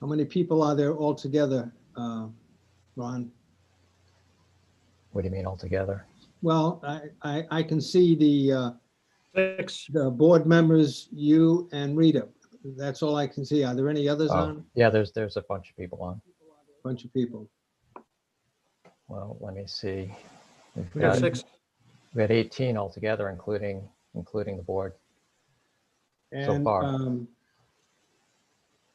How many people are there altogether, Ron? What do you mean altogether? Well, I can see the 6. board members, you and Rita. That's all I can see. Are there any others on? Yeah, there's a bunch of people on. Bunch of people. Well, let me see. We got 6. We had 18 altogether, including the board. So And far.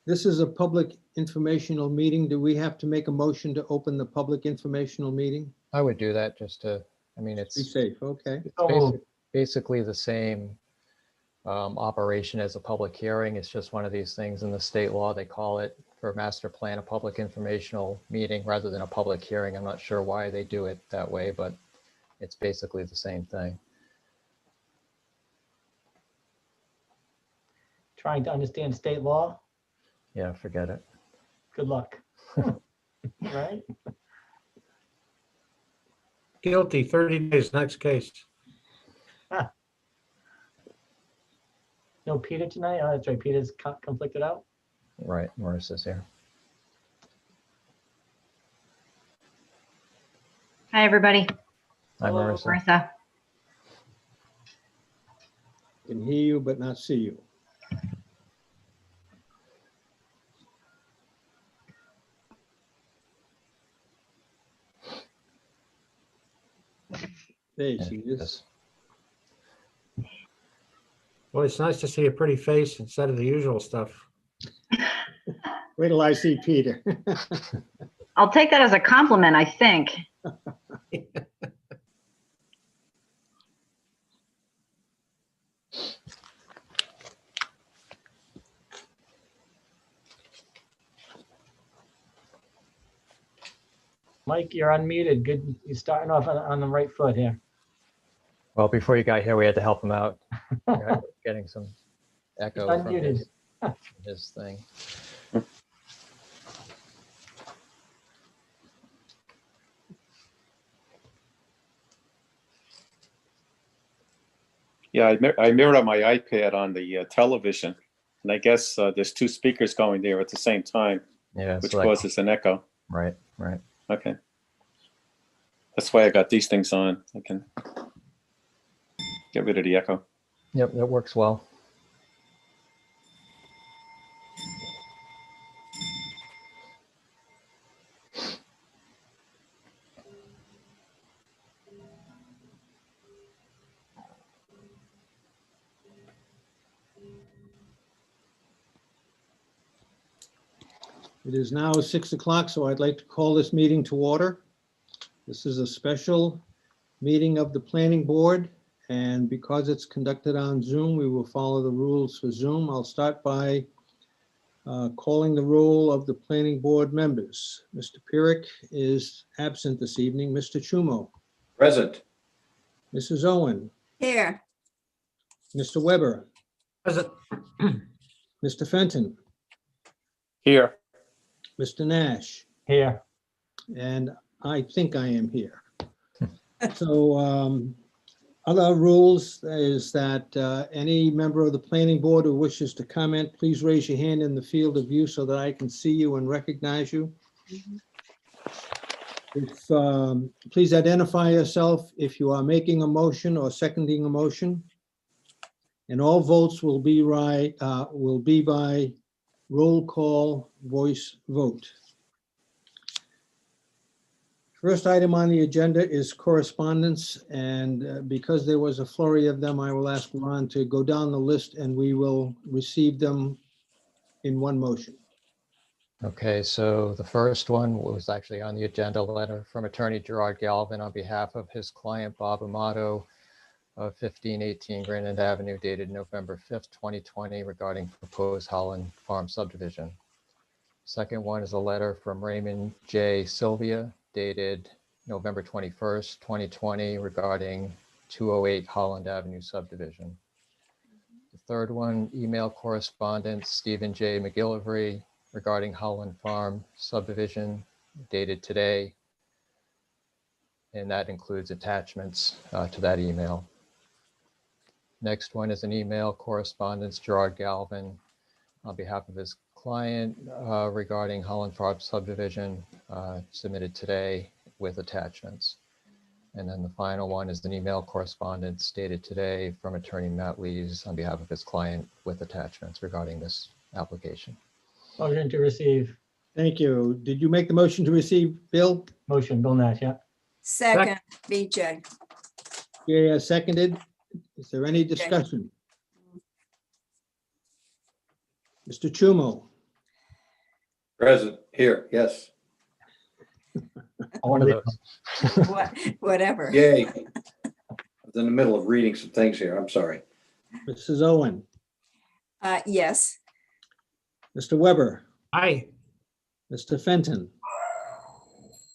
this is a public informational meeting. Do we have to make a motion to open the public informational meeting? I would do that just to, I mean, Be it's safe, okay. basically the same operation as a public hearing. It's just one of these things in the state law. They call it for master plan a public informational meeting rather than a public hearing. I'm not sure why they do it that way, but it's basically the same thing. Trying to understand state law. Yeah, forget it. Good luck. Right? Guilty, 30 days, next case. No Peter tonight? Oh, that's right. Peter's conflicted out. Right, Marissa's here. Hi, everybody. Hi, Hello, Marissa. Marissa. Can hear you but not see you. There she is. Well, it's nice to see a pretty face instead of the usual stuff. Wait till I see Peter. I'll take that as a compliment, I think. Mike, you're unmuted. Good. You're starting off on the right foot here. Well, before you got here, we had to help him out. We're getting some echo from Unmuted. his thing. Yeah, I mirrored on my iPad on the television, and I guess there's 2 speakers going there at the same time, Yeah, which so causes an echo. right. Okay. That's why I got these things on. I can get rid of the echo. Yep, that works well. It is now 6 o'clock, so I'd like to call this meeting to order. This is a special meeting of the planning board, and because it's conducted on Zoom, we will follow the rules for Zoom. I'll start by calling the roll of the planning board members. Mr. Pyrick is absent this evening. Mr. Chumo, Present. Mrs. Owen, Here. Mr. Weber, Present. Mr. Fenton, Here. Mr. Nash, Here. and I think I am here. So other rules is that any member of the planning board who wishes to comment, please raise your hand in the field of view so that I can see you and recognize you. Please identify yourself if you are making a motion or seconding a motion. And all votes will be by roll call voice vote. First item on the agenda is correspondence, and because there was a flurry of them, I will ask Ron to go down the list and we will receive them in one motion. Okay, so the first one was actually on the agenda, letter from attorney Gerard Galvin on behalf of his client Bob Amato of 1518 Grand Avenue, dated November 5th, 2020, regarding proposed Howland Farm subdivision. Second one is a letter from Raymond J. Sylvia, dated November 21st, 2020, regarding 208 Howland Avenue subdivision. The third one, email correspondence, Stephen J. Mcgillivray, regarding Howland Farm subdivision, dated today. And that includes attachments to that email. Next one is an email correspondence, Gerard Galvin, on behalf of his client regarding Howland Farm subdivision submitted today with attachments. And then the final one is an email correspondence dated today from attorney Matt Lees on behalf of his client with attachments regarding this application. Motion to receive. Thank you. Did you make the motion to receive, Bill? Motion, Bill Nash, yeah. Second, BJ. Yeah, seconded. Is there any discussion? Mr. Chumo? Present, here, yes. One of those. Whatever. Yay. I was in the middle of reading some things here, I'm sorry. Mrs. Owen? Yes. Mr. Weber? Aye. Mr. Fenton?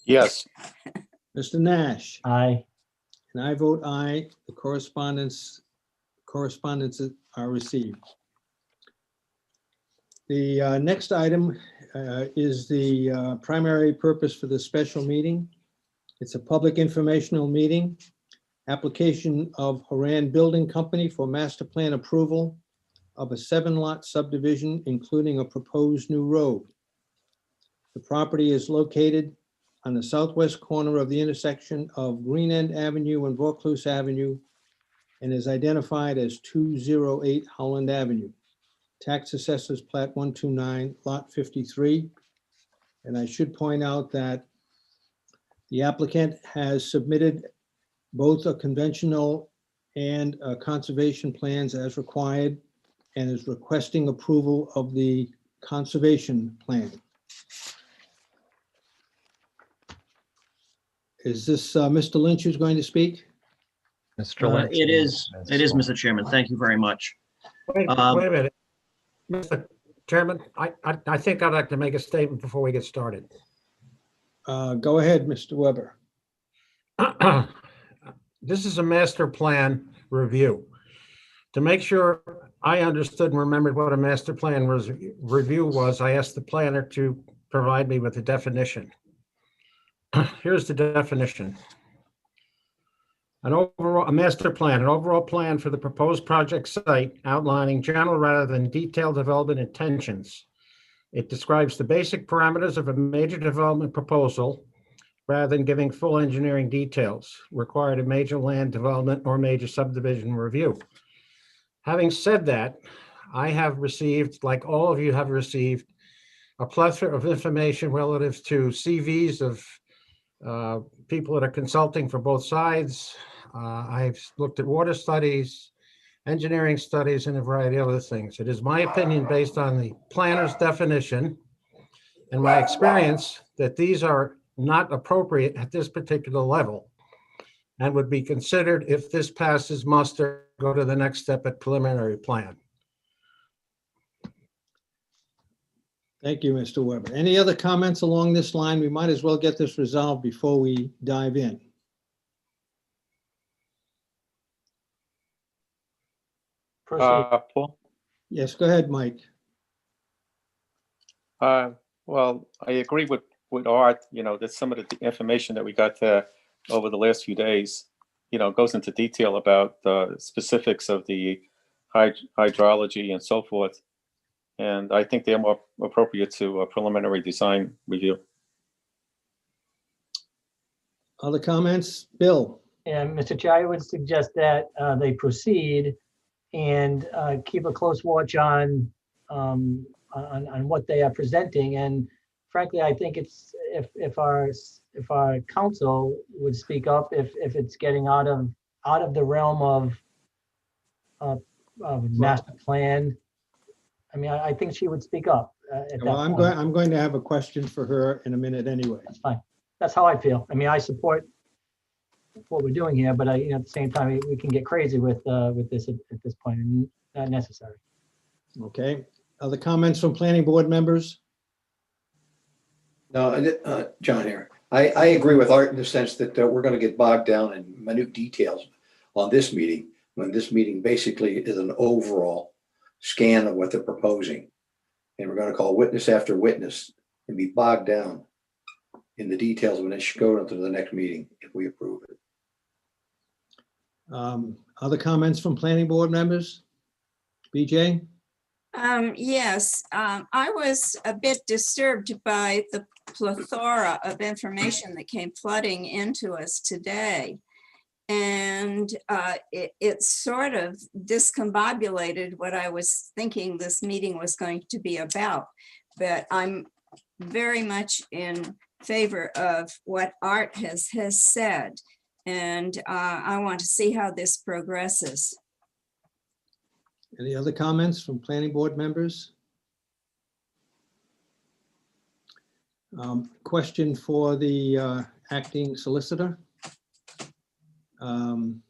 Yes. Mr. Nash? Aye. And I vote aye. The correspondences are received. The next item is the primary purpose for the special meeting. It's a public informational meeting. Application of Haran Building Company for master plan approval of a 7-lot subdivision, including a proposed new road. The property is located on the southwest corner of the intersection of Green End Avenue and Vaucluse Avenue and is identified as 208 Howland Avenue. Tax Assessors Plat 129, Lot 53. And I should point out that the applicant has submitted both a conventional and conservation plans as required and is requesting approval of the conservation plan. Is this Mr. Lynch who's going to speak? Mr. Lynch. It is, Mr. Chairman. Thank you very much. Wait a minute. Mr. Chairman, I think I'd like to make a statement before we get started. Go ahead, Mr. Weber. This is a master plan review. To make sure I understood and remembered what a master plan review was, I asked the planner to provide me with a definition. Here's the definition. A master plan, an overall plan for the proposed project site outlining general rather than detailed development intentions. It describes the basic parameters of a major development proposal rather than giving full engineering details required in major land development or major subdivision review. Having said that, I have received, like all of you have received, a plethora of information relative to CVs of people that are consulting for both sides. I've looked at water studies, engineering studies, and a variety of other things. It is my opinion, based on the planner's definition and my experience, that these are not appropriate at this particular level and would be considered, if this passes muster, go to the next step at preliminary plan. Thank you, Mr. Weber. Any other comments along this line? We might as well get this resolved before we dive in. Proceed. Paul? Yes, go ahead, Mike. Well, I agree with Art, that some of the information that we got over the last few days, goes into detail about the specifics of the hydrology and so forth. And I think they're more appropriate to a preliminary design review. Other comments? Bill? And Mr. Chair, I would suggest that they proceed and keep a close watch on what they are presenting. And frankly, I think it's if our counsel would speak up if it's getting out of the realm of master plan. I mean, I think she would speak up at that Well, point. I'm going to have a question for her in a minute anyway. That's fine. That's how I feel. I mean, I support what we're doing here, but at the same time, we can get crazy with this at this point, and not necessary. Okay. Other comments from planning board members? No, John here. I agree with Art in the sense that we're going to get bogged down in minute details on this meeting, when this meeting basically is an overall scan of what they're proposing. And we're going to call witness after witness and be bogged down in the details when it should go into the next meeting if we approve it. Other comments from planning board members? BJ? Yes, I was a bit disturbed by the plethora of information that came flooding into us today. And it sort of discombobulated what I was thinking this meeting was going to be about. But I'm very much in favor of what Art has said. And I want to see how this progresses. Any other comments from planning board members? Question for the acting solicitor. In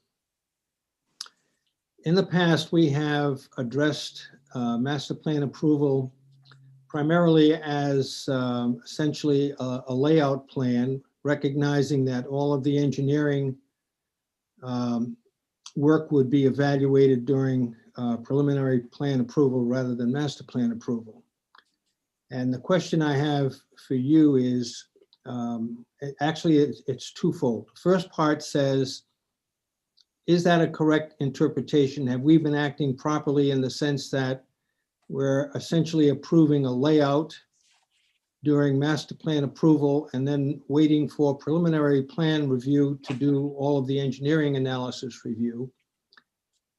the past, we have addressed master plan approval primarily as essentially a layout plan, recognizing that all of the engineering work would be evaluated during preliminary plan approval rather than master plan approval. And the question I have for you is, actually, it's twofold. The first part says, is that a correct interpretation? Have we been acting properly in the sense that we're essentially approving a layout during master plan approval and then waiting for preliminary plan review to do all of the engineering analysis review?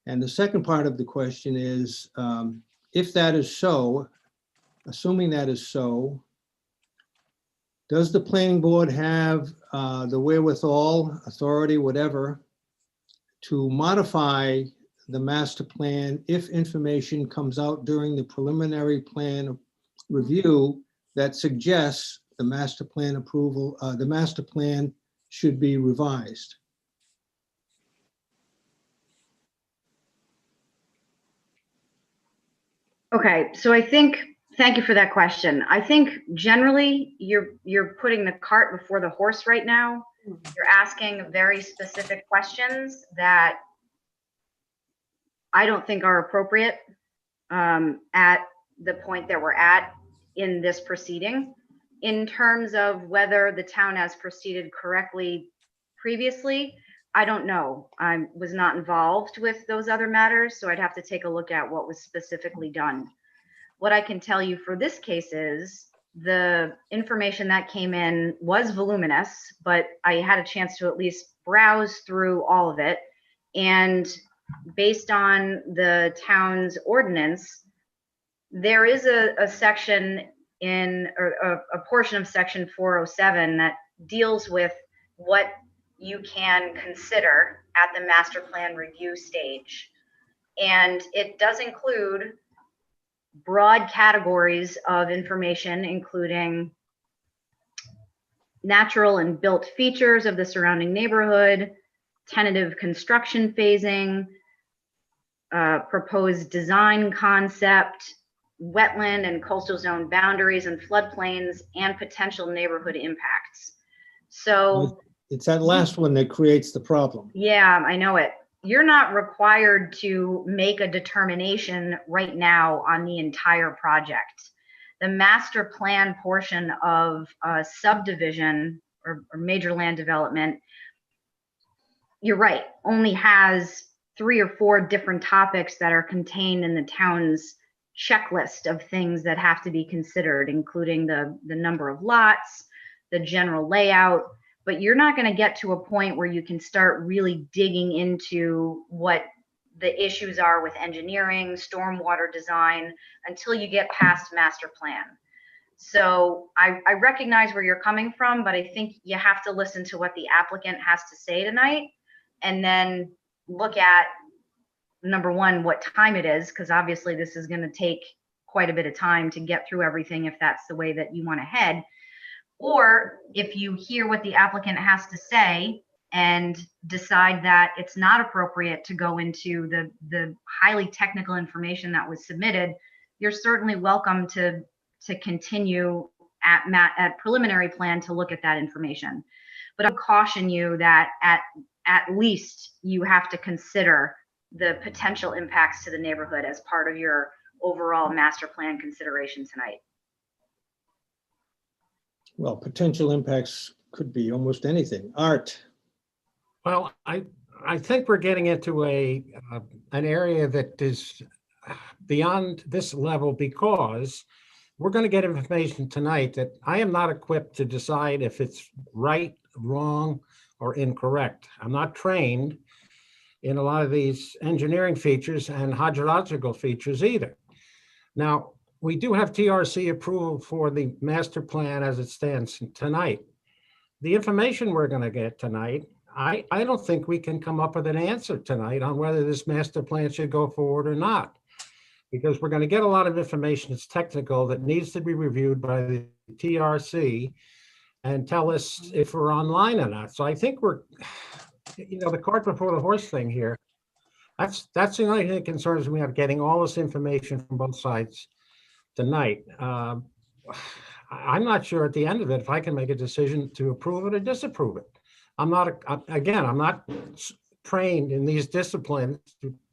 And the second part of the question is, if that is so, assuming that is so, does the planning board have the wherewithal, authority, whatever, to modify the master plan if information comes out during the preliminary plan review that suggests the master plan approval, the master plan should be revised? Okay, so I think, thank you for that question. I think generally you're putting the cart before the horse right now. You're asking very specific questions that I don't think are appropriate at the point that we're at in this proceeding. In terms of whether the town has proceeded correctly previously, I don't know. I was not involved with those other matters, so I'd have to take a look at what was specifically done. What I can tell you for this case is the information that came in was voluminous, but I had a chance to at least browse through all of it. And based on the town's ordinance, there is a section in, or a portion of section 407 that deals with what you can consider at the master plan review stage. And it does include broad categories of information, including natural and built features of the surrounding neighborhood, tentative construction phasing, proposed design concept, wetland and coastal zone boundaries and floodplains, and potential neighborhood impacts. So it's that last one that creates the problem. Yeah, I know it. You're not required to make a determination right now on the entire project. The master plan portion of subdivision or major land development, you're right, only has 3 or 4 different topics that are contained in the town's checklist of things that have to be considered, including the number of lots, the general layout. But you're not going to get to a point where you can start really digging into what the issues are with engineering, stormwater design, until you get past master plan. So I recognize where you're coming from, but I think you have to listen to what the applicant has to say tonight, and then look at, number one, what time it is, because obviously this is going to take quite a bit of time to get through everything if that's the way that you want to head. Or if you hear what the applicant has to say and decide that it's not appropriate to go into the highly technical information that was submitted, you're certainly welcome to continue at preliminary plan to look at that information. But I'll caution you that at least you have to consider the potential impacts to the neighborhood as part of your overall master plan consideration tonight. Well, potential impacts could be almost anything. Art. Well, I think we're getting into an area that is beyond this level because we're going to get information tonight that I am not equipped to decide if it's right, wrong, or incorrect. I'm not trained in a lot of these engineering features and hydrological features either. Now, we do have TRC approval for the master plan as it stands tonight. The information we're going to get tonight, I don't think we can come up with an answer tonight on whether this master plan should go forward or not, because we're going to get a lot of information that's technical that needs to be reviewed by the TRC and tell us if we're online or not. So I think we're, the cart before the horse thing here. That's the only thing that concerns me, of getting all this information from both sides tonight. I'm not sure at the end of it if I can make a decision to approve it or disapprove it. I'm not trained in these disciplines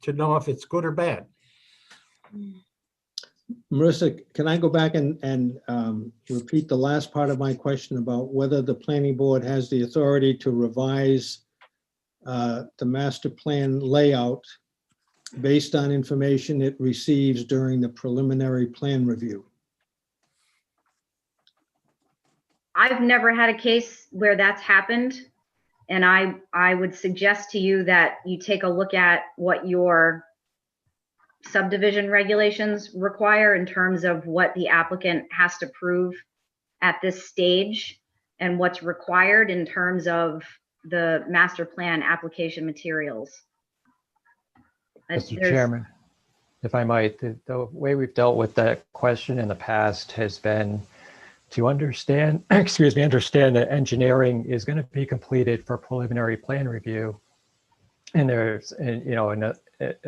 to know if it's good or bad. Marissa, can I go back and repeat the last part of my question about whether the planning board has the authority to revise the master plan layout based on information it receives during the preliminary plan review? I've never had a case where that's happened. And I would suggest to you that you take a look at what your subdivision regulations require in terms of what the applicant has to prove at this stage and what's required in terms of the master plan application materials. Mr. Chairman, if I might, the way we've dealt with that question in the past has been to understand that engineering is going to be completed for preliminary plan review. And there's,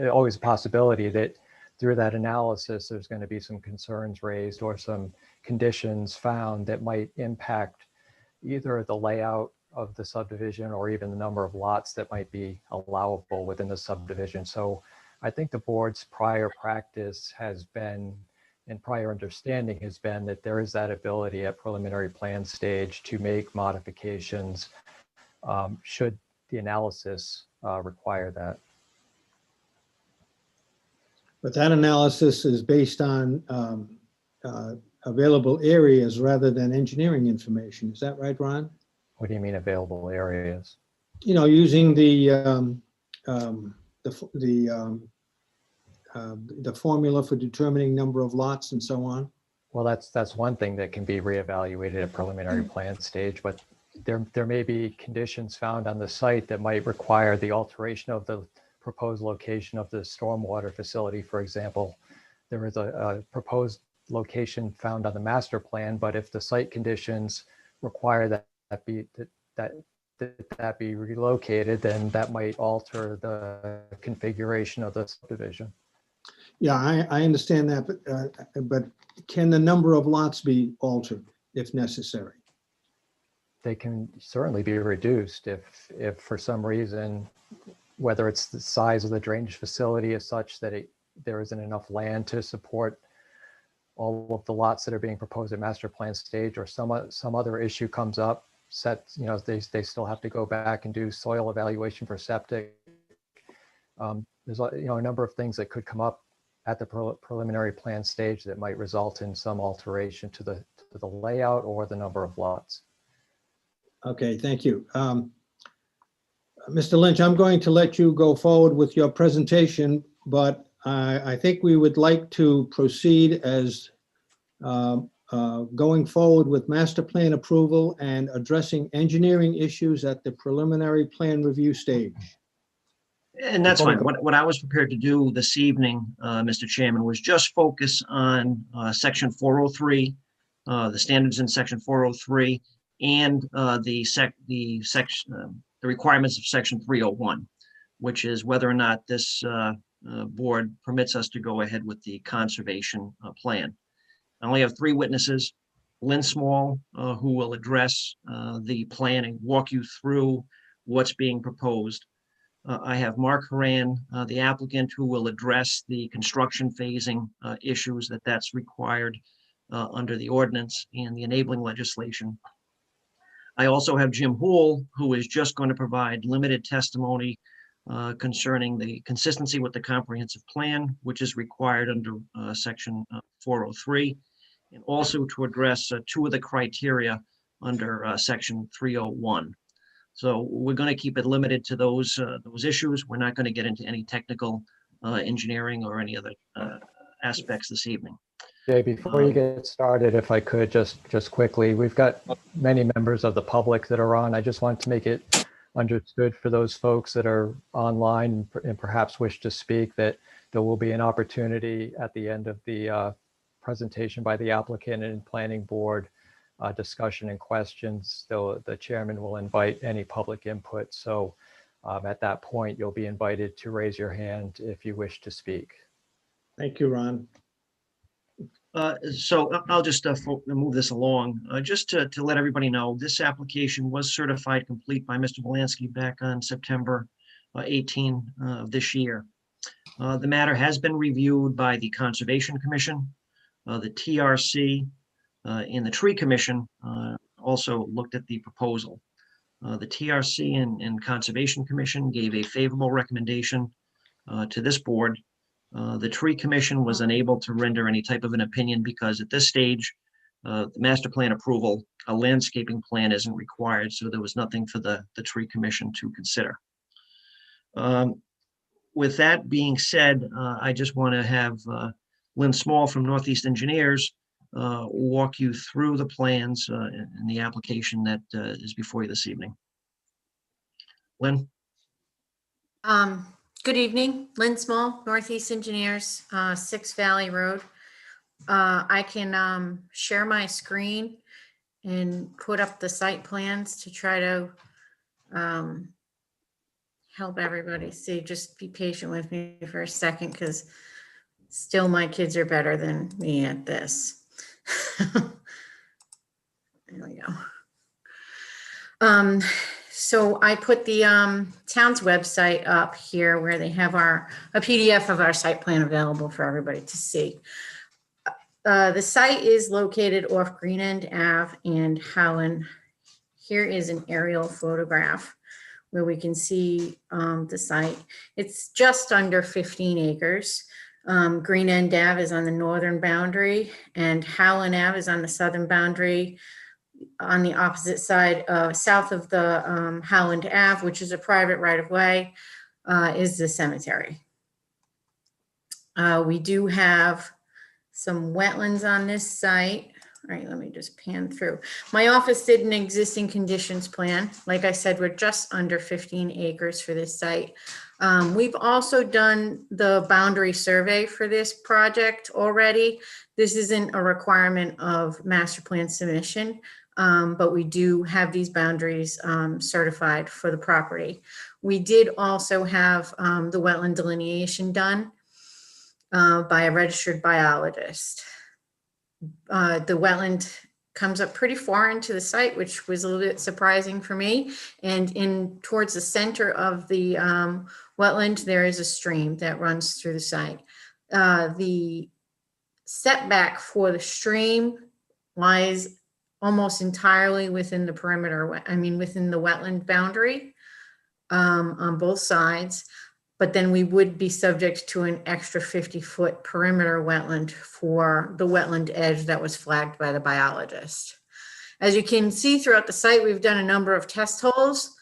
always a possibility that through that analysis, there's going to be some concerns raised or some conditions found that might impact either the layout of the subdivision or even the number of lots that might be allowable within the subdivision. So I think the board's prior practice has been, and prior understanding has been, that there is that ability at preliminary plan stage to make modifications should the analysis require that. But that analysis is based on available areas rather than engineering information. Is that right, Ron? What do you mean available areas? Using the formula for determining number of lots and so on. Well, that's one thing that can be reevaluated at preliminary plan stage, but there may be conditions found on the site that might require the alteration of the proposed location of the stormwater facility. For example, there is a proposed location found on the master plan, but if the site conditions require that be relocated, then that might alter the configuration of the subdivision. Yeah, I understand that, but can the number of lots be altered if necessary? They can certainly be reduced if for some reason, whether it's the size of the drainage facility is such that there isn't enough land to support all of the lots that are being proposed at master plan stage, or some other issue comes up, they still have to go back and do soil evaluation for septic. There's a number of things that could come up at the preliminary plan stage that might result in some alteration to the layout or the number of lots. Okay, thank you. Mr. Lynch, I'm going to let you go forward with your presentation, but I think we would like to proceed as going forward with master plan approval and addressing engineering issues at the preliminary plan review stage. And that's fine. What I was prepared to do this evening, Mr. Chairman, was just focus on section 403, the standards in section 403, and the requirements of section 301, which is whether or not this board permits us to go ahead with the conservation plan. I only have 3 witnesses: Lynn Small, who will address the plan and walk you through what's being proposed. I have Mark Haran, the applicant, who will address the construction phasing issues that's required under the ordinance and the enabling legislation. I also have Jim Houle, who is just going to provide limited testimony concerning the consistency with the comprehensive plan, which is required under section 403, and also to address two of the criteria under section 301. So we're going to keep it limited to those issues. We're not going to get into any technical engineering or any other aspects this evening. Jay, before you get started, if I could just quickly, we've got many members of the public that are on. I just want to make it understood for those folks that are online and perhaps wish to speak that there will be an opportunity at the end of the presentation by the applicant and planning board discussion and questions. Though the chairman will invite any public input. So at that point, you'll be invited to raise your hand if you wish to speak. Thank you, Ron. So I'll just move this along. Just to let everybody know, this application was certified complete by Mr. Belansky back on September 18 of this year. The matter has been reviewed by the Conservation Commission, the TRC, and the Tree Commission also looked at the proposal. The TRC and Conservation Commission gave a favorable recommendation to this board. The Tree Commission was unable to render any type of an opinion because at this stage, the master plan approval, a landscaping plan isn't required, so there was nothing for the Tree Commission to consider. With that being said, I just want to have Lynn Small from Northeast Engineers walk you through the plans and the application that is before you this evening. Lynn? Good evening, Lynn Small, Northeast Engineers, 6 Valley Road. I can share my screen and put up the site plans to try to help everybody see. Just be patient with me for a second because still my kids are better than me at this. There we go. So I put the town's website up here where they have a PDF of our site plan available for everybody to see. The site is located off Green End Ave and Howland. Here is an aerial photograph where we can see the site. It's just under 15 acres. Green End Ave is on the northern boundary and Howland Ave is on the southern boundary. On the opposite side, south of the Howland Ave, which is a private right-of-way, is the cemetery. We do have some wetlands on this site. All right, let me just pan through. My office did an existing conditions plan. Like I said, we're just under 15 acres for this site. We've also done the boundary survey for this project already. This isn't a requirement of master plan submission, but we do have these boundaries certified for the property. We did also have the wetland delineation done by a registered biologist. The wetland comes up pretty far into the site, which was a little bit surprising for me. And in towards the center of the wetland, there is a stream that runs through the site. The setback for the stream lies almost entirely within the perimeter, within the wetland boundary on both sides. But then we would be subject to an extra 50-foot perimeter wetland for the wetland edge that was flagged by the biologist. As you can see throughout the site, we've done a number of test holes.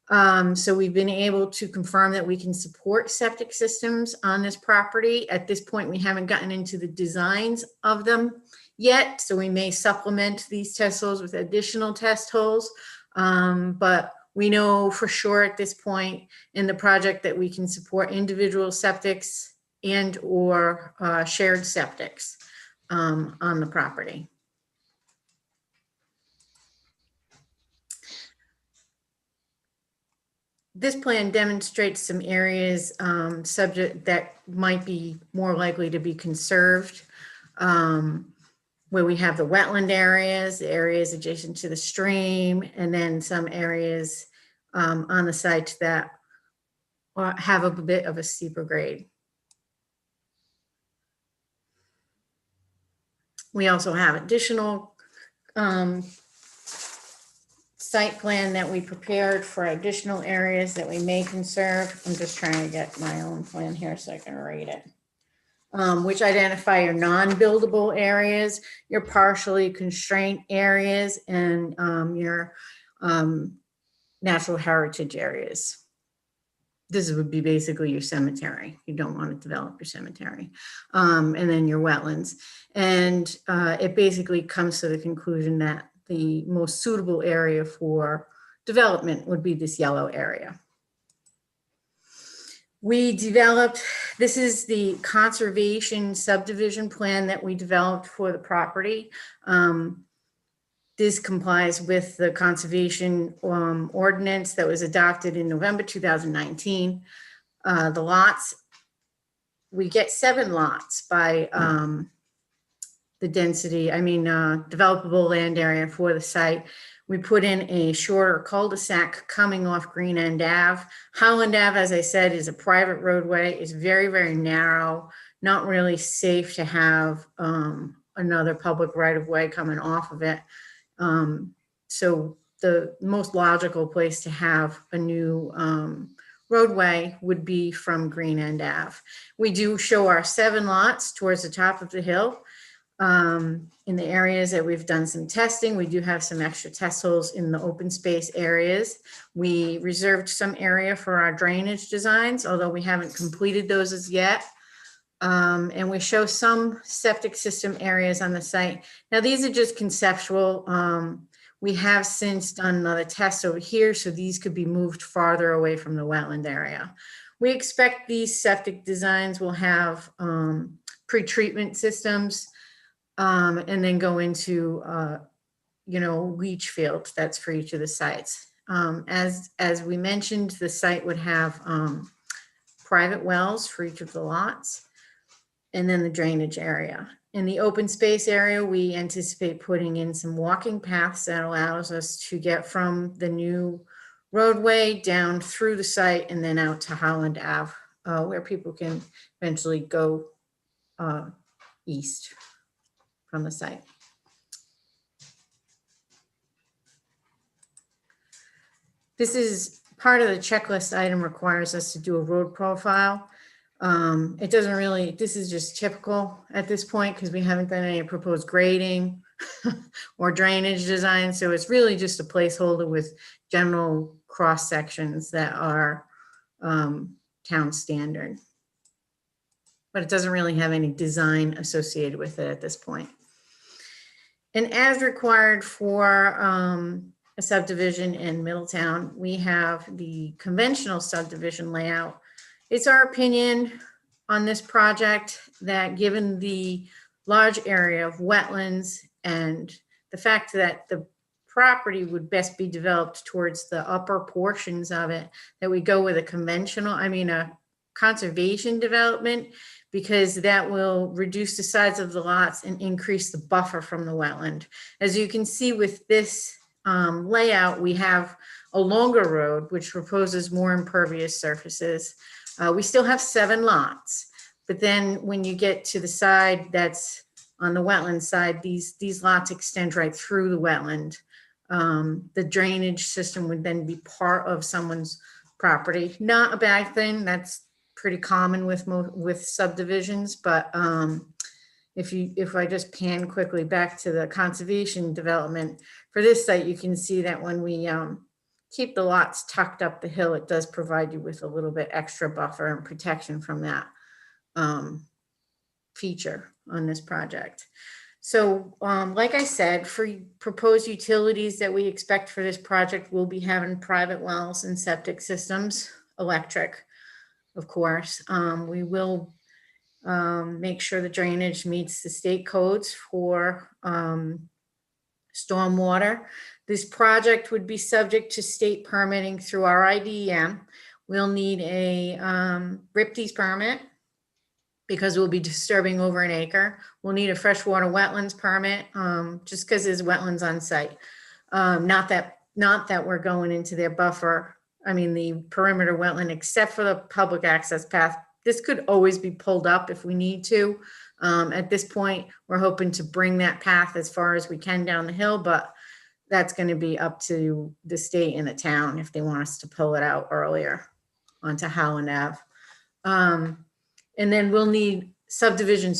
So we've been able to confirm that we can support septic systems on this property. At this point, we haven't gotten into the designs of them yet. So we may supplement these test holes with additional test holes. But we know for sure at this point in the project that we can support individual septics and or shared septics on the property. This plan demonstrates some areas subject that might be more likely to be conserved, where we have the wetland areas, the areas adjacent to the stream, and then some areas on the site that have a bit of a steeper grade. We also have additional site plan that we prepared for additional areas that we may conserve. I'm just trying to get my own plan here so I can read it. Which identify your non-buildable areas, your partially constrained areas, and your natural heritage areas. This would be basically your cemetery. You don't want to develop your cemetery. And then your wetlands. And it basically comes to the conclusion that the most suitable area for development would be this yellow area. We developed, this is the conservation subdivision plan that we developed for the property. This complies with the conservation ordinance that was adopted in November 2019. The lots, we get 7 lots by the density, developable land area for the site. We put in a shorter cul-de-sac coming off Green End Ave. Howland Ave, as I said, is a private roadway. It's very, very narrow, not really safe to have another public right-of-way coming off of it. So the most logical place to have a new roadway would be from Green End Ave. We do show our 7 lots towards the top of the hill. In the areas that we've done some testing, we do have some extra test holes in the open space areas. We reserved some area for our drainage designs, although we haven't completed those as yet. And we show some septic system areas on the site. Now, these are just conceptual. We have since done another test over here, so these could be moved farther away from the wetland area. We expect these septic designs will have pre-treatment systems, and then go into, leach fields that's for each of the sites. As we mentioned, the site would have private wells for each of the lots, and then the drainage area. In the open space area, we anticipate putting in some walking paths that allows us to get from the new roadway down through the site and then out to Howland Ave, where people can eventually go east from the site. This is part of the checklist item requires us to do a road profile. It doesn't really, this is just typical at this point because we haven't done any proposed grading or drainage design. So it's really just a placeholder with general cross sections that are town standard. But it doesn't really have any design associated with it at this point. And as required for a subdivision in Middletown, we have the conventional subdivision layout. It's our opinion on this project that given the large area of wetlands and the fact that the property would best be developed towards the upper portions of it, that we go with a conventional, a conservation development, because that will reduce the size of the lots and increase the buffer from the wetland. As you can see with this layout, we have a longer road, which proposes more impervious surfaces. We still have 7 lots, but then when you get to the side that's on the wetland side, these lots extend right through the wetland. The drainage system would then be part of someone's property. Not a bad thing. That's pretty common with subdivisions, but if I just pan quickly back to the conservation development for this site, you can see that when we keep the lots tucked up the hill, it does provide you with a little bit extra buffer and protection from that feature on this project. So like I said, for proposed utilities that we expect for this project, we'll be having private wells and septic systems, electric, of course. We will make sure the drainage meets the state codes for stormwater. This project would be subject to state permitting through our IDEM. We'll need a RIPTES permit because we'll be disturbing over an acre. We'll need a freshwater wetlands permit just because there's wetlands on site. Not that we're going into their buffer. The perimeter wetland, except for the public access path. This could always be pulled up if we need to. At this point, we're hoping to bring that path as far as we can down the hill, but that's going to be up to the state and the town if they want us to pull it out earlier onto Howland Ave. And then we'll need subdivision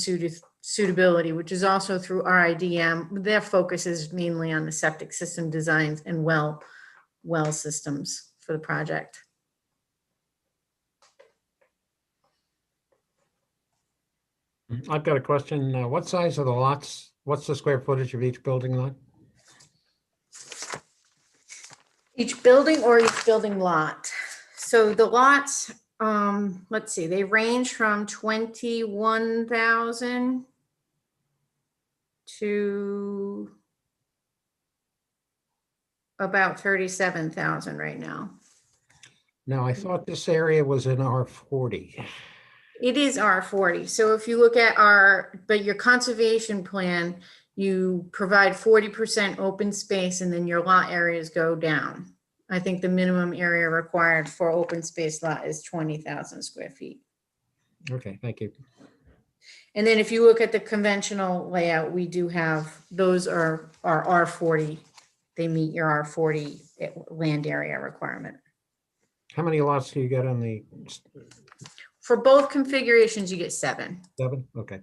suitability, which is also through RIDM. Their focus is mainly on the septic system designs and well systems for the project. I've got a question. What size are the lots? What's the square footage of each building lot? Each building or each building lot? So the lots, let's see, they range from 21,000 to about 37,000 right now. Now, I thought this area was in R40. It is R40. So if you look at but your conservation plan, you provide 40% open space and then your lot areas go down. I think the minimum area required for open space lot is 20,000 square feet. Okay, thank you. And then if you look at the conventional layout, we do have, those are R40. They meet your R40 land area requirement. How many lots do you get on the For both configurations, you get 7. 7? Okay.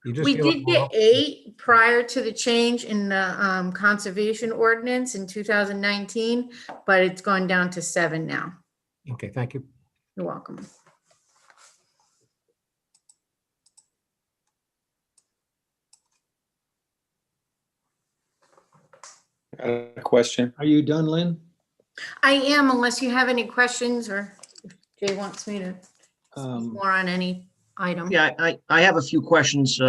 You just We give up did get more? 8 prior to the change in the conservation ordinance in 2019, but it's gone down to 7 now. Okay, thank you. You're welcome. I got a question. Are you done, Lynn? I am, unless you have any questions or if Jay wants me to Um, more on any item. Yeah, I have a few questions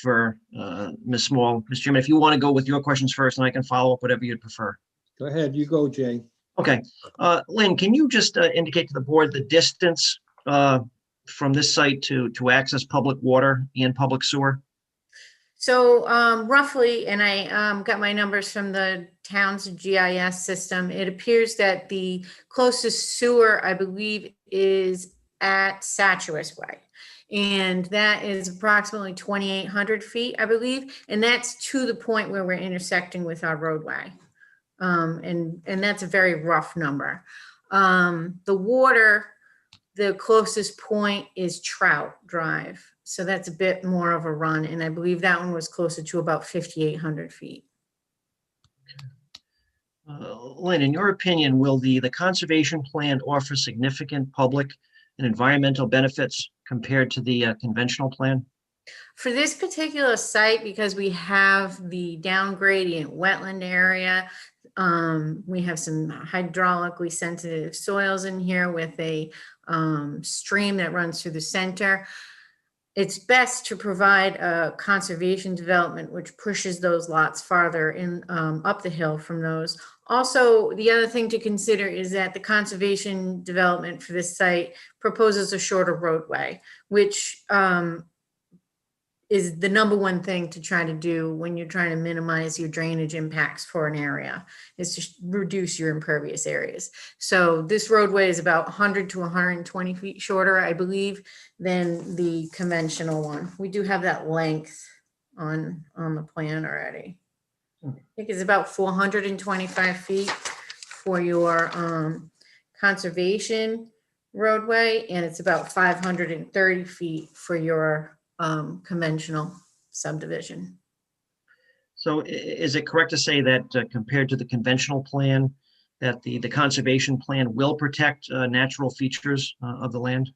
for Ms. Small. Mr. Chairman, if you want to go with your questions first, and I can follow up whatever you'd prefer. Go ahead, you go, Jay. Okay. Lynn, can you just indicate to the board the distance from this site to access public water and public sewer? So roughly, and I got my numbers from the town's GIS system, it appears that the closest sewer, I believe, is at Satchewis Way. And that is approximately 2,800 feet, I believe. And that's to the point where we're intersecting with our roadway. And that's a very rough number. The water, the closest point is Trout Drive. So that's a bit more of a run. And I believe that one was closer to about 5,800 feet. Lynn, in your opinion, will the conservation plan offer significant public and environmental benefits compared to the conventional plan? For this particular site, because we have the down gradient wetland area, we have some hydraulically sensitive soils in here with a stream that runs through the center. It's best to provide a conservation development which pushes those lots farther in up the hill from those. Also, the other thing to consider is that the conservation development for this site proposes a shorter roadway, which is the number one thing to try to do when you're trying to minimize your drainage impacts for an area, is to reduce your impervious areas. So this roadway is about 100 to 120 feet shorter, I believe, than the conventional one. We do have that length on the plan already. I think it's about 425 feet for your conservation roadway, and it's about 530 feet for your conventional subdivision. So is it correct to say that compared to the conventional plan, that the conservation plan will protect natural features of the land?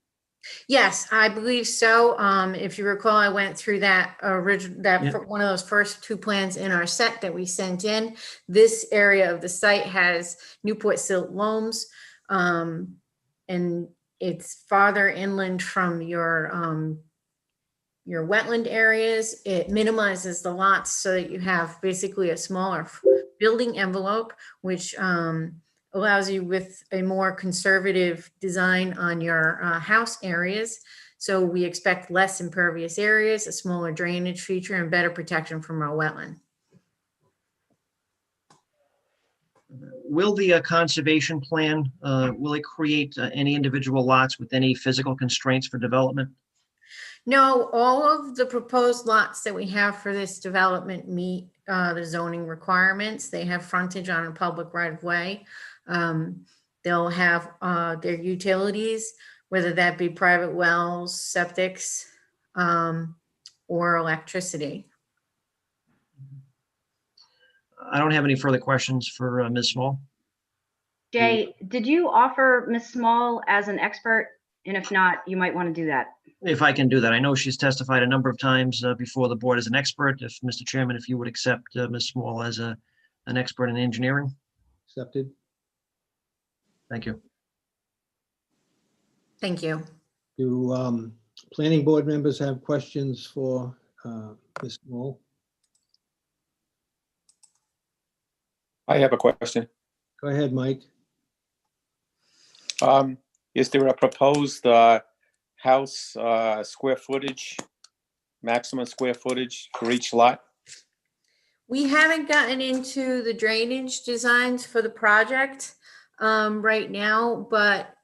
Yes, I believe so. If you recall, I went through that one of those first 2 plans in our set that we sent in. This area of the site has Newport silt loams, and it's farther inland from your wetland areas. It minimizes the lots so that you have basically a smaller building envelope, which allows you with a more conservative design on your house areas. So we expect less impervious areas, a smaller drainage feature, and better protection from our wetland. Will the conservation plan, will it create any individual lots with any physical constraints for development? No, all of the proposed lots that we have for this development meet the zoning requirements. They have frontage on a public right of way. They'll have their utilities, whether that be private wells, septics, or electricity. I don't have any further questions for Ms. Small. Jay, did you offer Ms. Small as an expert? And if not, you might want to do that. If I can do that, I know she's testified a number of times before the board as an expert. If, Mr. Chairman, if you would accept Ms. Small as an expert in engineering. Accepted. Thank you. Thank you. Do planning board members have questions for Ms. Small? I have a question. Go ahead, Mike. Is there a proposed house square footage, maximum square footage for each lot? We haven't gotten into the drainage designs for the project right now, but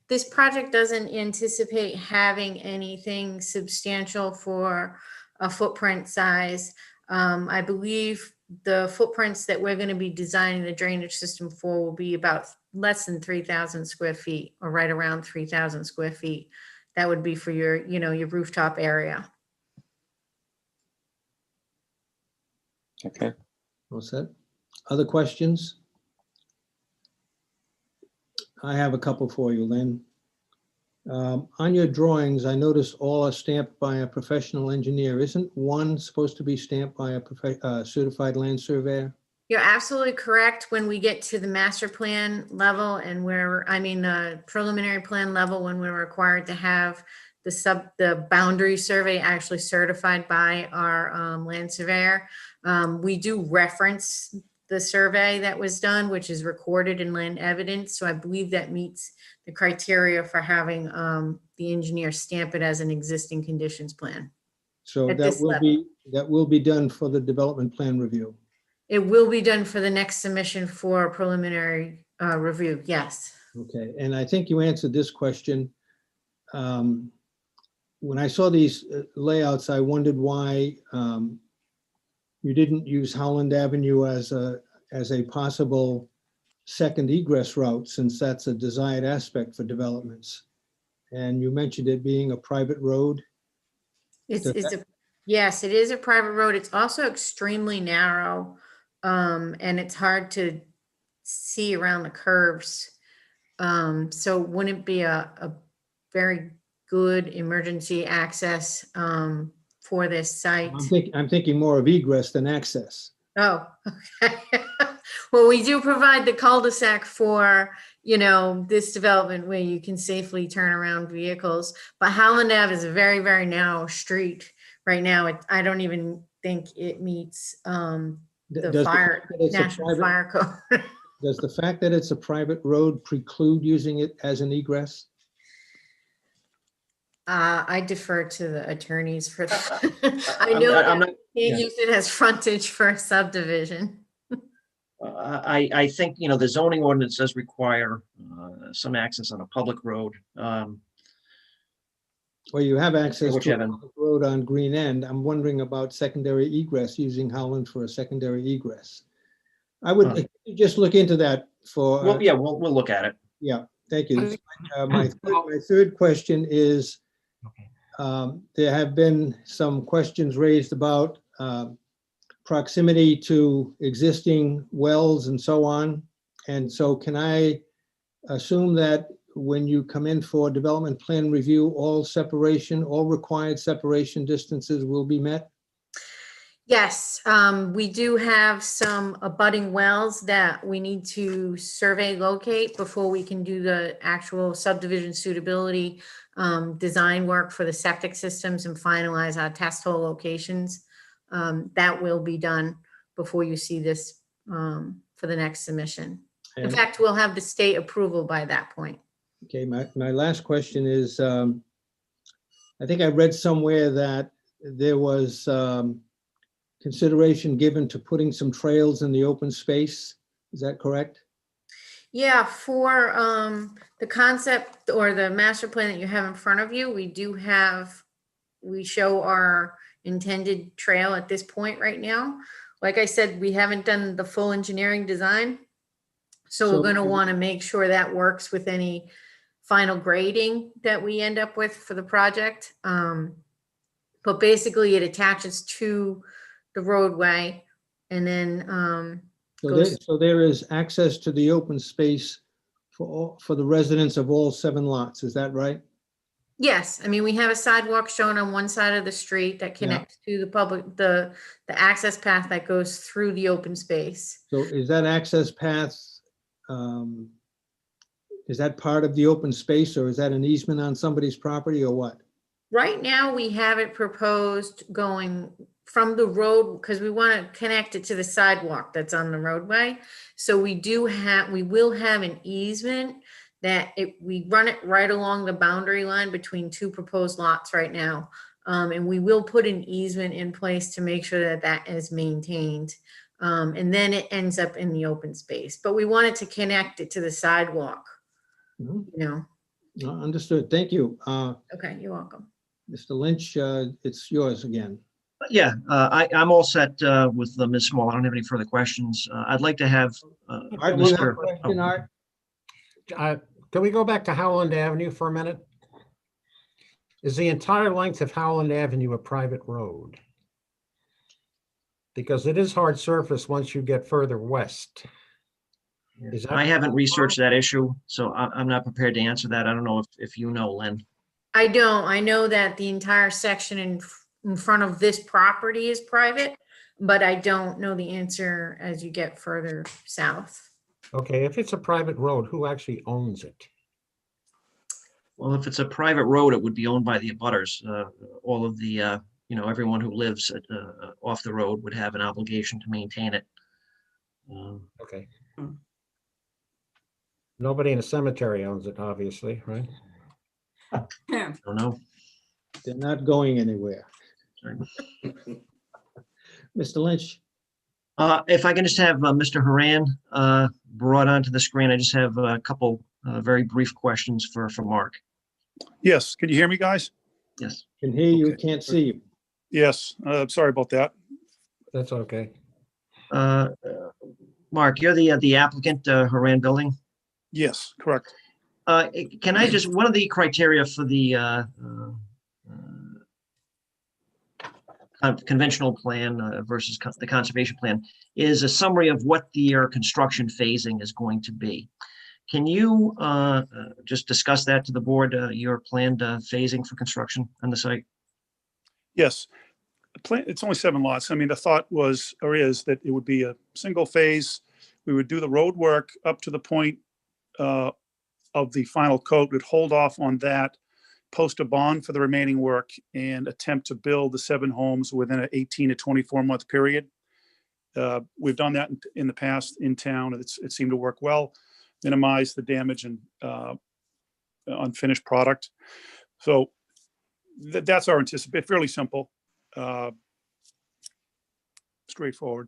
this project doesn't anticipate having anything substantial for a footprint size. I believe the footprints that we're going to be designing the drainage system for will be about less than 3,000 square feet, or right around 3,000 square feet. That would be for your, your rooftop area. Okay. All set. Other questions? I have a couple for you, Lynn. On your drawings, I notice all are stamped by a professional engineer. Isn't one supposed to be stamped by a certified land surveyor? You're absolutely correct. When we get to the master plan level and preliminary plan level, when we're required to have the boundary survey actually certified by our land surveyor, we do reference the survey that was done, which is recorded in land evidence. So I believe that meets the criteria for having the engineer stamp it as an existing conditions plan. So At that this will be done for the development plan review. It will be done for the next submission for preliminary review, yes. Okay, and I think you answered this question. When I saw these layouts, I wondered why you didn't use Howland Avenue as a possible second egress route, since that's a desired aspect for developments. And you mentioned it being a private road. Yes, it is a private road. It's also extremely narrow, and it's hard to see around the curves. So wouldn't it be a very good emergency access for this site? I'm thinking more of egress than access. Oh, okay. Well, we do provide the cul-de-sac for, this development where you can safely turn around vehicles. But Howland Ave is a very, very narrow street right now. I don't even think it meets the National Fire Code. Does the fact that it's a private road preclude using it as an egress? I defer to the attorneys for that. I know that you can't use it as frontage for a subdivision. I think, the zoning ordinance does require some access on a public road. Well, you have access to a public road on Green End. I'm wondering about secondary egress, using Howland for a secondary egress. I would just look into that for. Well, yeah, we'll look at it. Yeah, thank you. My third question is, there have been some questions raised about proximity to existing wells and so on. And so can I assume that when you come in for development plan review, all required separation distances will be met? Yes, we do have some abutting wells that we need to survey locate before we can do the actual subdivision suitability design work for the septic systems and finalize our test hole locations. That will be done before you see this for the next submission. In fact, we'll have the state approval by that point. Okay, my last question is, I think I read somewhere that there was consideration given to putting some trails in the open space. Is that correct? Yeah, for the concept or the master plan that you have in front of you, we do have we show our intended trail at this point right now. Like I said, we haven't done the full engineering design. So we're So- going to want to make sure that works with any final grading that we end up with for the project. But basically it attaches to the roadway and then So there is access to the open space for the residents of all 7 lots, is that right? yes, I mean, we have a sidewalk shown on one side of the street that connects to the public, the access path that goes through the open space. So is that access path, is that part of the open space, or is that an easement on somebody's property, or what? Right now, we have it proposed going from the road because we want to connect it to the sidewalk that's on the roadway. So we will have an easement that we run it right along the boundary line between 2 proposed lots right now. And we will put an easement in place to make sure that that is maintained. And then it ends up in the open space, but we wanted to connect it to the sidewalk, Mhm. you know? Understood, thank you. Okay, you're welcome. Mr. Lynch, it's yours again. Yeah, I'm all set with Ms. Small. I don't have any further questions. I'd like to have Art, do you have a Mr. question, Art? Can we go back to Howland Avenue for a minute? Is the entire length of Howland Avenue a private road? Because it is hard surface once you get further west. Is that- I haven't researched that issue, so I'm not prepared to answer that. I don't know if you know, Len. I don't. I know that the entire section in front of this property is private, but I don't know the answer as you get further south. Okay, if it's a private road, who actually owns it? Well, if it's a private road, it would be owned by the abutters. All of the, everyone who lives off the road would have an obligation to maintain it. Okay. Nobody in a cemetery owns it, obviously, right? I don't know. They're not going anywhere. Sorry. Mr. Lynch, If I can just have Mr. Haran brought onto the screen, I just have a couple very brief questions for Mark. Yes, can you hear me, guys? Yes. can hear you, Okay. can't see you. Yes, sorry about that. That's okay. Mark, you're the applicant, Haran Building. Yes, correct. Can I just, one of the criteria for the conventional plan versus the conservation plan is a summary of what your construction phasing is going to be. Can you just discuss that to the board, your planned phasing for construction on the site? Yes. It's only 7 lots. I mean, the thought was, or is, that it would be a single phase. We would do the road work up to the point of the final coat, would hold off on that, post a bond for the remaining work, and attempt to build the 7 homes within an 18 to 24 month period. We've done that in the past in town, and it seemed to work well, minimize the damage and unfinished product. So that's our anticipation. Fairly simple, straightforward.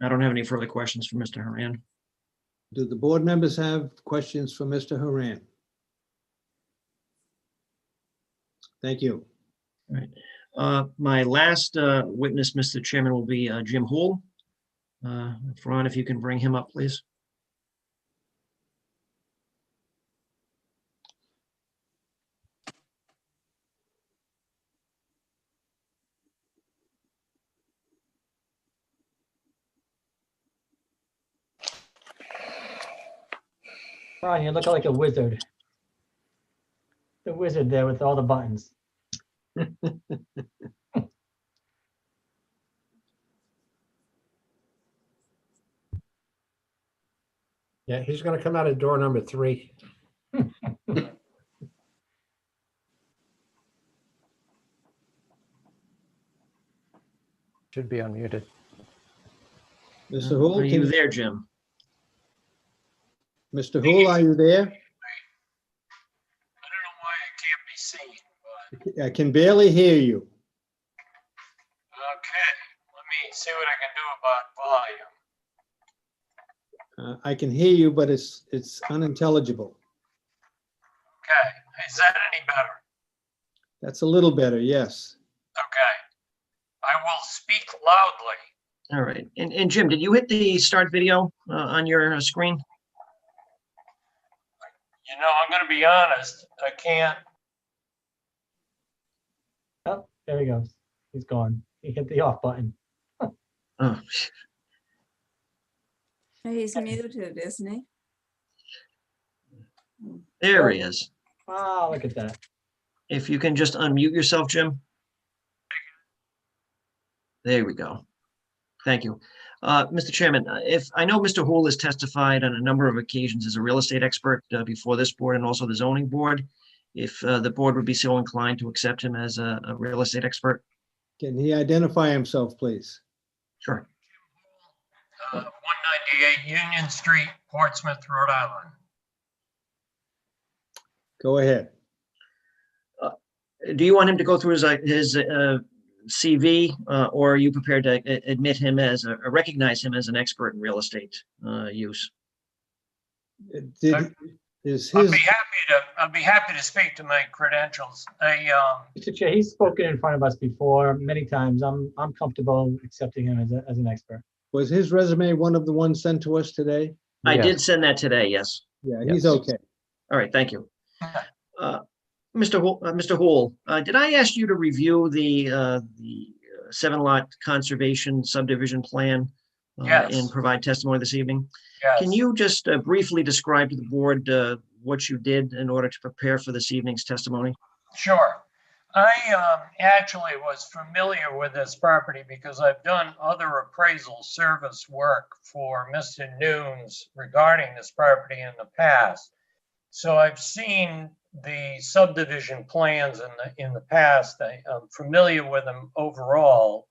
I don't have any further questions for Mr. Haran. Do the board members have questions for Mr. Haran? Thank you. All right. My last witness, Mr. Chairman, will be Jim Hool. Ron, if you can bring him up, please. Ron, you're looking like a wizard. The wizard there with all the buttons. Yeah, he's gonna come out of door number 3. Should be unmuted. Mr. Hool, Are you there, Jim? Mr. Hool, are you there? I don't know why I can't be seen, but I can barely hear you. okay, let me see what I can do about volume. I can hear you, but it's unintelligible. Okay, Is that any better? That's a little better, yes. Okay. I will speak loudly. All right. And Jim, did you hit the start video on your screen? You know, I'm going to be honest. I can't. Oh, there he goes. He's gone. He hit the off button. Oh, He's muted, isn't he? there he is. Ah, look at that. If you can just unmute yourself, Jim. There we go. Thank you. Mr. Chairman, if I know Mr. Houle has testified on a number of occasions as a real estate expert before this board and also the zoning board, if the board would be so inclined to accept him as a real estate expert. Can he identify himself, please? Sure. 198 Union Street, Portsmouth, Rhode Island. Go ahead. Do you want him to go through his CV, or are you prepared to admit him as recognize him as an expert in real estate use? I'd be happy to speak to my credentials. Mr. Chair, he's spoken in front of us before many times. I'm comfortable accepting him as an expert. Was his resume one of the ones sent to us today? I Yes. did send that today, yes. Yeah, he's okay. All right, thank you. Mr. Houle, did I ask you to review the 7-lot conservation subdivision plan Yes. and provide testimony this evening? Yes. Can you just briefly describe to the board what you did in order to prepare for this evening's testimony? Sure. I actually was familiar with this property because I've done other appraisal service work for Mr. Nunes regarding this property in the past. So I've seen the subdivision plans in the past. I'm familiar with them overall,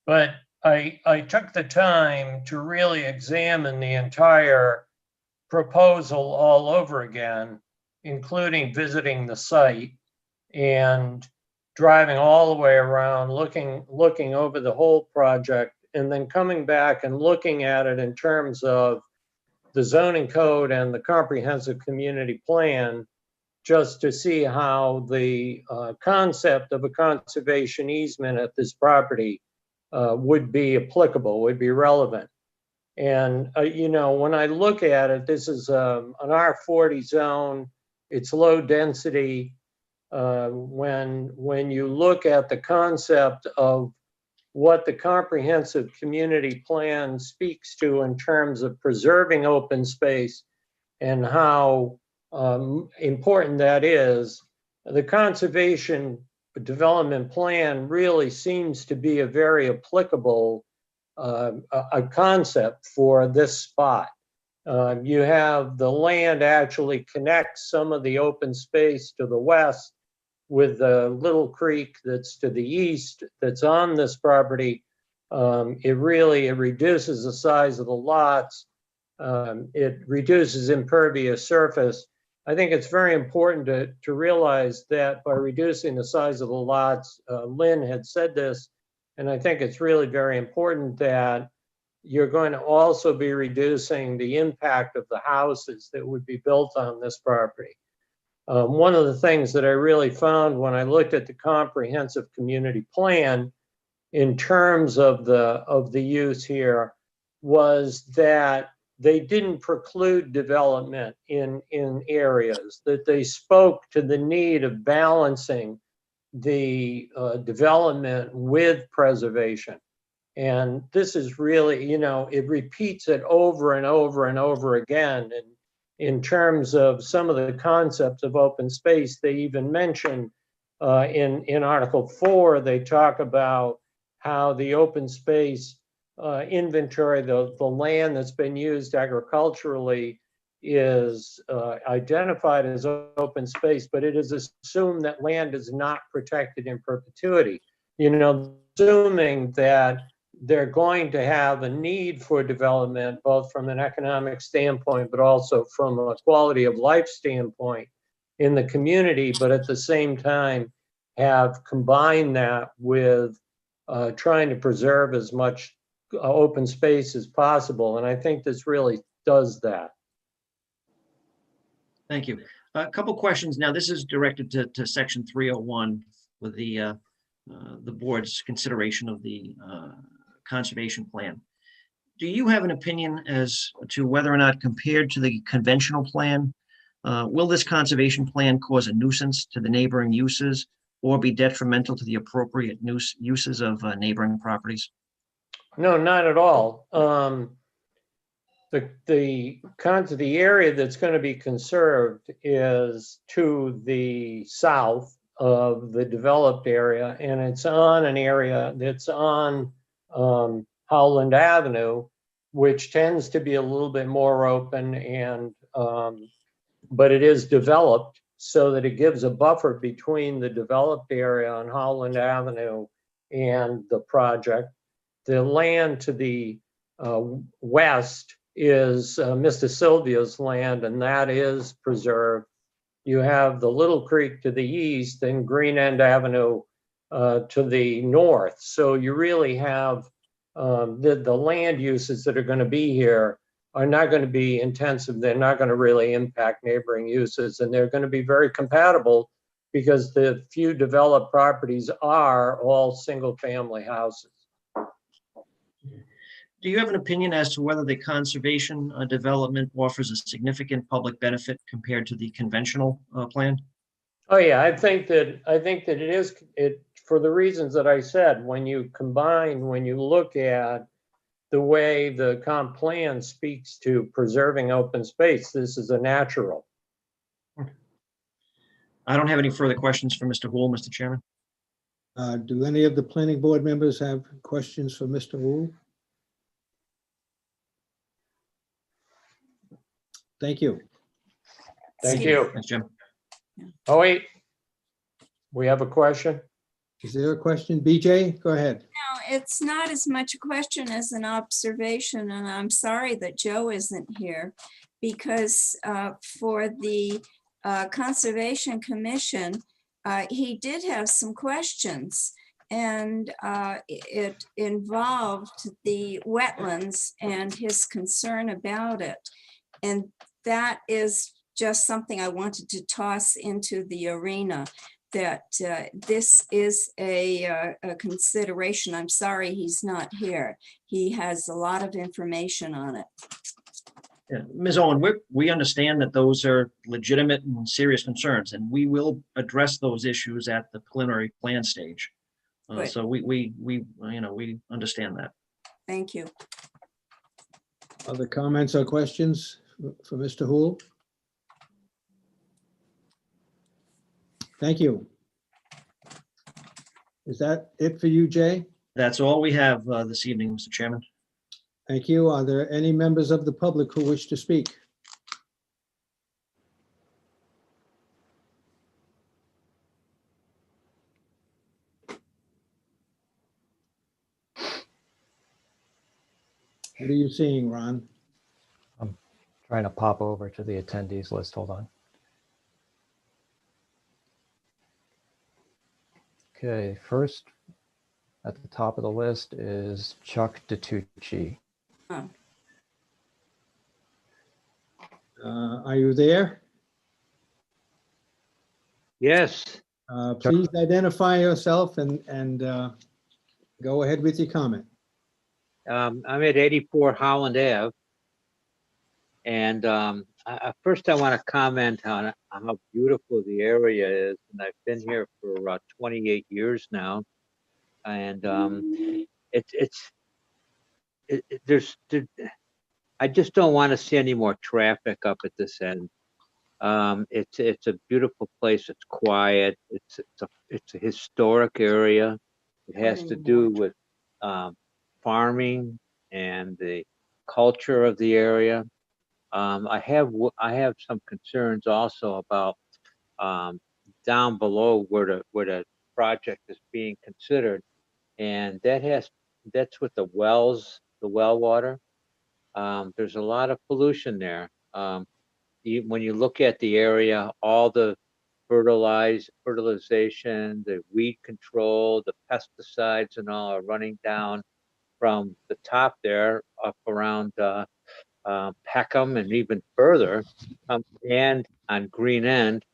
but I took the time to really examine the entire proposal all over again, including visiting the site and driving all the way around, looking over the whole project, and then coming back and looking at it in terms of the zoning code and the comprehensive community plan, just to see how the concept of a conservation easement at this property would be applicable, would be relevant. And, you know, when I look at it, this is an R40 zone. It's low density. When you look at the concept of what the comprehensive community plan speaks to in terms of preserving open space and how important that is, the conservation development plan really seems to be a very applicable a concept for this spot. You have the land actually connects some of the open space to the west with the little creek that's to the east that's on this property. It reduces the size of the lots. It reduces impervious surface. I think it's very important to realize that by reducing the size of the lots, Lynn had said this, and I think it's really very important that you're going to also be reducing the impact of the houses that would be built on this property. One of the things that I really found when I looked at the comprehensive community plan in terms of the use here was that they didn't preclude development in areas, that they spoke to the need of balancing the development with preservation. And this is really, you know, it repeats it over and over and over again. And in terms of some of the concepts of open space, they even mention in Article 4, they talk about how the open space inventory, the land that's been used agriculturally is identified as open space, but it is assumed that land is not protected in perpetuity. You know, assuming that they're going to have a need for development, both from an economic standpoint, but also from a quality of life standpoint in the community, but at the same time have combined that with trying to preserve as much open space as possible. And I think this really does that. Thank you. A couple questions. Now, this is directed to section 301 with the board's consideration of the conservation plan. Do you have an opinion as to whether or not, compared to the conventional plan, will this conservation plan cause a nuisance to the neighboring uses or be detrimental to the appropriate uses of neighboring properties? No, not at all. The area that's going to be conserved is to the south of the developed area, and it's on an area that's on Howland Avenue, which tends to be a little bit more open, and but it is developed so that it gives a buffer between the developed area on Howland Avenue and the project. The land to the west is Mr. Sylvia's land, and that is preserved. You have the Little Creek to the east and Green End Avenue to the north. So you really have the land uses that are going to be here are not going to be intensive. They're not going to really impact neighboring uses, and they're going to be very compatible because the few developed properties are all single-family houses. Do you have an opinion as to whether the conservation development offers a significant public benefit compared to the conventional plan? Oh yeah, I think that it is for the reasons that I said. When you look at the way the comp plan speaks to preserving open space, this is a natural. I don't have any further questions for Mr. Houle, Mr. Chairman. Do any of the planning board members have questions for Mr. Wu? Thank you. Thank you. Thanks, Jim. Oh, wait. We have a question? Is there a question? BJ, go ahead. No, it's not as much a question as an observation, and I'm sorry that Joe isn't here because for the Conservation Commission, he did have some questions, and it involved the wetlands and his concern about it. And that is just something I wanted to toss into the arena, that this is a consideration. I'm sorry he's not here. He has a lot of information on it. Yeah, Ms. Owen, we understand that those are legitimate and serious concerns, and we will address those issues at the preliminary plan stage. So we understand that. Thank you. Other comments or questions for Mr. Houle? Thank you. Is that it for you, Jay? That's all we have this evening, Mr. Chairman. Thank you. Are there any members of the public who wish to speak? What are you seeing, Ron? I'm trying to pop over to the attendees list. Hold on. Okay, first at the top of the list is Chuck DiTucci. Oh. Are you there? Yes, Please identify yourself and go ahead with your comment. I'm at 84 Howland Ave. And first I want to comment on how beautiful the area is. And I've been here for about 28 years now. And I just don't want to see any more traffic up at this end. It's a beautiful place. It's quiet. It's a historic area. It has to do with farming and the culture of the area. I have some concerns also about down below where the project is being considered, and that's with the well water. There's a lot of pollution there. When you look at the area, all the fertilization, the weed control, the pesticides and all are running down from the top there up around Peckham and even further, and on Green End,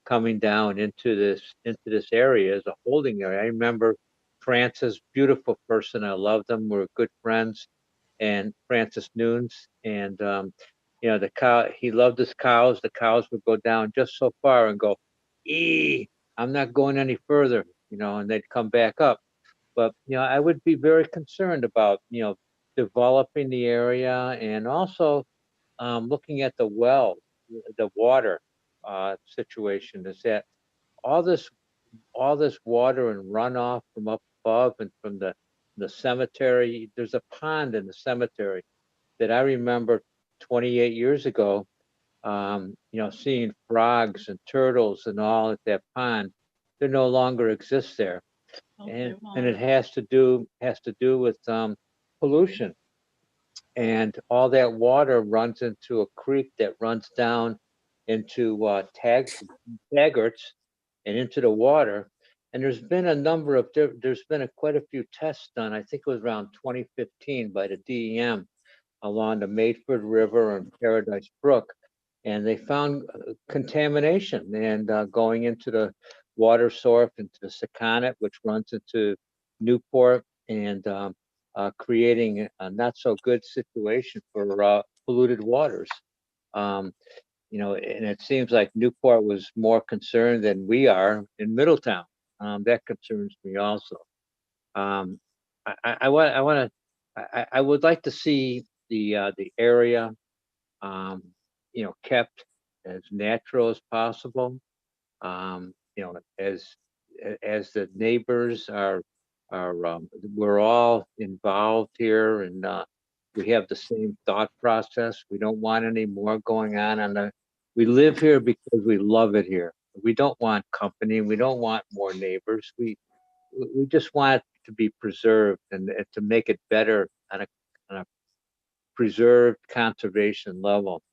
coming down into this area as a holding area. I remember Francis, beautiful person. I loved them. We're good friends. And Francis Nunes, and you know, the cow, he loved his cows. The cows would go down just so far and go, I'm not going any further, you know, and they'd come back up. But, you know, I would be very concerned about, you know, developing the area and also looking at the well, the water situation. Is that all this water and runoff from up above and from the cemetery? There's a pond in the cemetery that I remember 28 years ago, you know, seeing frogs and turtles and all at that pond. They no longer exist there. And it has to do with pollution. And all that water runs into a creek that runs down into Taggarts and into the water. And there's been a number of, there's been quite a few tests done. I think it was around 2015 by the DEM along the Maidford River and Paradise Brook. And they found contamination and going into the water source, into the Saconnet, which runs into Newport, and creating a not so good situation for polluted waters. You know, and it seems like Newport was more concerned than we are in Middletown. That concerns me also. I would like to see the area, you know, kept as natural as possible. You know, as the neighbors are, we're all involved here, and we have the same thought process. We don't want any more going on we live here because we love it here. We don't want company. We don't want more neighbors. We just want it to be preserved and to make it better on a preserved conservation level.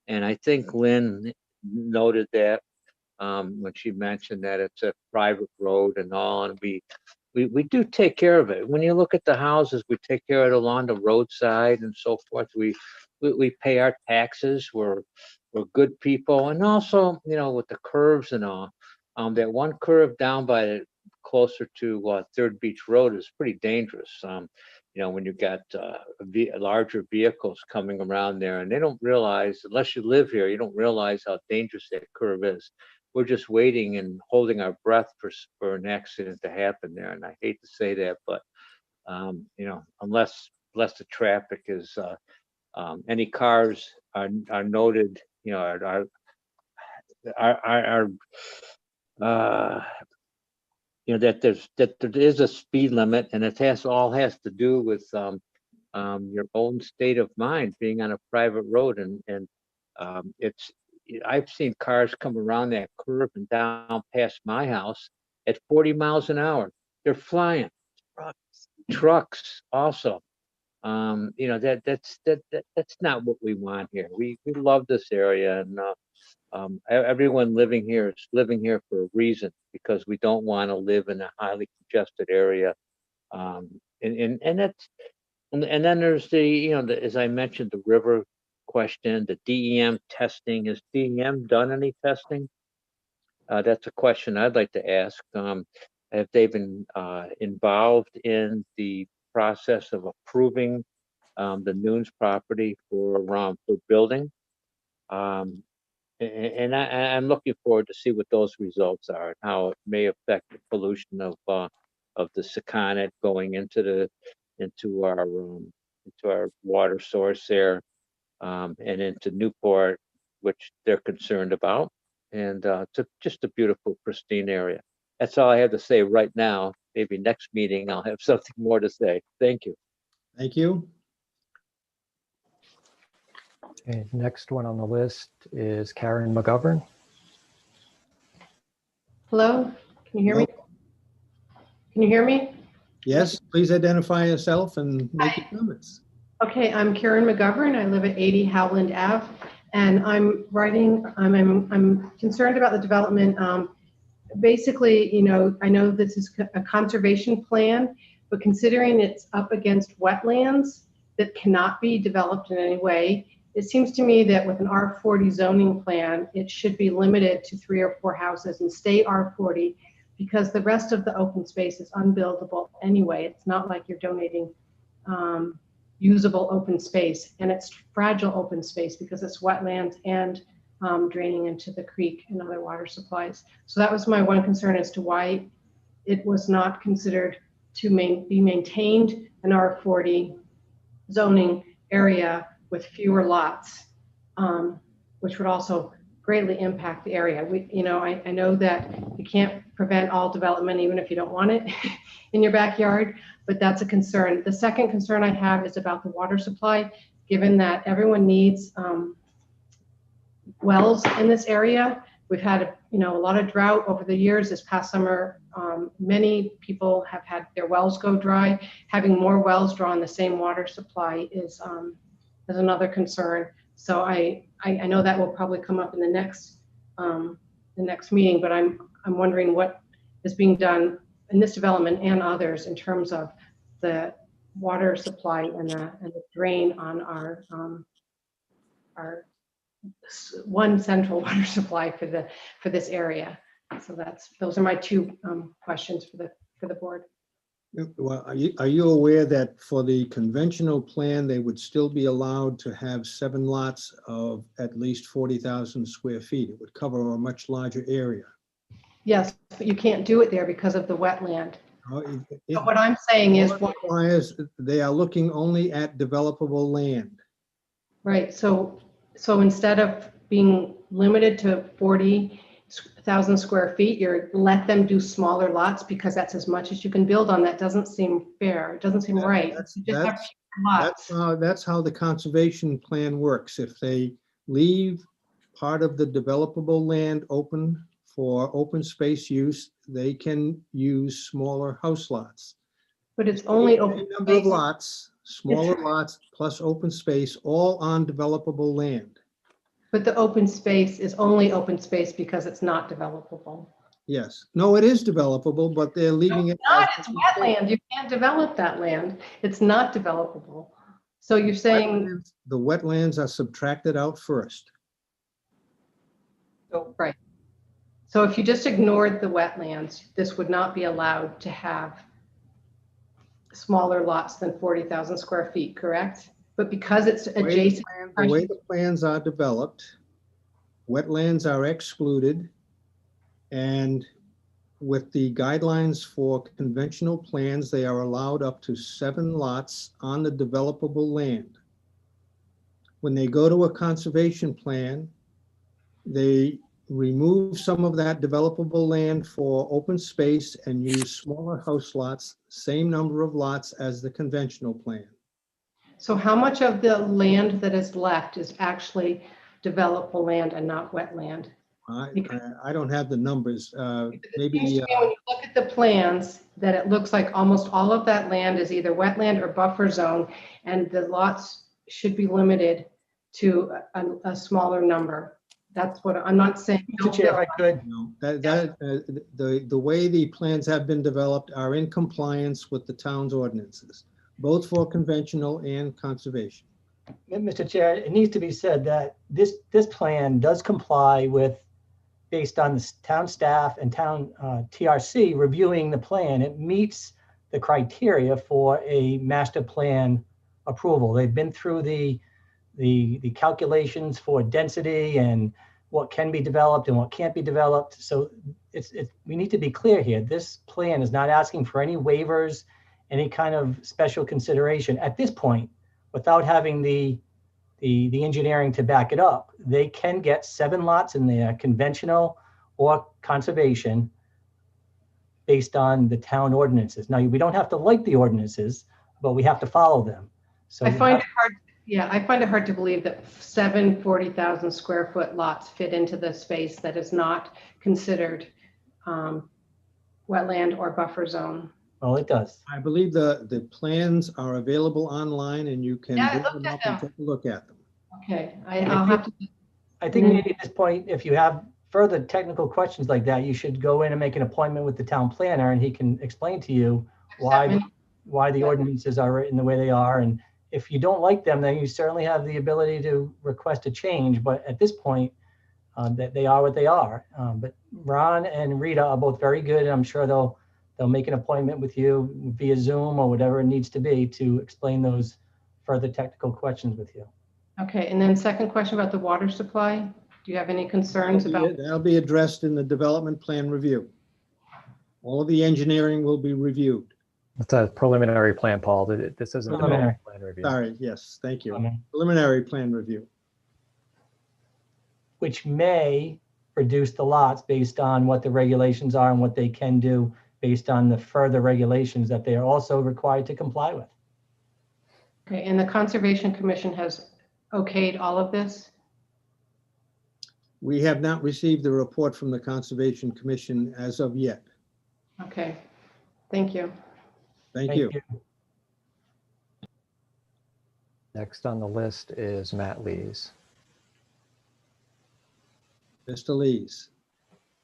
And I think Lynn noted that when she mentioned that it's a private road and all, and we do take care of it. When you look at the houses, we take care of it along the roadside and so forth. We pay our taxes. We're good people, and also, you know, with the curves and all, that one curve down by closer to Third Beach Road is pretty dangerous. You know, when you got larger vehicles coming around there, and they don't realize, unless you live here, you don't realize how dangerous that curve is. We're just waiting and holding our breath for an accident to happen there. And I hate to say that, but you know, unless the traffic is any cars are noted, you know, are you know, that there is a speed limit, and it all has to do with your own state of mind, being on a private road, and I've seen cars come around that curve and down past my house at 40 miles an hour. They're flying. Trucks also. You know, that's not what we want here. We love this area, and everyone living here is living here for a reason, because we don't want to live in a highly congested area. And then there's the, you know, as I mentioned, the river question, the DEM testing. Has DEM done any testing? That's a question I'd like to ask. Have they been involved in the process of approving the Nunes property for building? And I'm looking forward to see what those results are and how it may affect the pollution of the Saconnet going into our water source there, and into Newport, which they're concerned about. And it's just a beautiful, pristine area. That's all I have to say right now. Maybe next meeting I'll have something more to say. Thank you. Thank you. Okay, next one on the list is Karen Mcgovern. Hello, can you hear me? Can you hear me? Yes, please identify yourself and make your comments. Okay, I'm Karen Mcgovern. I live at 80 Howland Ave, and I'm concerned about the development. Basically, you know, I know this is a conservation plan, but considering it's up against wetlands that cannot be developed in any way, it seems to me that with an R40 zoning plan, it should be limited to 3 or 4 houses and stay R40, because the rest of the open space is unbuildable anyway. It's not like you're donating usable open space, and it's fragile open space because it's wetlands and draining into the creek and other water supplies. So that was my one concern as to why it was not considered to be maintained an R40 zoning area with fewer lots, which would also greatly impact the area. I know that you can't prevent all development even if you don't want it in your backyard, but that's a concern. The second concern I have is about the water supply, given that everyone needs wells in this area. We've had a lot of drought over the years. This past summer, many people have had their wells go dry. Having more wells draw on the same water supply is another concern. So I know that will probably come up in the next meeting, but I'm wondering what is being done in this development and others in terms of the water supply and the drain on our one central water supply for this area. So those are my two questions for the board. Well, are you aware that for the conventional plan, they would still be allowed to have 7 lots of at least 40,000 square feet? It would cover a much larger area. Yes, but you can't do it there because of the wetland. But what I'm saying is they are looking only at developable land. Right. So instead of being limited to 40,000 square feet, you're let them do smaller lots because that's as much as you can build on. That doesn't seem fair. It doesn't seem right. That's how the conservation plan works. If they leave part of the developable land open for open space use, they can use smaller house lots. But it's only open number of lots, smaller lots plus open space, all on developable land. But the open space is only open space because it's not developable. Yes. No, it is developable, but they're leaving it. It's wetland. You can't develop that land. It's not developable. So you're saying the wetlands are subtracted out first. Right. So if you just ignored the wetlands, this would not be allowed to have smaller lots than 40,000 square feet, correct? But because it's adjacent. The way the plans are developed, wetlands are excluded, and with the guidelines for conventional plans, they are allowed up to 7 lots on the developable land. When they go to a conservation plan, they remove some of that developable land for open space and use smaller house lots, same number of lots as the conventional plan. So how much of the land that is left is actually developable land and not wetland? I don't have the numbers. Maybe when you look at the plans, that it looks like almost all of that land is either wetland or buffer zone, and the lots should be limited to a smaller number. That's what I'm not saying. Mr. Chair, if I could. The way the plans have been developed are in compliance with the town's ordinances, both for conventional and conservation. Mr. Chair, it needs to be said that this plan does comply with, based on the town staff and town TRC reviewing the plan, it meets the criteria for a master plan approval. They've been through the calculations for density and what can be developed and what can't be developed. So we need to be clear here. This plan is not asking for any waivers, any kind of special consideration at this point, without having the engineering to back it up. They can get 7 lots in there, conventional or conservation, based on the town ordinances. Now, we don't have to like the ordinances, but we have to follow them. So I find it hard. Yeah, I find it hard to believe that 7 40,000 square foot lots fit into the space that is not considered wetland or buffer zone. Well, it does. I believe the plans are available online and you can Yeah, I bring looked them at up and them. take a look at them. Okay, I'll have to. I think maybe at this point, if you have further technical questions like that, you should go in and make an appointment with the town planner, and he can explain to you why the ordinances are written the way they are, and if you don't like them, then you certainly have the ability to request a change. But at this point, that they are what they are. But Ron and Rita are both very good, and I'm sure they'll make an appointment with you via Zoom or whatever it needs to be to explain those further technical questions with you. Okay, and then second question about the water supply. Do you have any concerns about? That'll be addressed in the development plan review. All of the engineering will be reviewed. It's a preliminary plan, Paul. This isn't a Preliminary. development plan review. Sorry, yes, thank you. Okay. Preliminary plan review. Which may reduce the lots based on what the regulations are and what they can do based on the further regulations that they are also required to comply with. Okay, and the Conservation Commission has okayed all of this? We have not received the report from the Conservation Commission as of yet. Okay, thank you. Thank you. Next on the list is Matt Lees. Mr. Lees,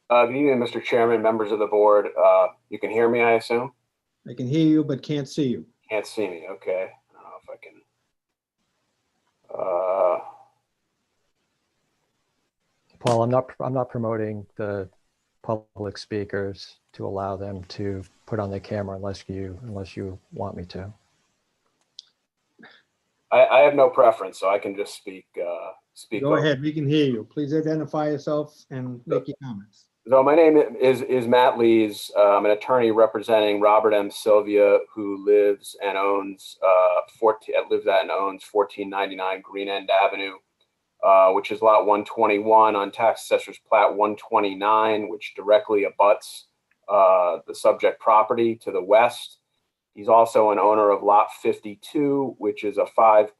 Good evening, Mr. Chairman, members of the board. You can hear me, I assume? I can hear you but can't see you. Can't see me, okay. I don't know if I can. Paul, I'm not promoting the public speakers to allow them to put on their camera unless you want me to. I have no preference, so I can just speak. Go ahead, we can hear you. Please identify yourself and make your comments. So my name is Matt Lees. I'm an attorney representing Robert M. Sylvia, who lives and owns 1499 Green End Avenue, which is lot 121 on Tax Assessor's Plat 129, which directly abuts the subject property to the west. He's also an owner of lot 52, which is a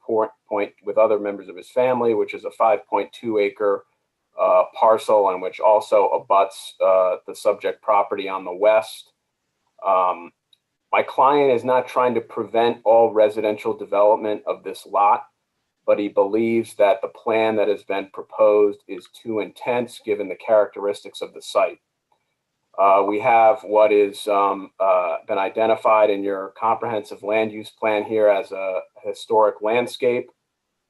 with other members of his family, which is a 5.2 acre parcel, and which also abuts the subject property on the west. My client is not trying to prevent all residential development of this lot, but he believes that the plan that has been proposed is too intense given the characteristics of the site. We have what is been identified in your comprehensive land use plan here as a historic landscape.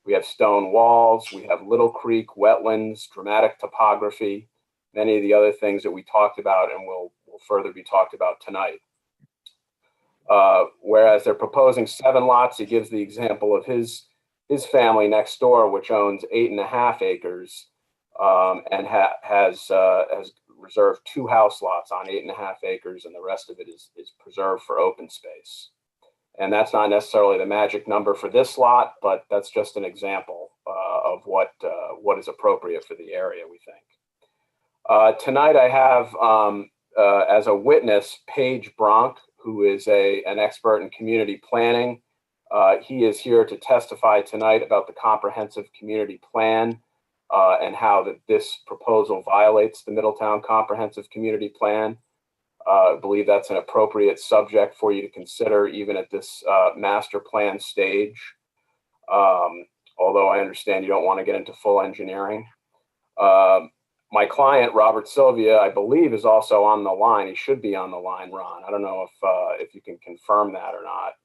We have stone walls, we have Little Creek, wetlands, dramatic topography, many of the other things that we talked about and will further be talked about tonight. Whereas they're proposing 7 lots, he gives the example of his family next door, which owns 8.5 acres and has reserved 2 house lots on 8.5 acres, and the rest of it is preserved for open space. And that's not necessarily the magic number for this lot, but that's just an example of what is appropriate for the area, we think. Tonight I have as a witness Paige Bronk, who is an expert in community planning. He is here to testify tonight about the comprehensive community plan and how this proposal violates the Middletown Comprehensive Community Plan. I believe that's an appropriate subject for you to consider even at this master plan stage. Although I understand you don't want to get into full engineering. My client, Robert Sylvia, I believe is also on the line. He should be on the line, Ron. I don't know if you can confirm that or not.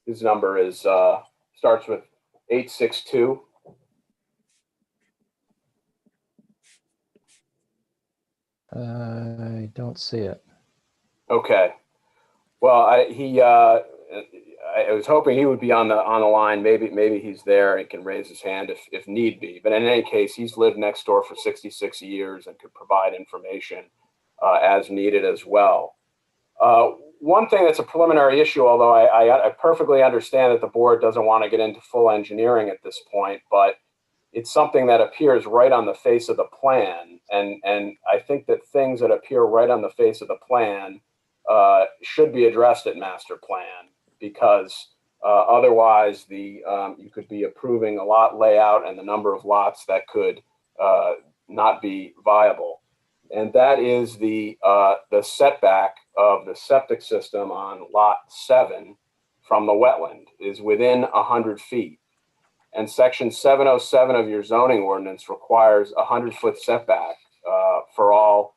His number is starts with 862. I don't see it. Okay. Well, I was hoping he would be on the line. Maybe he's there and can raise his hand if need be. But in any case, he's lived next door for 66 years and could provide information as needed as well. One thing that's a preliminary issue, although I perfectly understand that the board doesn't want to get into full engineering at this point, but it's something that appears right on the face of the plan. And I think that things that appear right on the face of the plan should be addressed at master plan, because otherwise you could be approving a lot layout and the number of lots that could not be viable. And that is the setback of the septic system on lot 7 from the wetland is within 100 feet. And section 707 of your zoning ordinance requires a 100-foot setback for all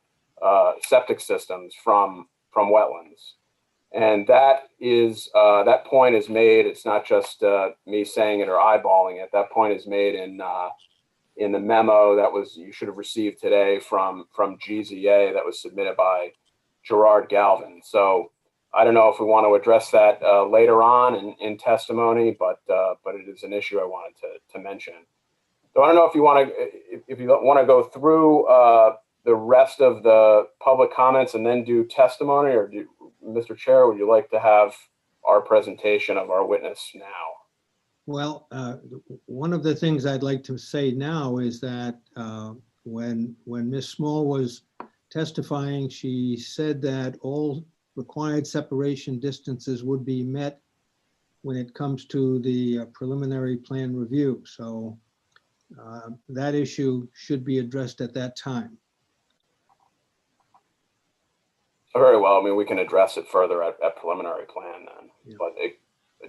septic systems from wetlands. And that is, that point is made, it's not just me saying it or eyeballing it. That point is made in the memo that you should have received today from GZA that was submitted by Gerard Galvin. So I don't know if we want to address that later on in testimony, but it is an issue I wanted to mention. So I don't know if you want to go through the rest of the public comments and then do testimony, or Mr. Chair, would you like to have our presentation of our witness now? Well, one of the things I'd like to say now is that when Ms. Small was testifying, she said that all required separation distances would be met when it comes to the preliminary plan review. So that issue should be addressed at that time. Very well. I mean, we can address it further at preliminary plan then. Yeah. But I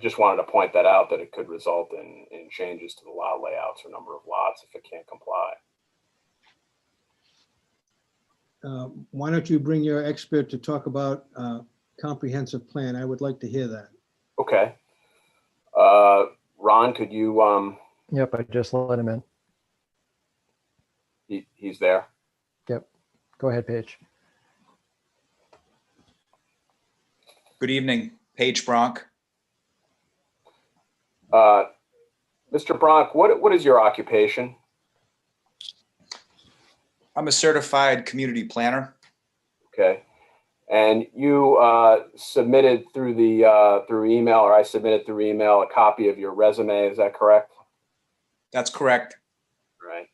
just wanted to point that out, that it could result in changes to the lot layouts or number of lots if it can't comply. Why don't you bring your expert to talk about comprehensive plan? I would like to hear that. Okay. Ron, could you? Yep, I just let him in. He's there. Yep. Go ahead, Paige. Good evening, Paige Bronk. Mr. Bronk, what is your occupation? I'm a certified community planner. Okay. And you submitted through email, or I submitted through email, a copy of your resume. Is that correct? That's correct. Right.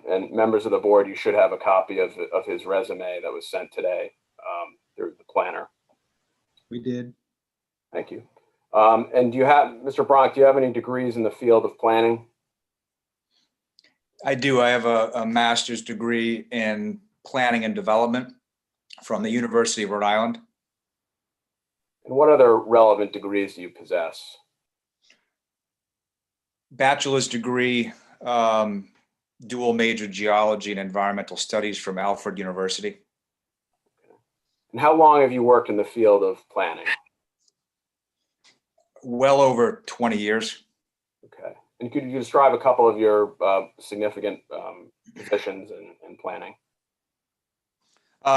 And members of the board, you should have a copy of his resume that was sent today through the planner. We did. Thank you. And do you have, Mr. Bronk, do you have any degrees in the field of planning? I do. I have a master's degree in planning and development from the University of Rhode Island. And what other relevant degrees do you possess? Bachelor's degree, dual major geology and environmental studies from Alfred University. And how long have you worked in the field of planning? Well over 20 years. Okay. And could you describe a couple of your significant positions in planning?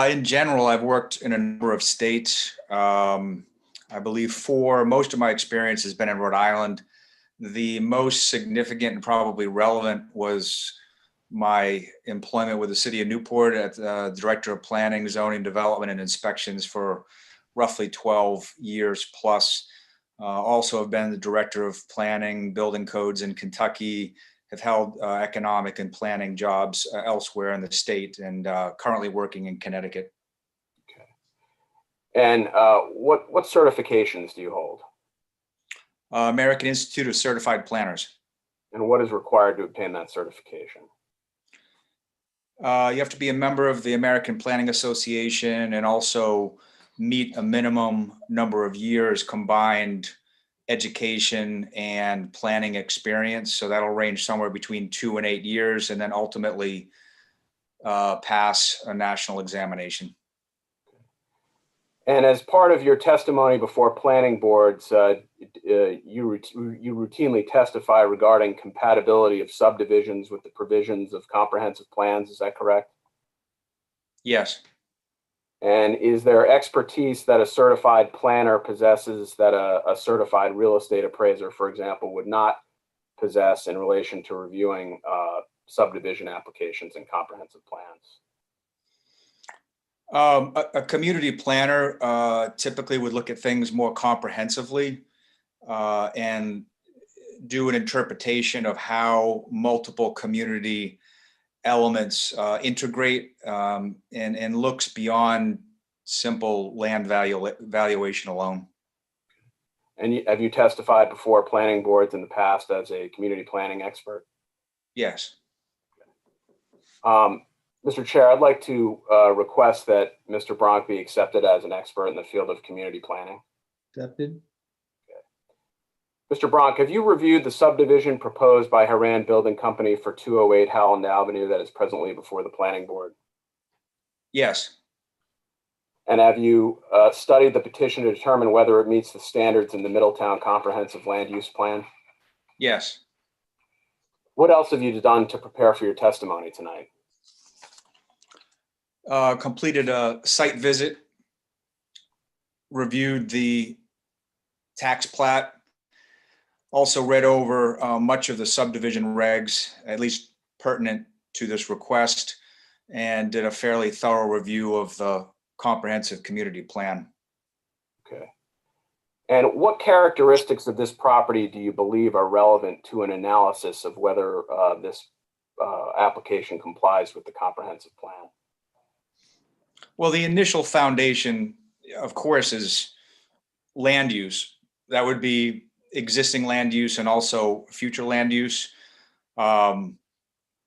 In general, I've worked in a number of states. I believe most of my experience has been in Rhode Island. The most significant and probably relevant was my employment with the city of Newport as Director of Planning, Zoning, Development, and Inspections for roughly 12 years plus. Also have been the Director of Planning, Building Codes in Kentucky, have held economic and planning jobs elsewhere in the state, and currently working in Connecticut. Okay. And what certifications do you hold? American Institute of Certified Planners. And what is required to obtain that certification? You have to be a member of the American Planning Association and also meet a minimum number of years combined education and planning experience. So that'll range somewhere between 2 and 8 years, and then ultimately pass a national examination. And as part of your testimony before planning boards, you routinely testify regarding compatibility of subdivisions with the provisions of comprehensive plans. Is that correct? Yes. And is there expertise that a certified planner possesses that a certified real estate appraiser, for example, would not possess in relation to reviewing subdivision applications and comprehensive plans? A community planner typically would look at things more comprehensively and do an interpretation of how multiple community elements integrate and looks beyond simple land valuation alone. And have you testified before planning boards in the past as a community planning expert? Yes. Mr. Chair, I'd like to request that Mr. Bronk be accepted as an expert in the field of community planning. Accepted. Mr. Bronk, have you reviewed the subdivision proposed by Haran Building Company for 208 Howland Avenue that is presently before the planning board? Yes. And have you studied the petition to determine whether it meets the standards in the Middletown Comprehensive Land Use Plan? Yes. What else have you done to prepare for your testimony tonight? Completed a site visit, reviewed the tax plat, also read over much of the subdivision regs, at least pertinent to this request, and did a fairly thorough review of the comprehensive community plan. Okay. And what characteristics of this property do you believe are relevant to an analysis of whether this application complies with the comprehensive plan? Well, the initial foundation, of course, is land use. That would be existing land use and also future land use.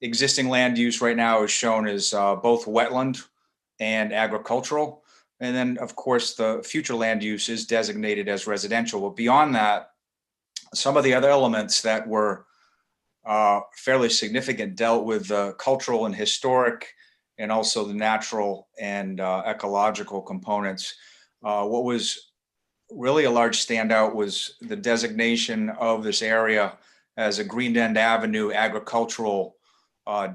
Existing land use right now is shown as both wetland and agricultural. And then, of course, the future land use is designated as residential. But beyond that, some of the other elements that were fairly significant dealt with the cultural and historic and also the natural and ecological components. What was really a large standout was the designation of this area as a Green End Avenue agricultural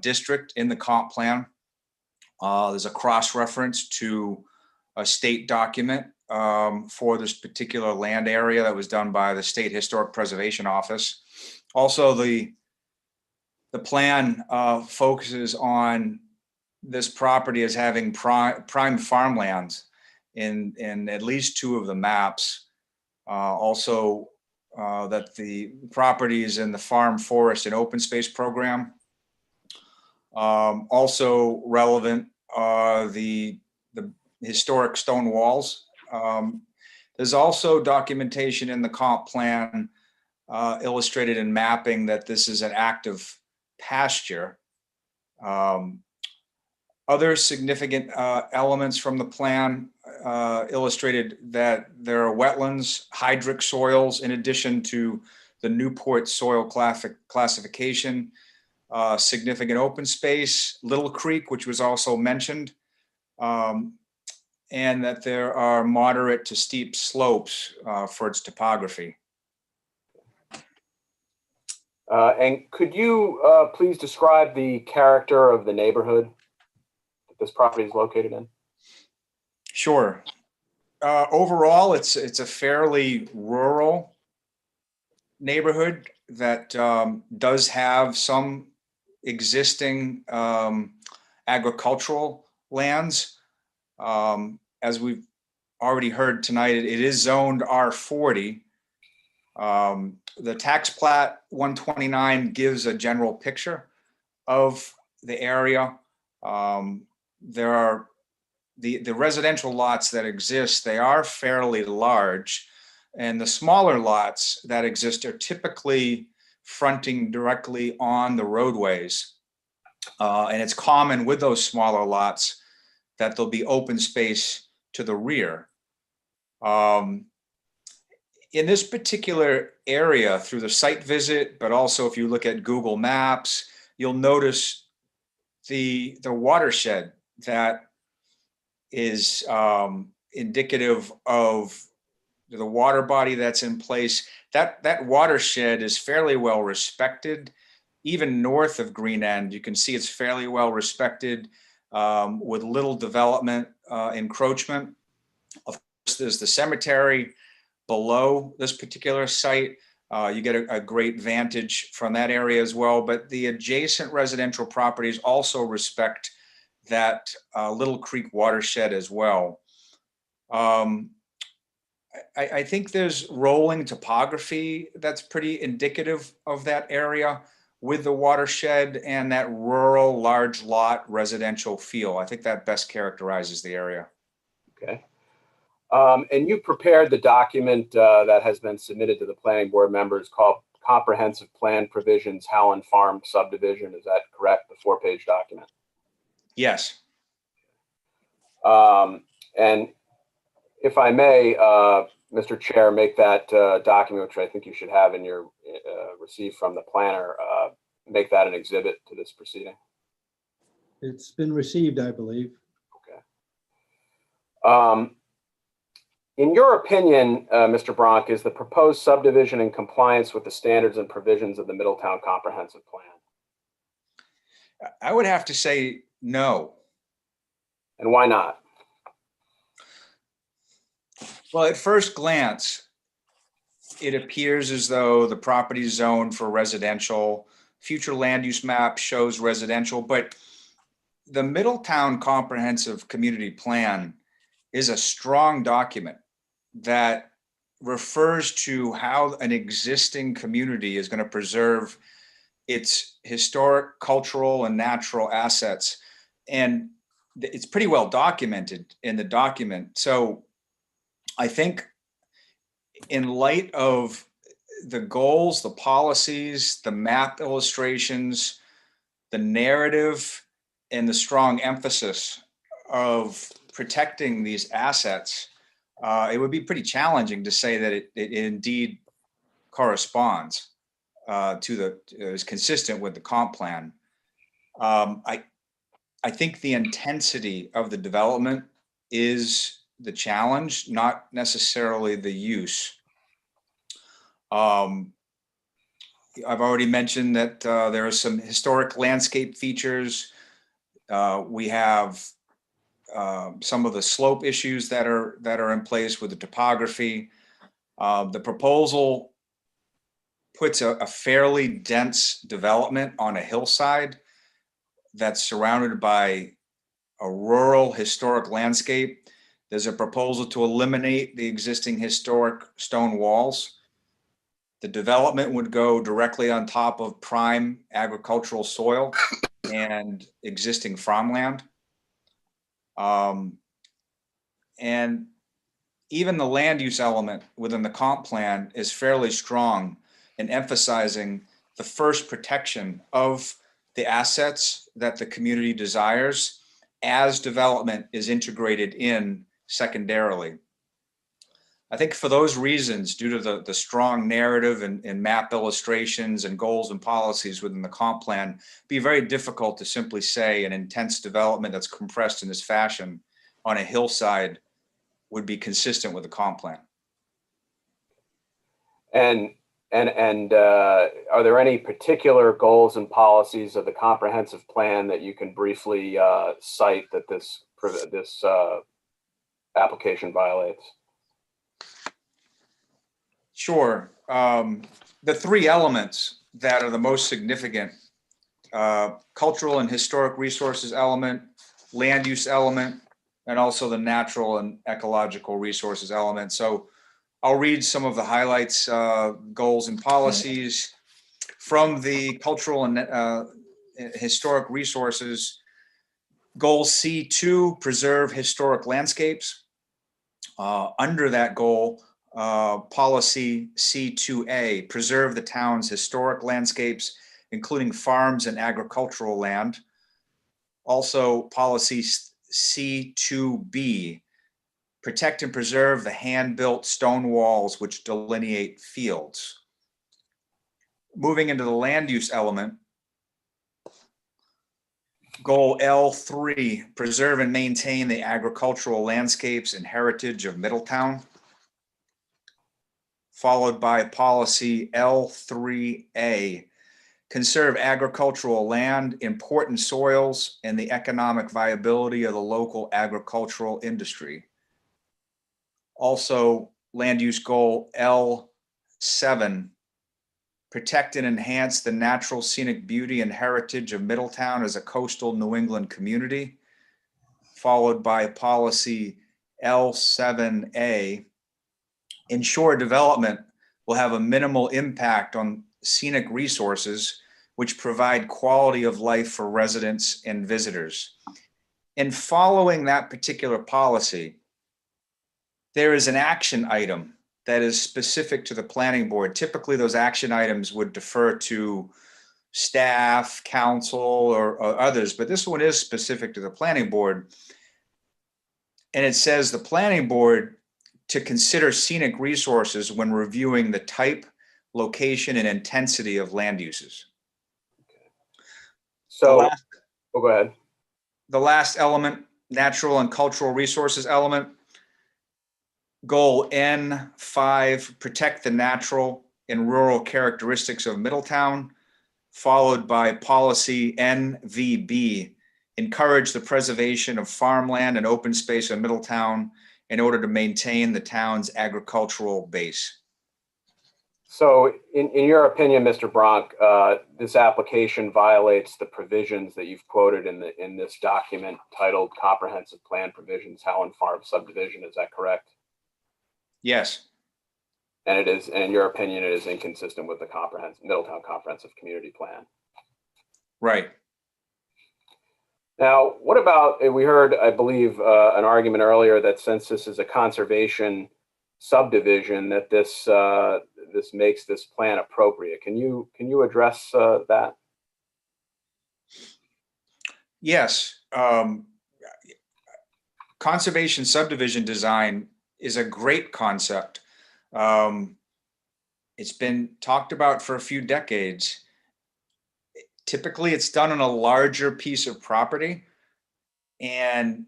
district in the comp plan. There's a cross-reference to a state document for this particular land area that was done by the State Historic Preservation Office. Also, the plan focuses on this property as having prime farmlands in at least two of the maps. Also, that the property is in the farm, forest, and open space program. Also relevant are the historic stone walls. There's also documentation in the comp plan illustrated in mapping that this is an active pasture. Other significant elements from the plan illustrated that there are wetlands, hydric soils, in addition to the Newport soil classification, significant open space, Little Creek, which was also mentioned, and that there are moderate to steep slopes for its topography. And could you please describe the character of the neighborhood that this property is located in? Sure. Overall, it's a fairly rural neighborhood that does have some existing agricultural lands. As we've already heard tonight, it is zoned R40. The tax plat 129 gives a general picture of the area. There are the residential lots that exist, they are fairly large, and the smaller lots that exist are typically fronting directly on the roadways. And it's common with those smaller lots that there'll be open space to the rear. In this particular area, through the site visit, but also if you look at Google Maps, you'll notice the watershed that is indicative of the water body that's in place. That watershed is fairly well respected. Even north of Green End, you can see it's fairly well respected with little development encroachment. Of course, there's the cemetery below this particular site. You get a great vantage from that area as well, but the adjacent residential properties also respect that Little Creek watershed as well. I think there's rolling topography that's pretty indicative of that area with the watershed and that rural large lot residential feel. I think that best characterizes the area. Okay. And you prepared the document that has been submitted to the planning board members called Comprehensive Plan Provisions, Howland Farm Subdivision. Is that correct? The 4-page document? Yes. And if I may, Mr. Chair, make that document, which I think you should have in your received from the planner, make that an exhibit to this proceeding. It's been received, I believe. In your opinion, Mr. Bronk, is the proposed subdivision in compliance with the standards and provisions of the Middletown Comprehensive Plan? I would have to say no. And why not? Well, at first glance, it appears as though the property is zoned for residential. Future land use map shows residential, but the Middletown Comprehensive Community Plan is a strong document that refers to how an existing community is going to preserve its historic, cultural, and natural assets. And it's pretty well documented in the document. So I think in light of the goals, the policies, the map illustrations, the narrative, and the strong emphasis of protecting these assets, it would be pretty challenging to say that it indeed corresponds is consistent with the comp plan. I think the intensity of the development is the challenge, not necessarily the use. I've already mentioned that there are some historic landscape features. We have some of the slope issues that are in place with the topography. The proposal puts a fairly dense development on a hillside that's surrounded by a rural historic landscape. There's a proposal to eliminate the existing historic stone walls. The development would go directly on top of prime agricultural soil and existing farmland. And even the land use element within the comp plan is fairly strong in emphasizing the first protection of the assets that the community desires as development is integrated in secondarily. I think for those reasons, due to the strong narrative and map illustrations and goals and policies within the comp plan, it'd be very difficult to simply say an intense development that's compressed in this fashion on a hillside would be consistent with the comp plan. And are there any particular goals and policies of the comprehensive plan that you can briefly cite that this application violates? Sure. The three elements that are the most significant, cultural and historic resources element, land use element, and also the natural and ecological resources element. So I'll read some of the highlights, goals and policies from the cultural and historic resources. Goal C2, preserve historic landscapes. Under that goal, policy C2A, preserve the town's historic landscapes, including farms and agricultural land. Also, policy C2B, protect and preserve the hand-built stone walls which delineate fields. Moving into the land use element, goal L3, preserve and maintain the agricultural landscapes and heritage of Middletown. Followed by policy L3A, conserve agricultural land, important soils, and the economic viability of the local agricultural industry. Also, land use goal L7, protect and enhance the natural scenic beauty and heritage of Middletown as a coastal New England community. Followed by policy L7A, ensure development will have a minimal impact on scenic resources which provide quality of life for residents and visitors. In following that particular policy, there is an action item that is specific to the planning board. Typically, those action items would defer to staff, council, or others, but this one is specific to the planning board. And it says the planning board to consider scenic resources when reviewing the type, location, and intensity of land uses. So, go ahead. The last element natural and cultural resources element. Goal N5, protect the natural and rural characteristics of Middletown, followed by policy NVB, encourage the preservation of farmland and open space in Middletown in order to maintain the town's agricultural base. So in your opinion, Mr. Bronk, this application violates the provisions that you've quoted in this document titled Comprehensive Plan Provisions, Howland Farm Subdivision. Is that correct? Yes. And it is, and in your opinion, it is inconsistent with the Middletown Comprehensive Community Plan. Right. Now, what about, we heard, I believe, an argument earlier that since this is a conservation subdivision, that this makes this plan appropriate. Can you address that? Yes. Conservation subdivision design is a great concept. It's been talked about for a few decades. Typically, it's done on a larger piece of property. And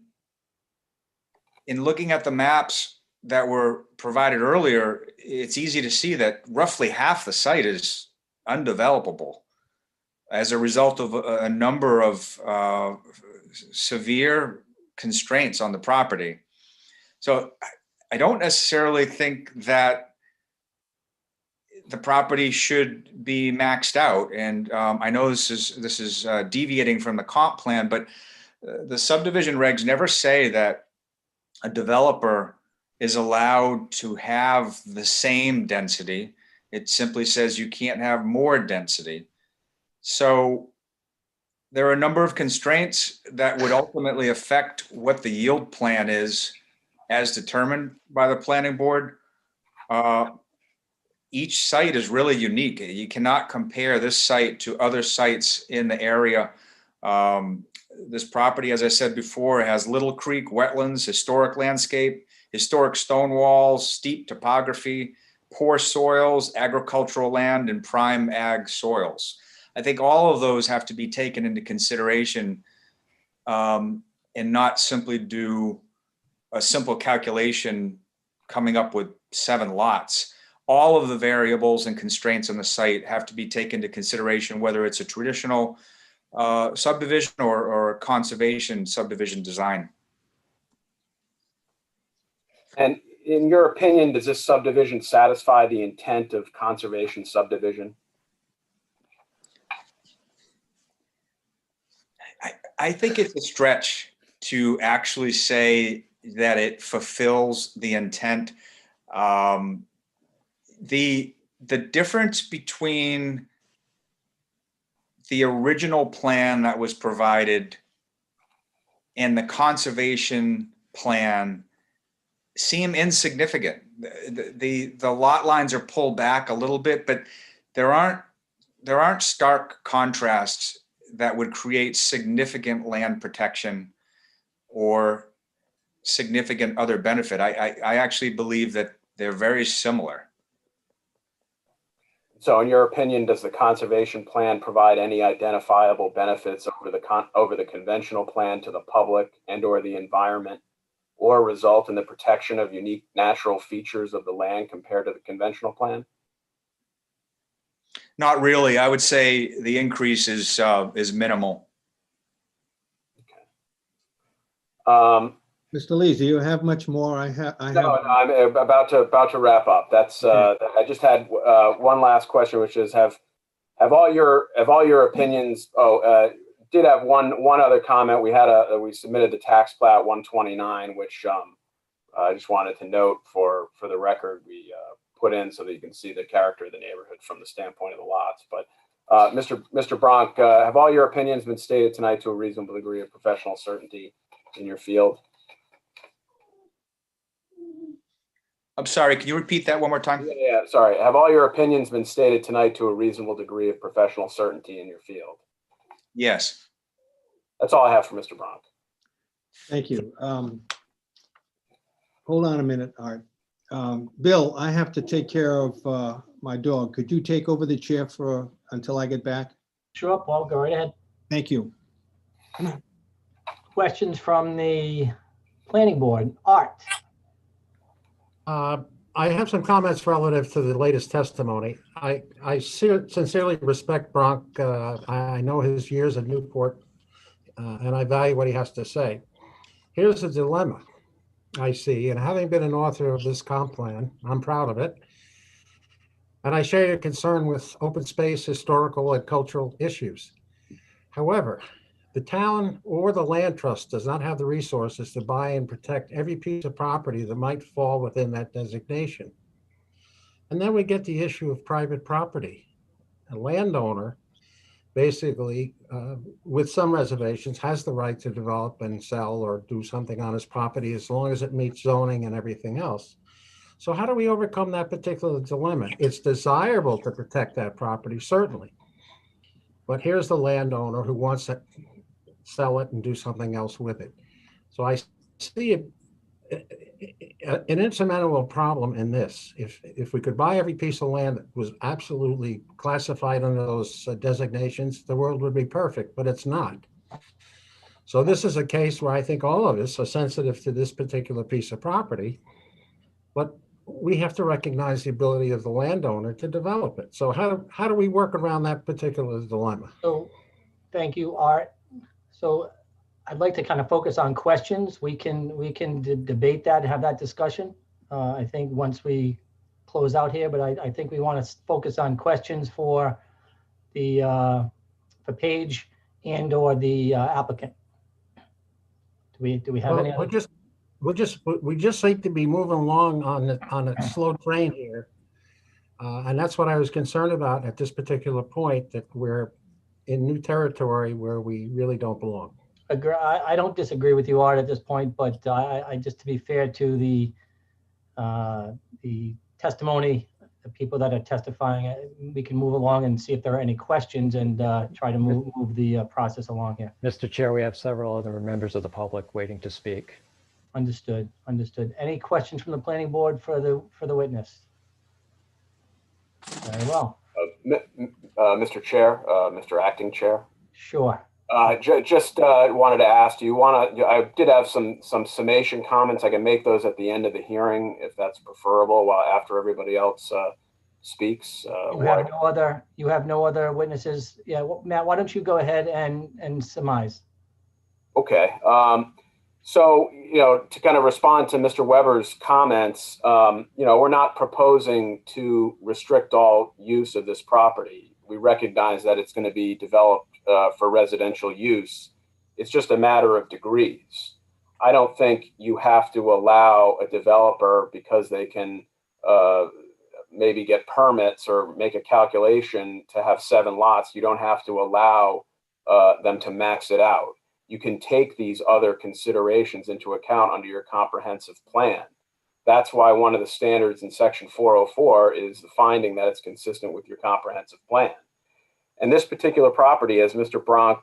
in looking at the maps that were provided earlier, it's easy to see that roughly half the site is undevelopable as a result of a number of severe constraints on the property. So I don't necessarily think that the property should be maxed out. And I know this is deviating from the comp plan, but the subdivision regs never say that a developer is allowed to have the same density. It simply says you can't have more density. So there are a number of constraints that would ultimately affect what the yield plan is as determined by the planning board. Each site is really unique. You cannot compare this site to other sites in the area. This property, as I said before, has Little Creek wetlands, historic landscape, historic stone walls, steep topography, poor soils, agricultural land, and prime ag soils. I think all of those have to be taken into consideration and not simply do a simple calculation coming up with 7 lots. All of the variables and constraints on the site have to be taken into consideration, whether it's a traditional subdivision or a conservation subdivision design. And in your opinion, does this subdivision satisfy the intent of conservation subdivision? I think it's a stretch to actually say that it fulfills the intent. The difference between the original plan that was provided and the conservation plan seem insignificant. The lot lines are pulled back a little bit, but there aren't stark contrasts that would create significant land protection or significant other benefit. I actually believe that they're very similar. So in your opinion, does the conservation plan provide any identifiable benefits over the conventional plan to the public and or the environment, or result in the protection of unique natural features of the land compared to the conventional plan? Not really. I would say the increase is minimal. Mr. Lees, do you have much more? No, I'm about to wrap up. That's I just had one last question, which is have all your opinions. Did have one other comment. We submitted the tax plat 129, which I just wanted to note for the record we put in so that you can see the character of the neighborhood from the standpoint of the lots. But Mr. Bronk, have all your opinions been stated tonight to a reasonable degree of professional certainty in your field? I'm sorry, can you repeat that one more time? Yeah, sorry. Have all your opinions been stated tonight to a reasonable degree of professional certainty in your field? Yes. That's all I have for Mr. Bronk. Thank you. Hold on a minute, Art. Bill, I have to take care of my dog. Could you take over the chair until I get back? Sure, Paul, go right ahead. Thank you. questions from the planning board? Art? I have some comments relative to the latest testimony. I sincerely respect Bronk. I know his years at Newport, and I value what he has to say. Here's the dilemma I see, and having been an author of this comp plan, I'm proud of it. And I share your concern with open space, historical, and cultural issues. However, the town or the land trust does not have the resources to buy and protect every piece of property that might fall within that designation. And then we get the issue of private property. A landowner, basically, with some reservations, has the right to develop and sell or do something on his property as long as it meets zoning and everything else. So how do we overcome that particular dilemma? It's desirable to protect that property, certainly. But here's the landowner who wants to sell it and do something else with it. So I see an insurmountable problem in this. If we could buy every piece of land that was absolutely classified under those designations, the world would be perfect, but it's not. So this is a case where I think all of us are sensitive to this particular piece of property, but we have to recognize the ability of the landowner to develop it. So how do we work around that particular dilemma? So thank you, Art. So I'd like to kind of focus on questions. We can debate that, have that discussion. I think once we close out here, but I think we want to focus on questions for the for Paige and or the applicant. Do we have any? We just seem to be moving along on a slow train here. And that's what I was concerned about at this particular point, that we're in new territory where we really don't belong. I don't disagree with you, Art, at this point, but I just to be fair to the testimony, the people that are testifying, we can move along and see if there are any questions and try to move the process along here. Mr. Chair, we have several other members of the public waiting to speak. Understood. Any questions from the planning board for the witness? Very well. Mr. Chair, Mr. Acting Chair. Sure. Just wanted to ask, do you want to? I did have some summation comments. I can make those at the end of the hearing if that's preferable, while after everybody else speaks. You have no other witnesses. Yeah, well, Matt, why don't you go ahead and surmise? Okay. So, to kind of respond to Mr. Weber's comments, we're not proposing to restrict all use of this property. We recognize that it's going to be developed for residential use. It's just a matter of degrees. I don't think you have to allow a developer, because they can maybe get permits or make a calculation to have 7 lots. You don't have to allow them to max it out. You can take these other considerations into account under your comprehensive plan. That's why one of the standards in section 404 is the finding that it's consistent with your comprehensive plan. And this particular property, as Mr. Bronk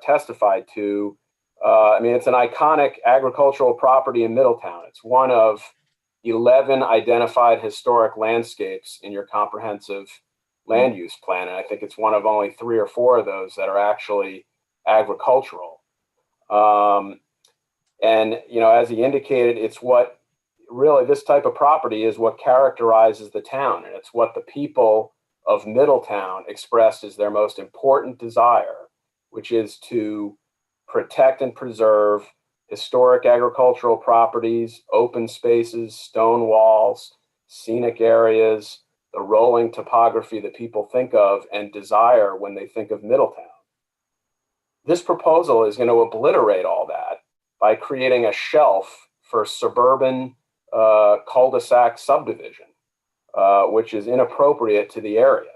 testified to, it's an iconic agricultural property in Middletown. It's one of 11 identified historic landscapes in your comprehensive land use plan. And I think it's one of only 3 or 4 of those that are actually agricultural. As he indicated, it's what really this type of property is what characterizes the town. And it's what the people of Middletown expressed as their most important desire, which is to protect and preserve historic agricultural properties, open spaces, stone walls, scenic areas, the rolling topography that people think of and desire when they think of Middletown. This proposal is going to obliterate all that by creating a shelf for suburban cul-de-sac subdivision, which is inappropriate to the area.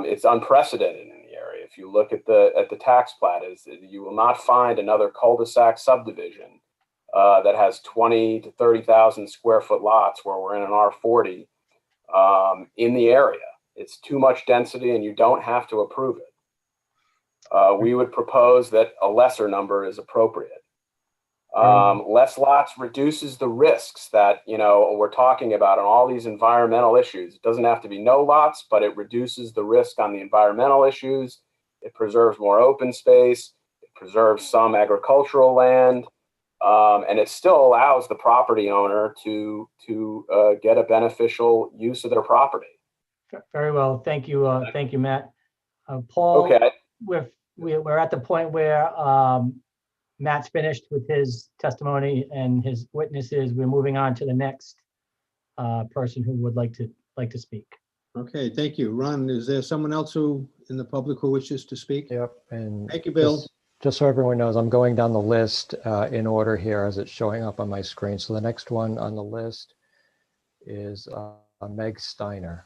It's unprecedented in the area. If you look at the tax plat, you will not find another cul-de-sac subdivision that has 20 to 30,000 square foot lots where we're in an R40 in the area. It's too much density, and you don't have to approve it. We would propose that a lesser number is appropriate. Less lots reduces the risks that we're talking about on all these environmental issues. It doesn't have to be no lots, but it reduces the risk on the environmental issues. It preserves more open space. It preserves some agricultural land, and it still allows the property owner to get a beneficial use of their property. Very well. Thank you, Matt. Paul, Okay. we're at the point where Matt's finished with his testimony and his witnesses. We're moving on to the next person who would like to speak. Okay, thank you. Ron, is there someone else who in the public who wishes to speak? Yep. And Thank you, Bill. just so everyone knows, I'm going down the list in order here as it's showing up on my screen. So the next one on the list is Meg Steiner.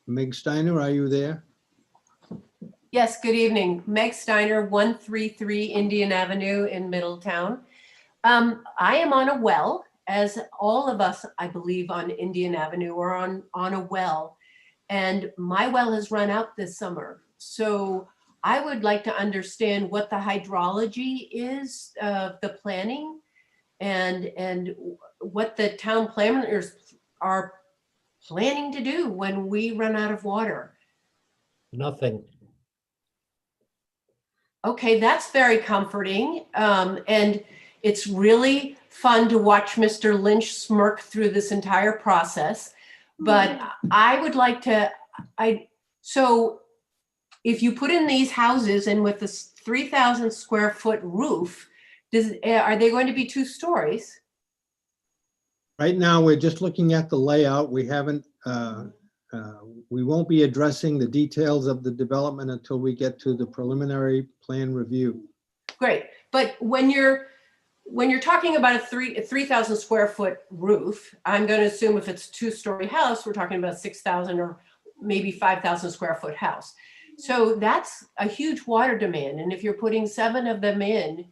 Meg Steiner, are you there? Yes, good evening. Meg Steiner, 133 Indian Avenue in Middletown. I am on a well, as all of us, I believe, on Indian Avenue are on a well. And my well has run out this summer. So I would like to understand what the hydrology is of the planning and what the town planners are planning to do when we run out of water. Nothing. Okay, that's very comforting. And it's really fun to watch Mr. Lynch smirk through this entire process. But I would like to, so if you put in these houses and with this 3,000 square foot roof, are they going to be 2 stories? Right now, we're just looking at the layout. We haven't, we won't be addressing the details of the development until we get to the preliminary plan review. Great, but when you're talking about a 3,000 square foot roof, I'm going to assume if it's a 2-story house, we're talking about 6,000 or maybe 5,000 square foot house. So that's a huge water demand. And if you're putting 7 of them in,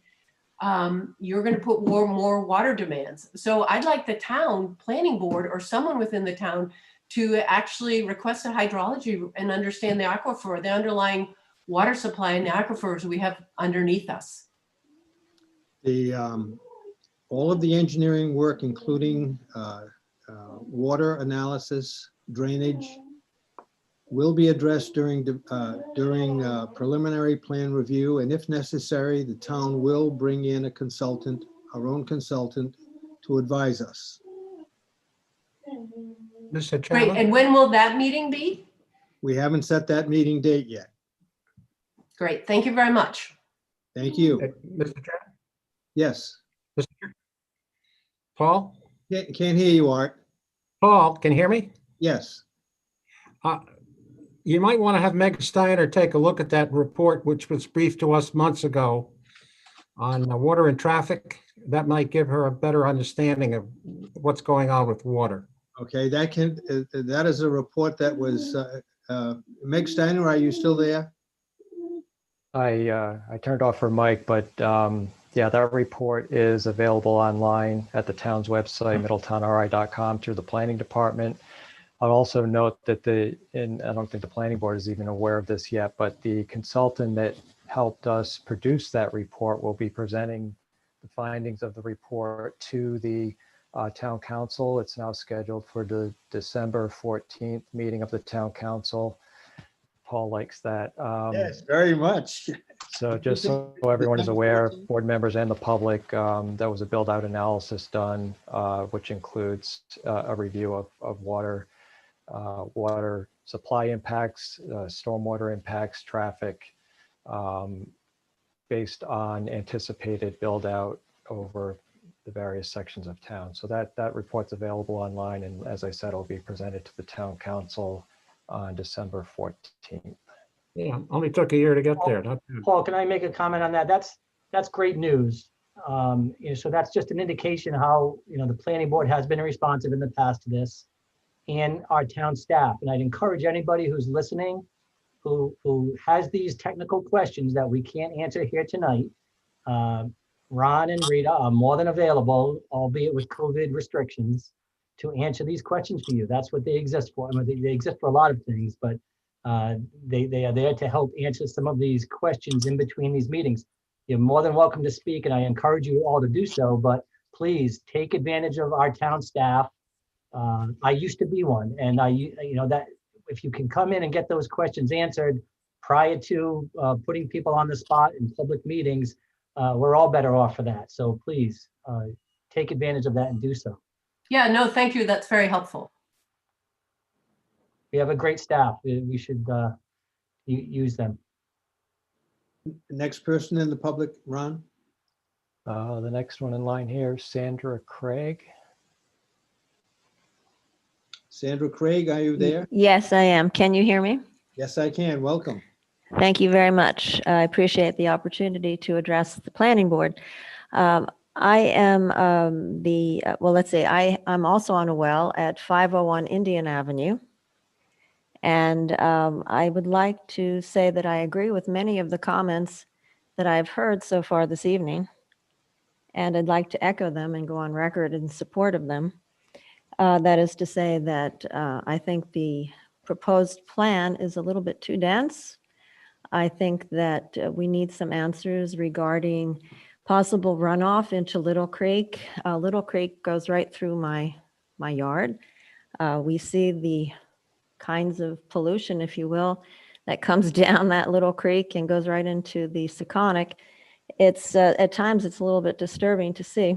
you're going to put more water demands. So I'd like the town planning board or someone within the town to actually request a hydrology and understand the aquifer, the underlying water supply and the aquifers we have underneath us. The all of the engineering work, including water analysis, drainage, will be addressed during preliminary plan review, and if necessary, the town will bring in a consultant, our own consultant, to advise us. Mr. Great, Chairman? and when will that meeting be? We haven't set that meeting date yet. Great, thank you very much. Thank you. Mr. Chairman? Yes. Mr. Chairman? Paul? Can't hear you, Art. Paul, can you hear me? Yes. You might want to have Meg Steiner take a look at that report, which was briefed to us months ago on water and traffic. That might give her a better understanding of what's going on with water. Okay, that is a report that was, Meg Steiner, are you still there? I turned off her mic, but yeah, that report is available online at the town's website, middletownri.com, through the planning department. I'll also note that and I don't think the planning board is even aware of this yet, but the consultant that helped us produce that report will be presenting the findings of the report to the town council. It's now scheduled for the December 14th meeting of the town council. Paul likes that. Yes, very much. So just so everyone is aware, board members and the public, there was a build-out analysis done, which includes a review of water supply impacts, stormwater impacts, traffic, based on anticipated build-out over the various sections of town. So that report's available online, and as I said, it'll be presented to the town council on December 14th. Yeah, only took a year to get there. Paul, can I make a comment on that? That's great news. So that's just an indication how, the planning board has been responsive in the past to this, and our town staff. And I'd encourage anybody who's listening, who has these technical questions that we can't answer here tonight. Ron and Rita are more than available, albeit with COVID restrictions, to answer these questions for you. That's what they exist for. I mean, they exist for a lot of things, but they are there to help answer some of these questions in between these meetings. You're more than welcome to speak, and I encourage you all to do so, but please take advantage of our town staff. I used to be one, and that if you can come in and get those questions answered prior to putting people on the spot in public meetings, we're all better off for that. So please take advantage of that and do so. Yeah, no, thank you. That's very helpful. We have a great staff. We should use them. Next person in the public, Ron? The next one in line here, Sandra Craig. Sandra Craig, are you there? Yes, I am. Can you hear me? Yes, I can. Welcome. Thank you very much. I appreciate the opportunity to address the planning board. I am well, let's see, I'm also on a well at 501 Indian Avenue. And I would like to say that I agree with many of the comments that I've heard so far this evening. And I'd like to echo them and go on record in support of them. That is to say that I think the proposed plan is a little bit too dense. I think that we need some answers regarding possible runoff into Little Creek. Little Creek goes right through my yard. We see the kinds of pollution, if you will, that comes down that Little Creek and goes right into the Seconic. It's at times it's a little bit disturbing to see.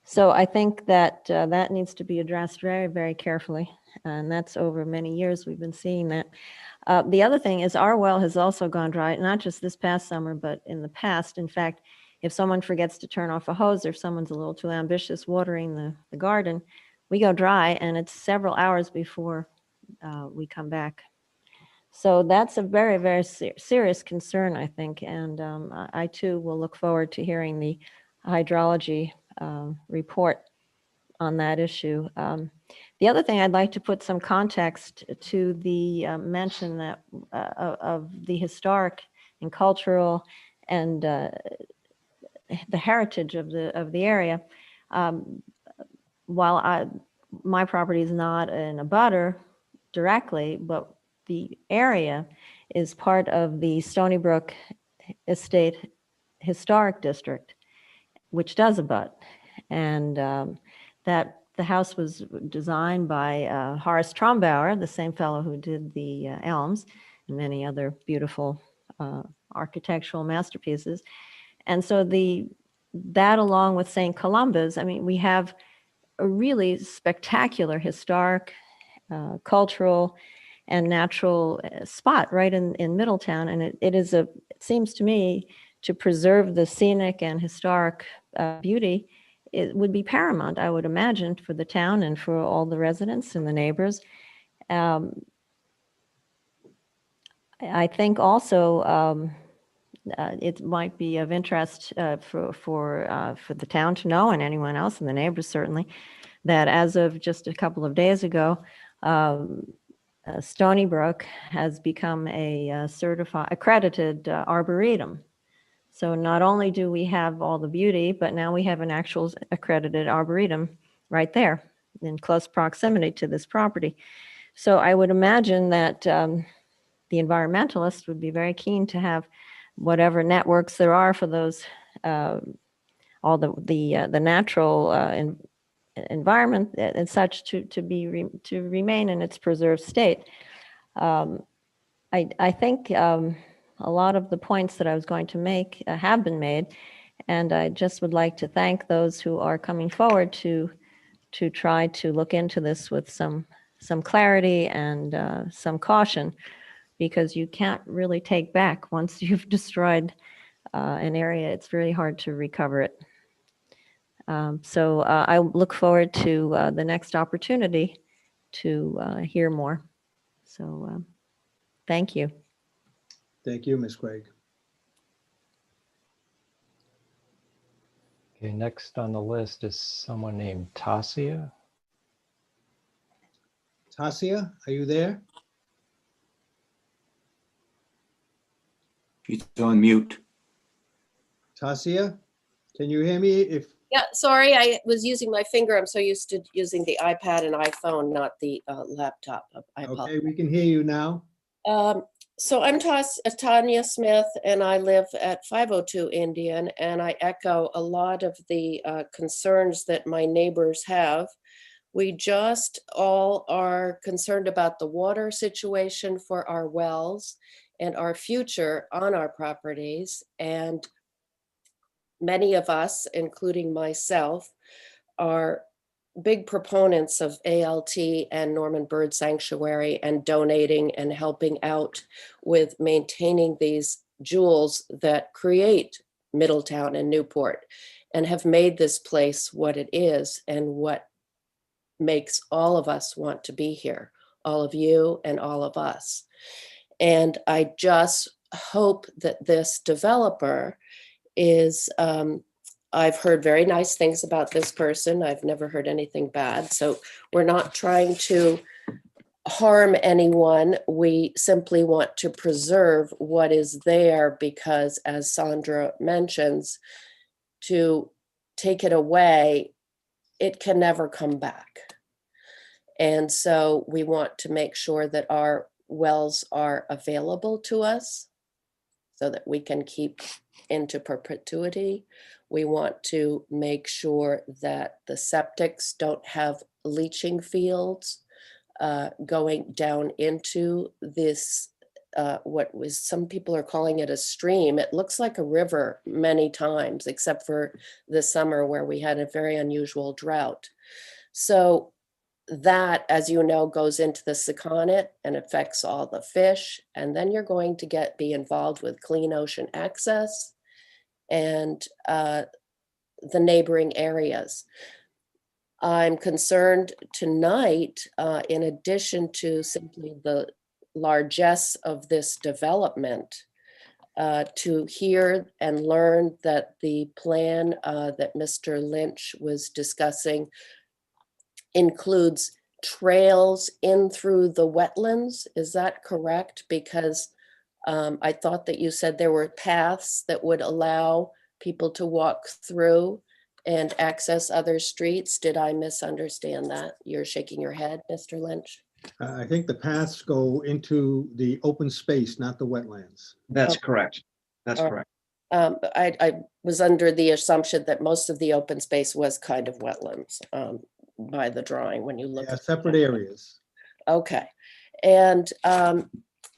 So I think that that needs to be addressed very, very carefully. And that's over many years we've been seeing that. The other thing is our well has also gone dry, not just this past summer, but in the past. In fact, if someone forgets to turn off a hose or someone's a little too ambitious watering the garden, we go dry and it's several hours before we come back. So that's a very, very serious concern, I think. And I too will look forward to hearing the hydrology report on that issue. The other thing I'd like to put some context to the mention that of the historic and cultural and the heritage of the area. While my property is not in a butter directly, but the area is part of the Stony Brook Estate Historic District, which does abut. And that the house was designed by Horace Trombauer, the same fellow who did the elms and many other beautiful architectural masterpieces. And so that along with St. Columba's, I mean, we have a really spectacular historic, cultural, and natural spot right in Middletown. And it seems to me to preserve the scenic and historic beauty, it would be paramount, I would imagine, for the town and for all the residents and the neighbors. I think also it might be of interest for the town to know, and anyone else and the neighbors certainly, that as of just a couple of days ago, Stony Brook has become a accredited arboretum. So not only do we have all the beauty, but now we have an actual accredited arboretum right there in close proximity to this property. So I would imagine that the environmentalists would be very keen to have whatever networks there are for those, all the natural environment and such to remain in its preserved state. I think a lot of the points that I was going to make have been made, and I just would like to thank those who are coming forward to try to look into this with some clarity and some caution, because you can't really take back once you've destroyed an area. It's very hard to recover it. So I look forward to the next opportunity to hear more. So thank you. Thank you, Ms. Craig. Okay, next on the list is someone named Tasia. Tasia, are you there? She's on mute. Tasia, can you hear me? Yeah, sorry, I was using my finger. I'm so used to using the iPad and iPhone, not the laptop. Okay, we can hear you now. So I'm Tanya Smith, and I live at 502 Indian, and I echo a lot of the concerns that my neighbors have We just all are concerned about the water situation for our wells and our future on our properties. And many of us, including myself, are big proponents of ALT and Norman Bird Sanctuary and donating and helping out with maintaining these jewels that create Middletown and Newport and have made this place what it is and what makes all of us want to be here, all of you and all of us. And I just hope that this developer is, I've heard very nice things about this person. I've never heard anything bad. So we're not trying to harm anyone. We simply want to preserve what is there because, as Sandra mentions, to take it away, it can never come back. And so we want to make sure that our wells are available to us so that we can keep into perpetuity. We want to make sure that the septics don't have leaching fields going down into this, what was, some people are calling it a stream. It looks like a river many times, except for this summer where we had a very unusual drought. So that, as you know, goes into the Sakonnet and affects all the fish. And then you're going to be involved with Clean Ocean Access and the neighboring areas. I'm concerned tonight, in addition to simply the largesse of this development, to hear and learn that the plan that Mr. Lynch was discussing includes trails in through the wetlands. Is that correct? Because I thought that you said there were paths that would allow people to walk through and access other streets. Did I misunderstand that? You're shaking your head, Mr. Lynch. I think the paths go into the open space, not the wetlands. That's correct. That's correct. I was under the assumption that most of the open space was kind of wetlands by the drawing when you look Yeah, at separate areas. Okay. And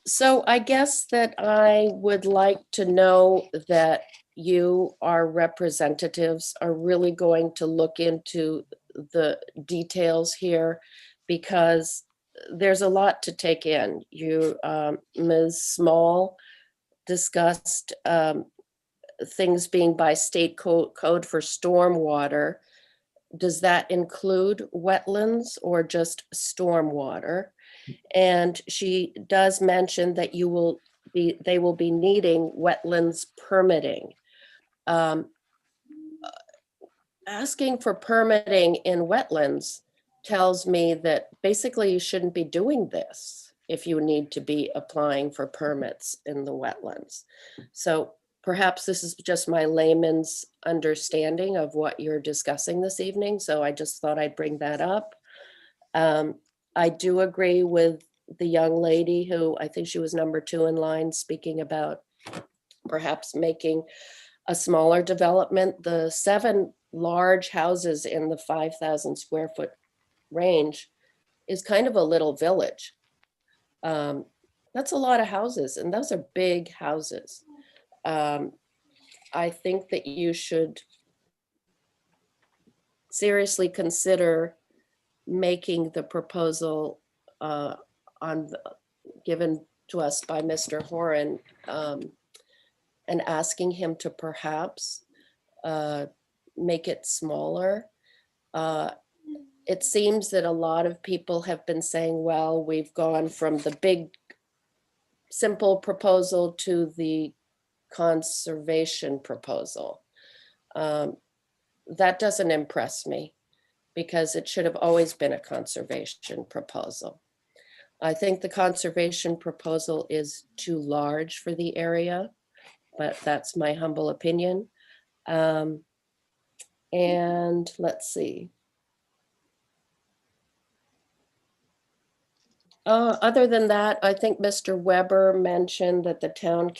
so I guess that I would like to know that you, our representatives, are really going to look into the details here because there's a lot to take in. You, Ms. Small discussed things being by state code for stormwater. Does that include wetlands or just stormwater? And she does mention that they will be needing wetlands permitting. Asking for permitting in wetlands tells me that basically you shouldn't be doing this if you need to be applying for permits in the wetlands. So perhaps this is just my layman's understanding of what you're discussing this evening. So I just thought I'd bring that up. I do agree with the young lady who, I think she was number 2 in line, speaking about perhaps making a smaller development. The 7 large houses in the 5,000 square foot range is kind of a little village. That's a lot of houses, and those are big houses. I think that you should seriously consider making the proposal given to us by Mr. Haran and asking him to perhaps make it smaller. It seems that a lot of people have been saying, well, we've gone from the big, simple proposal to the conservation proposal. That doesn't impress me because it should have always been a conservation proposal. I think the conservation proposal is too large for the area, but that's my humble opinion. And let's see. Other than that, I think Mr. Weber mentioned that the town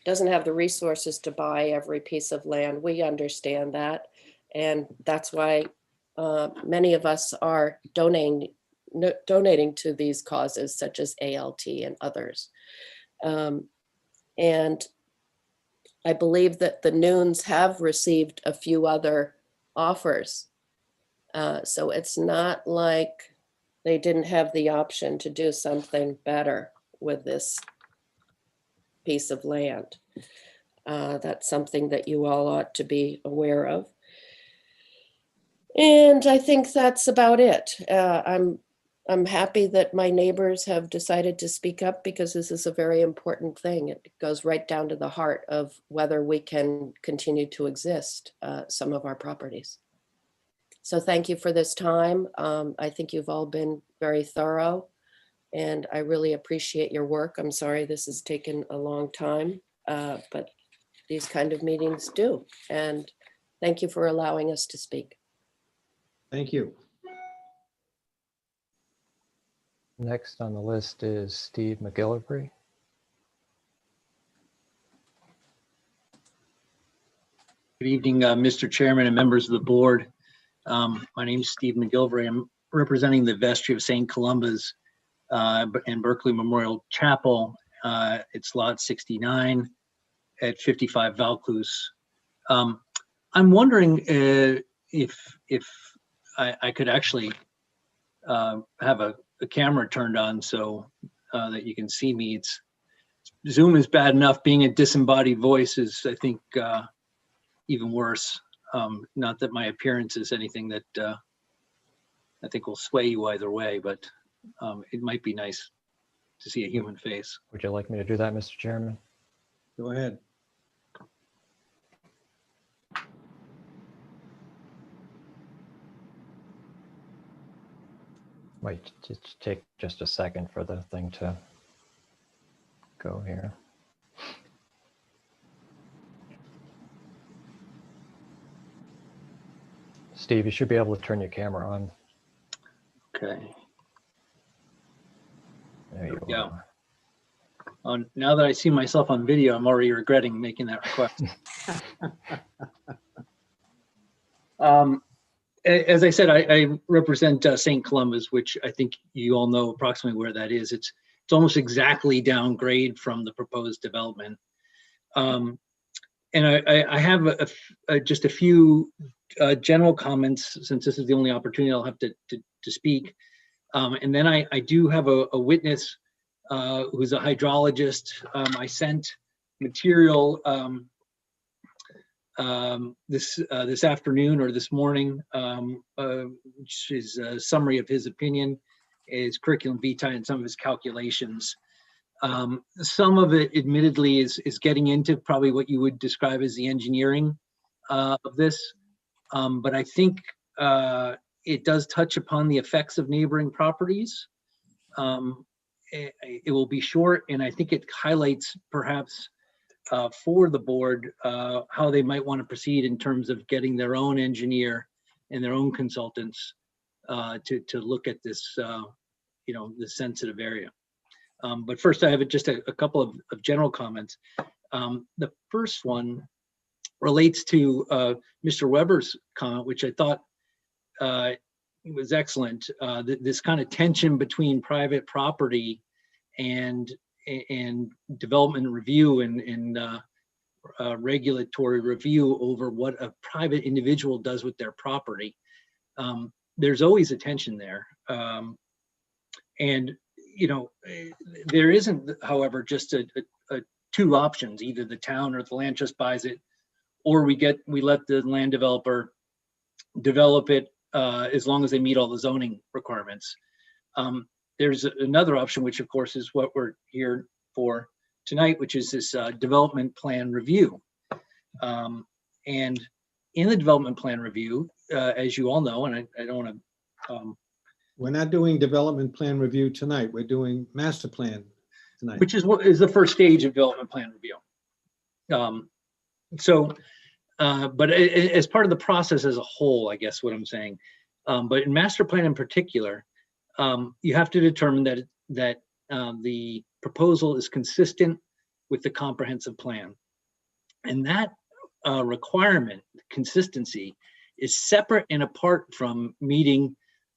doesn't have the resources to buy every piece of land. We understand that. And that's why many of us are donating to these causes such as ALT and others. And I believe that the Noons have received a few other offers. So it's not like they didn't have the option to do something better with this piece of land. That's something that you all ought to be aware of. And I think that's about it. I'm happy that my neighbors have decided to speak up because this is a very important thing. It goes right down to the heart of whether we can continue to exist, some of our properties. So thank you for this time. I think you've all been very thorough and I really appreciate your work. I'm sorry this has taken a long time, but these kind of meetings do. And thank you for allowing us to speak. Thank you. Next on the list is Steve Mcgillivray. Good evening, Mr. Chairman and members of the board. My name is Steve Mcgillivray. I'm representing the vestry of St. Columba's and Berkeley Memorial Chapel. It's lot 69 at 55 Vaucluse. I'm wondering if I could actually have a camera turned on so that you can see me. Zoom is bad enough. Being a disembodied voice is, I think, even worse. Not that my appearance is anything that I think will sway you either way, but it might be nice to see a human face. Would you like me to do that, Mr. Chairman? Go ahead. Might just take just a second for the thing to go here. Steve, you should be able to turn your camera on. Okay. There you go. Now that I see myself on video, I'm already regretting making that request. As I said, I represent St. Columba's, which I think you all know approximately where that is. It's almost exactly downgrade from the proposed development. And I have just a few general comments, since this is the only opportunity I'll have to speak. And then I do have a witness who's a hydrologist. I sent material this afternoon or this morning, which is a summary of his opinion, his curriculum vitae, and some of his calculations. Some of it, admittedly, is getting into probably what you would describe as the engineering of this, but I think it does touch upon the effects of neighboring properties. It will be short, and I think it highlights perhaps for the board how they might want to proceed in terms of getting their own engineer and their own consultants to look at this, this sensitive area. But first, I have just a couple of general comments. The first one relates to Mr. Weber's comment, which I thought was excellent. This kind of tension between private property and development review and regulatory review over what a private individual does with their property. There's always a tension there. And there isn't, however, just a two options: either the town or the land trust buys it, or we let the land developer develop it as long as they meet all the zoning requirements. There's another option, which of course is what we're here for tonight, which is this development plan review. And in the development plan review, as you all know, and I don't want to we're not doing development plan review tonight. We're doing master plan tonight. Which is what is the first stage of development plan review. But as part of the process as a whole, I guess what I'm saying, but in master plan in particular, you have to determine that the proposal is consistent with the comprehensive plan. And that requirement, consistency, is separate and apart from meeting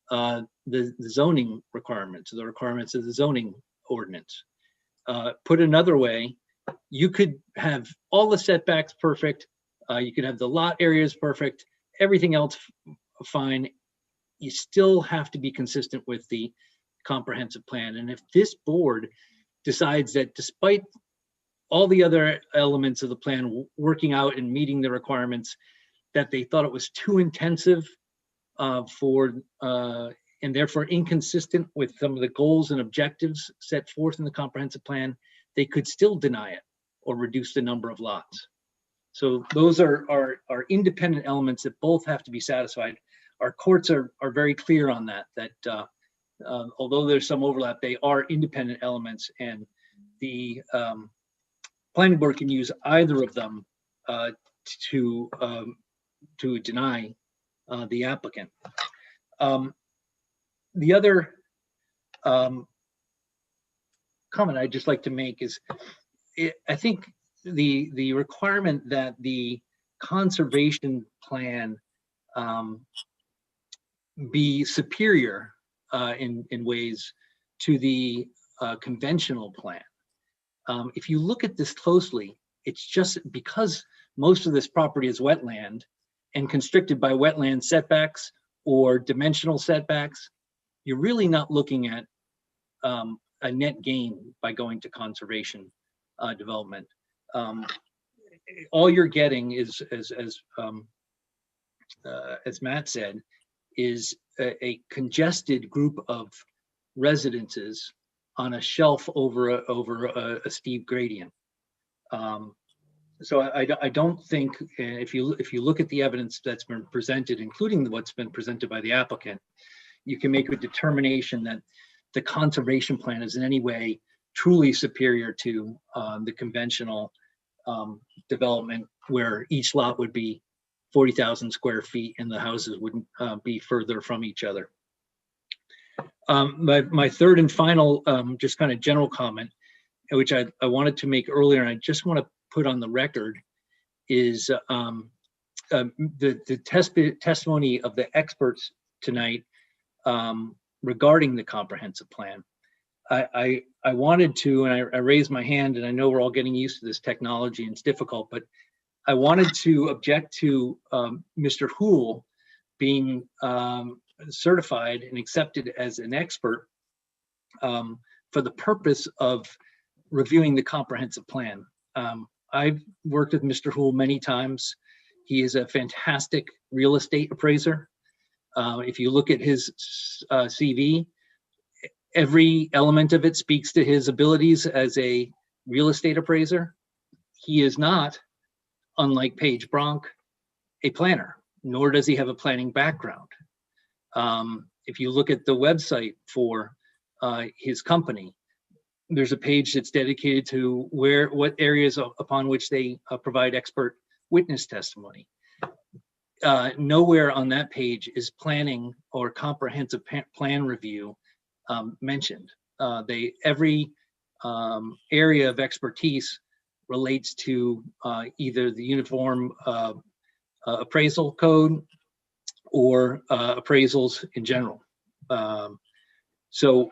the zoning requirements, the requirements of the zoning ordinance. Put another way, you could have all the setbacks perfect, you could have the lot areas perfect, everything else fine. You still have to be consistent with the comprehensive plan. And if this board decides that despite all the other elements of the plan working out and meeting the requirements, that they thought it was too intensive and therefore inconsistent with some of the goals and objectives set forth in the comprehensive plan, they could still deny it or reduce the number of lots. So those are independent elements that both have to be satisfied. Our courts are very clear on that, although there's some overlap, they are independent elements, and the planning board can use either of them to deny the applicant. The other comment I'd just like to make is, I think the requirement that the conservation plan be superior in ways to the conventional plan. If you look at this closely, it's just because most of this property is wetland and constricted by wetland setbacks or dimensional setbacks, you're really not looking at a net gain by going to conservation development. All you're getting is, as Matt said, is a congested group of residences on a shelf over a steep gradient. So I don't think, if you look at the evidence that's been presented, including what's been presented by the applicant, you can make a determination that the conservation plan is in any way truly superior to the conventional development, where each lot would be 40,000 square feet and the houses wouldn't be further from each other. My third and final just kind of general comment, which I wanted to make earlier, and I just want to put on the record, is the testimony of the experts tonight regarding the comprehensive plan. I wanted to, and I raised my hand, and I know we're all getting used to this technology and it's difficult, but I wanted to object to Mr. Houle being certified and accepted as an expert for the purpose of reviewing the comprehensive plan. I've worked with Mr. Houle many times. He is a fantastic real estate appraiser. If you look at his CV, every element of it speaks to his abilities as a real estate appraiser. He is not, unlike Paige Bronk, a planner, nor does he have a planning background. If you look at the website for his company, there's a page that's dedicated to what areas upon which they provide expert witness testimony. Nowhere on that page is planning or comprehensive plan review mentioned. Every area of expertise relates to either the uniform appraisal code or appraisals in general. So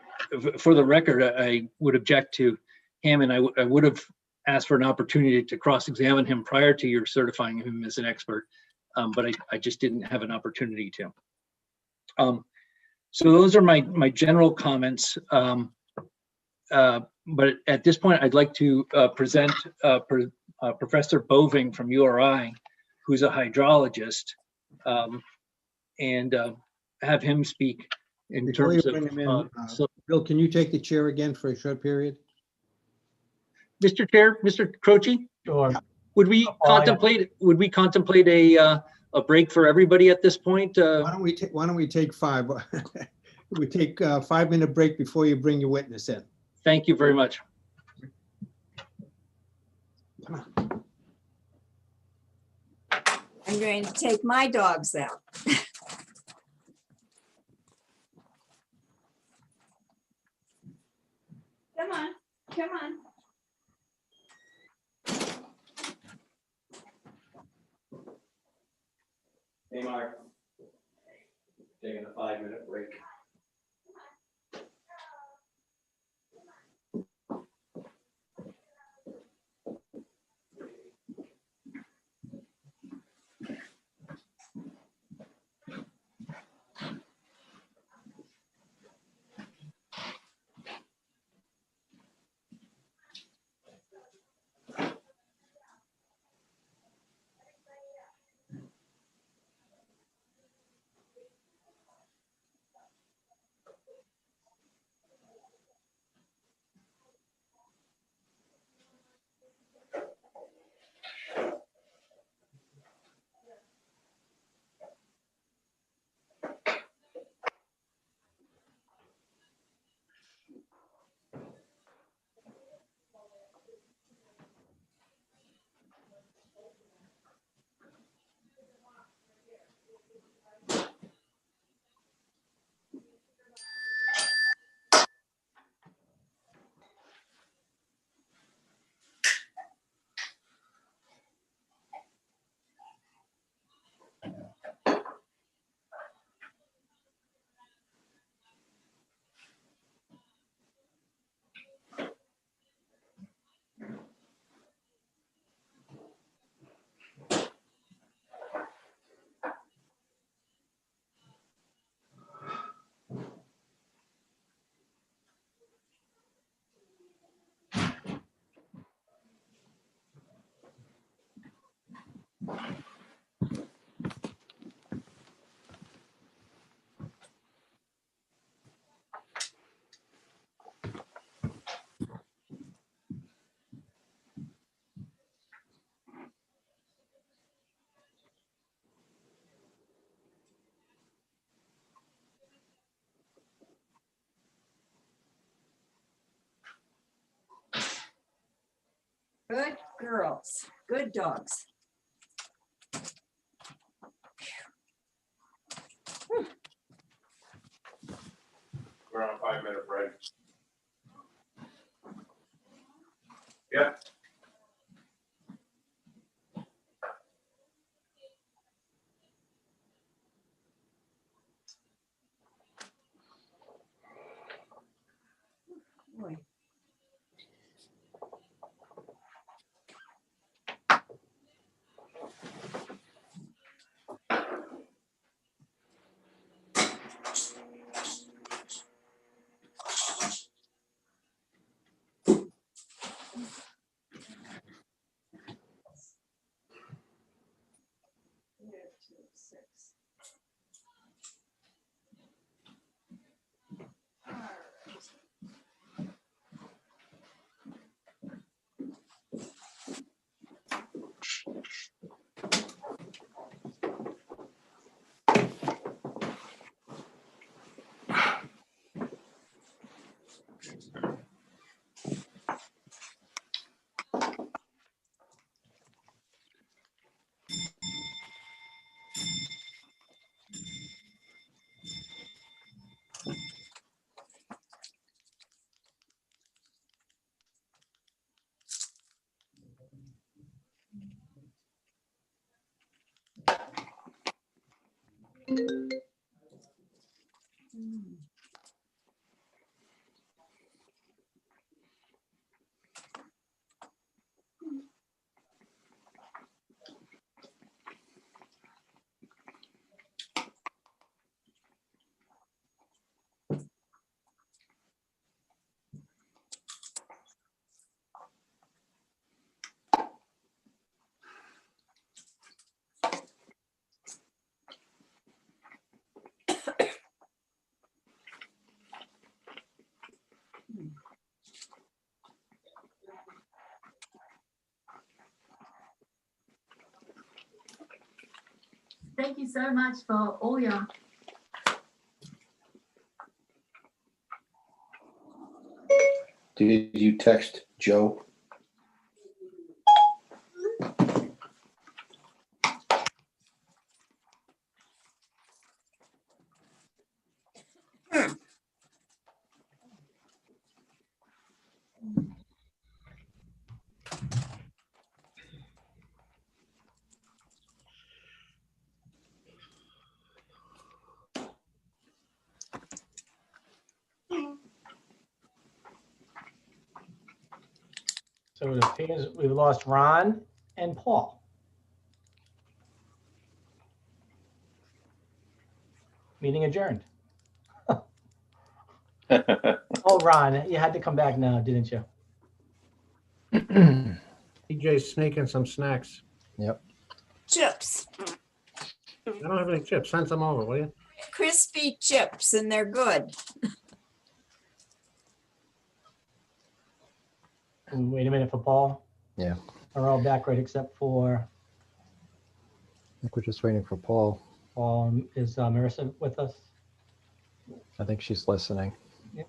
for the record, I would object to him, and I would have asked for an opportunity to cross-examine him prior to your certifying him as an expert, but I just didn't have an opportunity to. So those are my general comments. But at this point, I'd like to present Professor Boving from URI, who's a hydrologist, and have him speak in Before terms you of. bring him in, Bill, can you take the chair again for a short period? Mr. Chair, Mr. Croce, Sure. would we contemplate a break for everybody at this point? Why don't we take five? We take a 5-minute break before you bring your witness in. Thank you very much. I'm going to take my dogs out. Come on, come on. Hey, Mark. Good girls, good dogs. We're on a 5-minute break. Yeah. Boy. Thank you so much for all your. Did you text Joe? So it appears we've lost Ron and Paul. Meeting adjourned. Oh, Ron, you had to come back now, didn't you? TJ's sneaking some snacks. Yep. Chips, I don't have any chips. Send some over, will you? crispy chips, and they're good. Wait a minute for Paul. Yeah. Are all back right except for I think we're just waiting for Paul. Paul. Is Marissa with us? I think she's listening. Yep.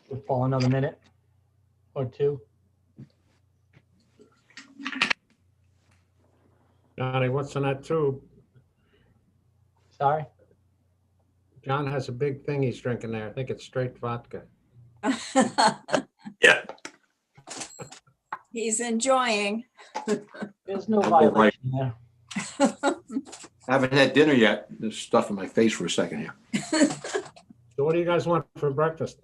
Give Paul another minute or two. Johnny, what's in that tube? Sorry? John has a big thing he's drinking there. I think it's straight vodka. Yeah. He's enjoying. There's no Right. violation there. Haven't had dinner yet. There's stuff in my face for a second here. So what do you guys want for breakfast?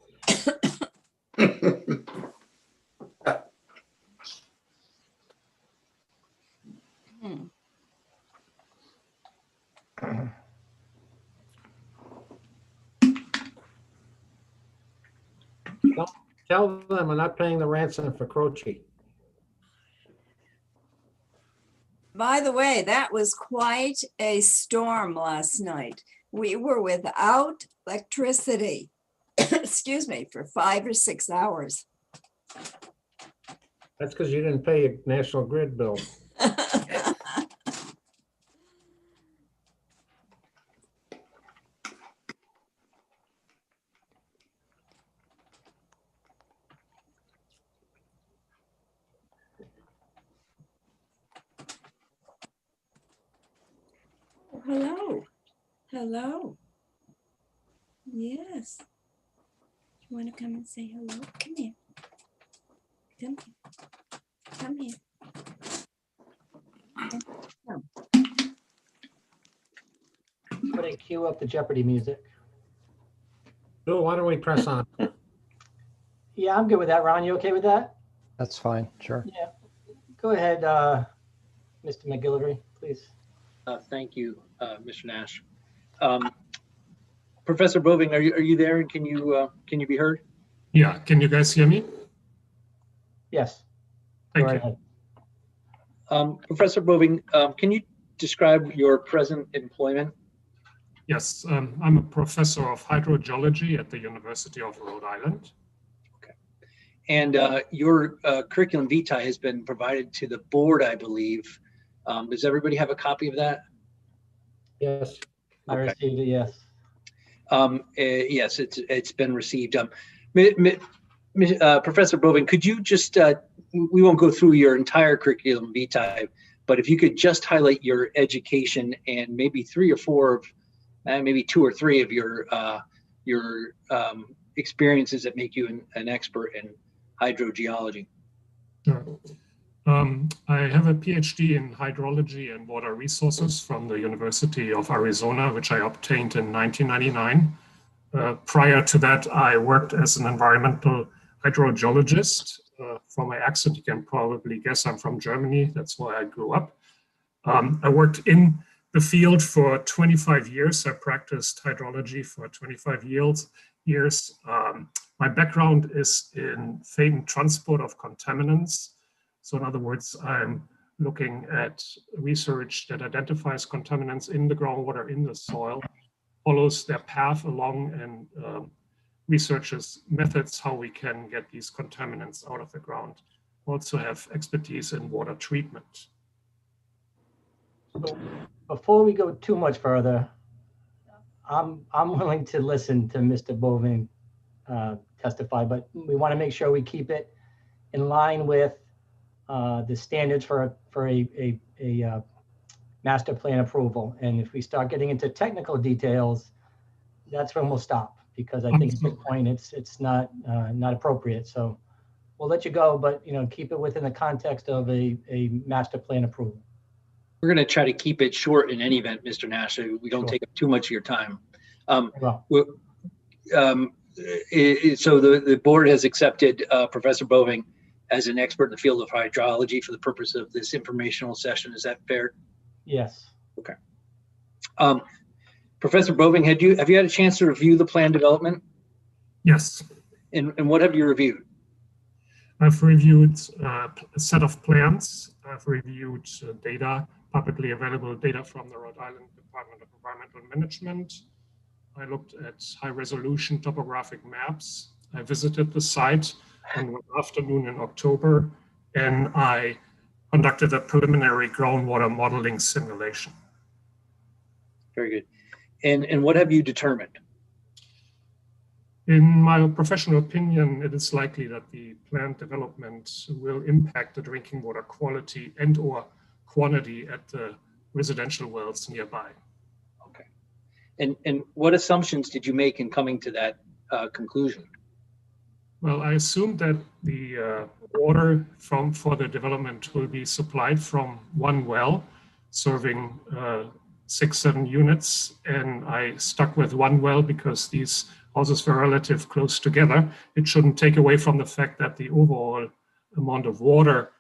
Tell them I'm not paying the ransom for Croce. By the way, that was quite a storm last night. We were without electricity, excuse me, for 5 or 6 hours. That's because you didn't pay your National Grid bill. Hello. Hello. Yes. You want to come and say hello? Come here. Come here. Come here. Come. But I cue up the Jeopardy music. Bill, why don't we press on? Yeah, I'm good with that. Ron, you okay with that? That's fine, sure. Yeah. Go ahead, Mr. Mcgillivray, please. Thank you, Mr. Nash. Professor Boving, are you there, and can you be heard? Yeah, can you guys hear me? Yes. Thank Go you. ahead. Professor Boving, can you describe your present employment? Yes, I'm a professor of hydrogeology at the University of Rhode Island. And your curriculum vitae has been provided to the board, I believe. Does everybody have a copy of that? Yes. I received it, yes. Yes, it's been received. Professor Boving, could you just, we won't go through your entire curriculum vitae, but if you could just highlight your education and maybe 3 or 4 of, maybe 2 or 3 of your experiences that make you an expert in hydrogeology. Sure. I have a PhD in hydrology and water resources from the University of Arizona, which I obtained in 1999. Prior to that, I worked as an environmental hydrogeologist. From my accent, you can probably guess I'm from Germany. That's where I grew up. I worked in the field for 25 years. I practiced hydrology for 25 years. My background is in fate and transport of contaminants. So in other words, I'm looking at research that identifies contaminants in the groundwater, in the soil, follows their path along, and researches methods how we can get these contaminants out of the ground. Also have expertise in water treatment. So before we go too much further, I'm willing to listen to Mr. Boving testify, but we want to make sure we keep it in line with the standards for a master plan approval. And if we start getting into technical details, that's when we'll stop, because I think at this point it's not appropriate. So we'll let you go, but keep it within the context of a master plan approval. We're going to try to keep it short in any event, Mr. Nash, so we don't take up too much of your time. So the board has accepted Professor Boving as an expert in the field of hydrology for the purpose of this informational session. Is that fair? Yes. Okay. Professor Boving, have you had a chance to review the plan development? Yes. And what have you reviewed? I've reviewed a set of plans. I've reviewed data, publicly available data from the Rhode Island Department of Environmental Management. I looked at high-resolution topographic maps. I visited the site on one afternoon in October, and I conducted a preliminary groundwater modeling simulation. Very good. And what have you determined? In my professional opinion, it is likely that the plant development will impact the drinking water quality and/or quantity at the residential wells nearby. Okay. And what assumptions did you make in coming to that conclusion? Well, I assume that the water for the development will be supplied from one well, serving 6-7 units, and I stuck with one well because these houses were relatively close together. It shouldn't take away from the fact that the overall amount of water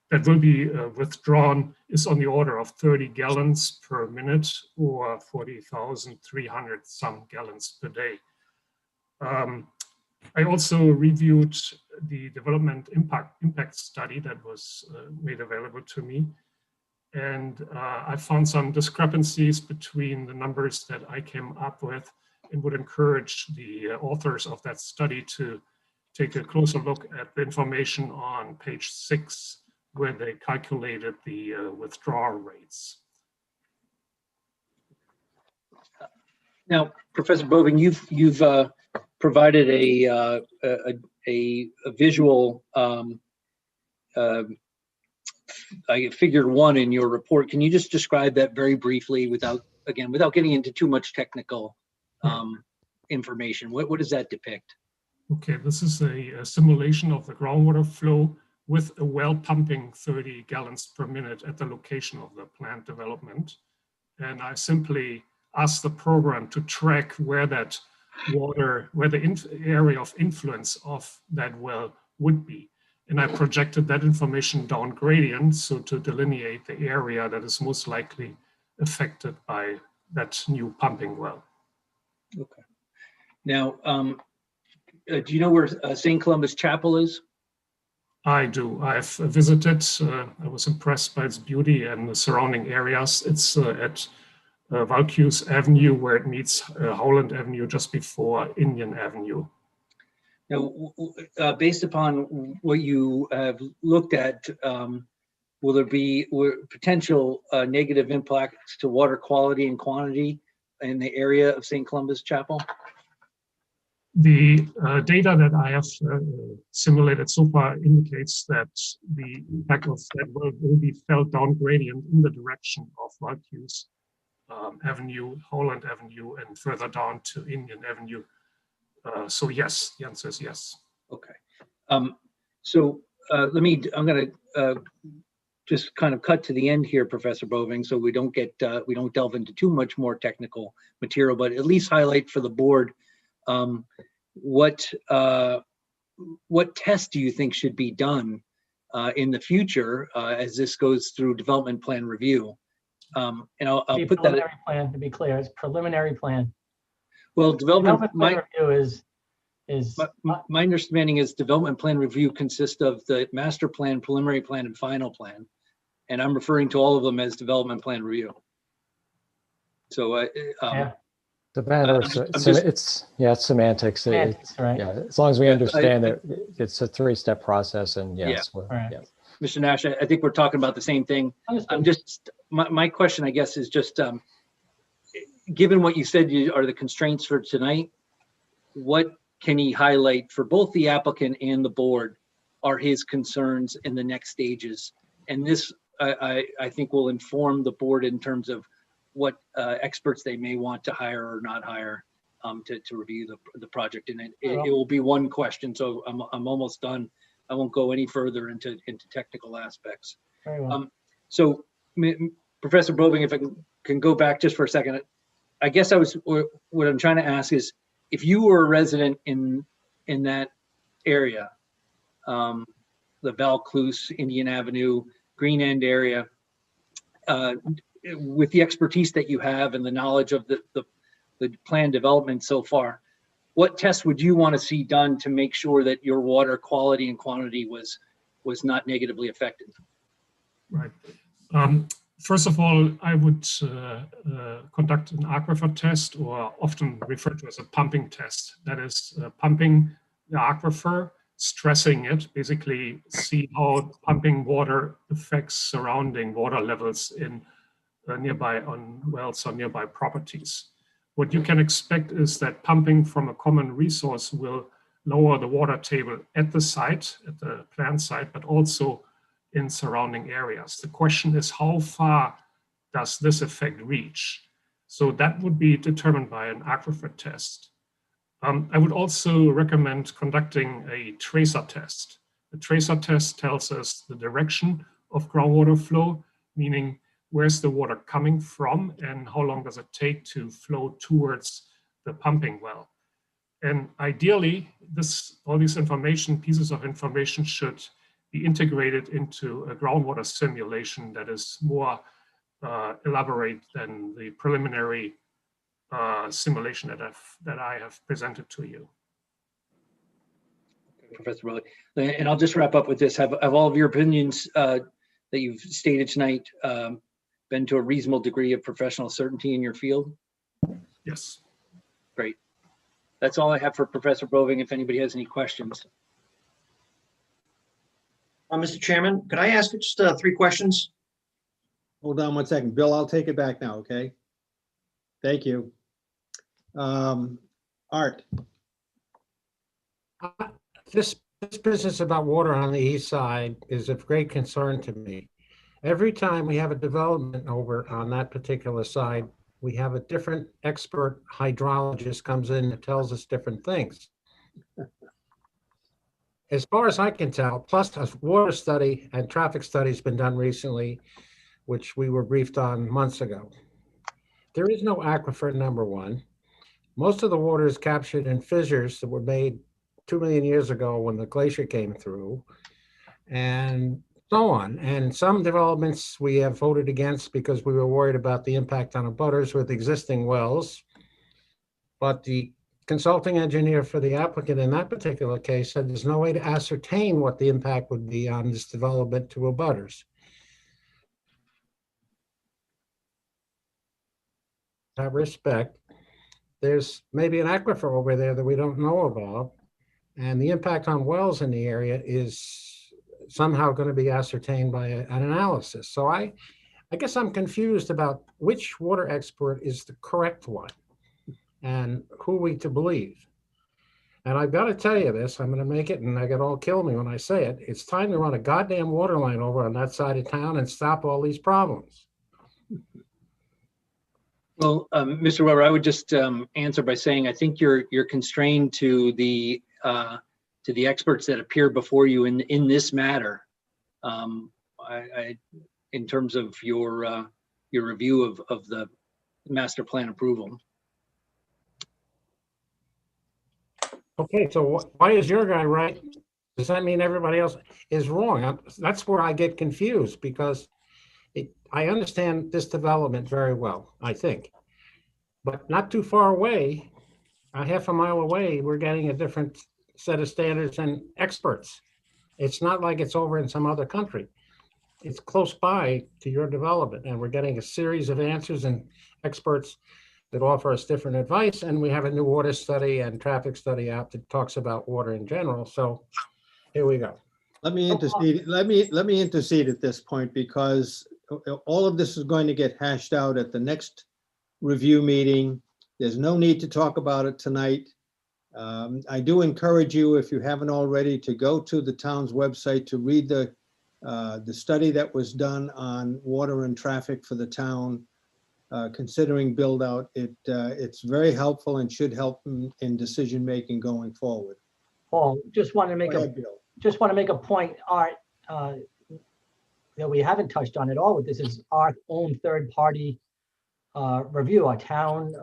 that will be withdrawn is on the order of 30 gallons per minute or 40,300 some gallons per day. I also reviewed the development impact study that was made available to me. And I found some discrepancies between the numbers that I came up with, and would encourage the authors of that study to take a closer look at the information on page 6, where they calculated the withdrawal rates. Now, Professor Boving, you've provided a visual figure 1 in your report. Can you just describe that very briefly without getting into too much technical information? What does that depict? Okay, this is a simulation of the groundwater flow with a well pumping 30 gallons per minute at the location of the plant development. And I simply asked the program to track where that water, where the area of influence of that well would be. And I projected that information down gradient, so to delineate the area that is most likely affected by that new pumping well. Okay. Now, do you know where St. Columba's Chapel is? I do. I've visited. I was impressed by its beauty and the surrounding areas. It's at Valcuse Avenue, where it meets Howland Avenue just before Indian Avenue. Now, based upon what you have looked at, will there be potential negative impacts to water quality and quantity in the area of St. Columba's Chapel? The data that I have simulated so far indicates that the impact of that will be felt down gradient in the direction of Valcuse Avenue, Howland Avenue, and further down to Indian Avenue. So yes, the answer is yes. Okay. So I'm going to just kind of cut to the end here, Professor Boving, so we don't delve into too much more technical material, but at least highlight for the board what tests do you think should be done in the future as this goes through development plan review? And I'll put that. Preliminary plan, to be clear, it's preliminary plan. Well, development plan review is my understanding is development plan review consists of the master plan, preliminary plan, and final plan, and I'm referring to all of them as development plan review. So yeah. It's semantics. Right. Yeah, as long as we understand that it's a 3-step process, and yes, right. yeah. Mr. Nash, I think we're talking about the same thing. I'm just my question, I guess, is just given what you said are the constraints for tonight, what can he highlight for both the applicant and the board are his concerns in the next stages? And this, I think, will inform the board in terms of what experts they may want to hire or not hire to review the project. And it will be one question, so I'm almost done. I won't go any further into technical aspects. Very well. So, Professor Boving, if I can go back just for a second, I guess what I'm trying to ask is, if you were a resident in that area, the Valcuse, Indian Avenue, Green End area, with the expertise that you have and the knowledge of the plan development so far, what tests would you want to see done to make sure that your water quality and quantity was not negatively affected? Right. First of all, I would conduct an aquifer test, or often referred to as a pumping test. That is pumping the aquifer, stressing it, basically see how pumping water affects surrounding water levels in nearby on wells or nearby properties. What you can expect is that pumping from a common resource will lower the water table at the site, at the plant site, but also in surrounding areas. The question is, how far does this effect reach? So that would be determined by an aquifer test. I would also recommend conducting a tracer test. The tracer test tells us the direction of groundwater flow, meaning where's the water coming from and how long does it take to flow towards the pumping well. And ideally, all these pieces of information should be integrated into a groundwater simulation that is more elaborate than the preliminary simulation that I have presented to you. Professor Rowley. And I'll just wrap up with this. Have all of your opinions that you've stated tonight been to a reasonable degree of professional certainty in your field? Yes. Great. That's all I have for Professor Boving, if anybody has any questions. Mr. Chairman, could I ask just 3 questions? Hold on one second. Bill, I'll take it back now, okay? Thank you. Art. This business about water on the east side is of great concern to me. Every time we have a development over on that particular side, we have a different expert hydrologist comes in and tells us different things. As far as I can tell, plus a water study and traffic study has been done recently, which we were briefed on months ago. There is no aquifer, number one. Most of the water is captured in fissures that were made 2 million years ago when the glacier came through, and so on. And some developments we have voted against because we were worried about the impact on abutters with existing wells. But the consulting engineer for the applicant in that particular case said there's no way to ascertain what the impact would be on this development to abutters. I respect, there's maybe an aquifer over there that we don't know about, and the impact on wells in the area is somehow going to be ascertained by an analysis. So I guess I'm confused about which water expert is the correct one and who we to believe. And I've got to tell you this, I'm going to make it, and I get all kill me when I say it. It's time to run a goddamn water line over on that side of town and stop all these problems. Well, Mr. Weber, I would just answer by saying I think you're constrained to the experts that appeared before you in this matter. In terms of your review of the master plan approval. Okay, so why is your guy right? Does that mean everybody else is wrong? That's where I get confused, because I understand this development very well, I think. But not too far away, a half a mile away, we're getting a different set of standards and experts. It's not like it's over in some other country. It's close by to your development, and we're getting a series of answers and experts that offer us different advice. And we have a new water study and traffic study out that talks about water in general. So here we go. Let me intercede. Let me intercede at this point, because all of this is going to get hashed out at the next review meeting. There's no need to talk about it tonight. I do encourage you, if you haven't already, to go to the town's website to read the study that was done on water and traffic for the town, considering build out. It's very helpful and should help in decision making going forward. Paul, just want to make a point, Art, that we haven't touched on at all with this is our own third-party review. Our town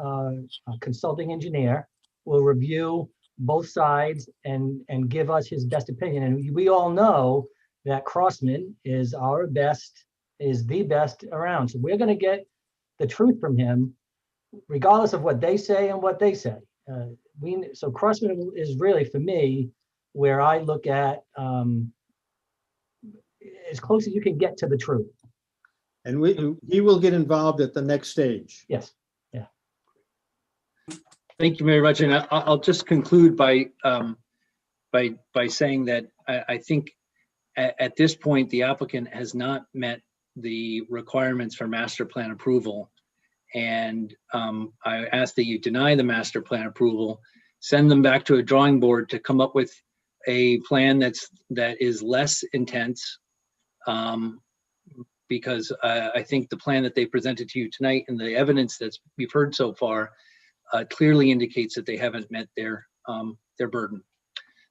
consulting engineer will review both sides and give us his best opinion. And we all know that Crossman is the best around. So we're going to get the truth from him, regardless of what they say and what they say. So Crossman is really, for me, where I look at as close as you can get to the truth. And he will get involved at the next stage. Yes. Yeah. Thank you very much. And I'll just conclude by saying that I think at this point, the applicant has not met the requirements for master plan approval. And I ask that you deny the master plan approval, send them back to a drawing board to come up with a plan that is less intense, because I think the plan that they presented to you tonight and the evidence that we've heard so far clearly indicates that they haven't met their burden.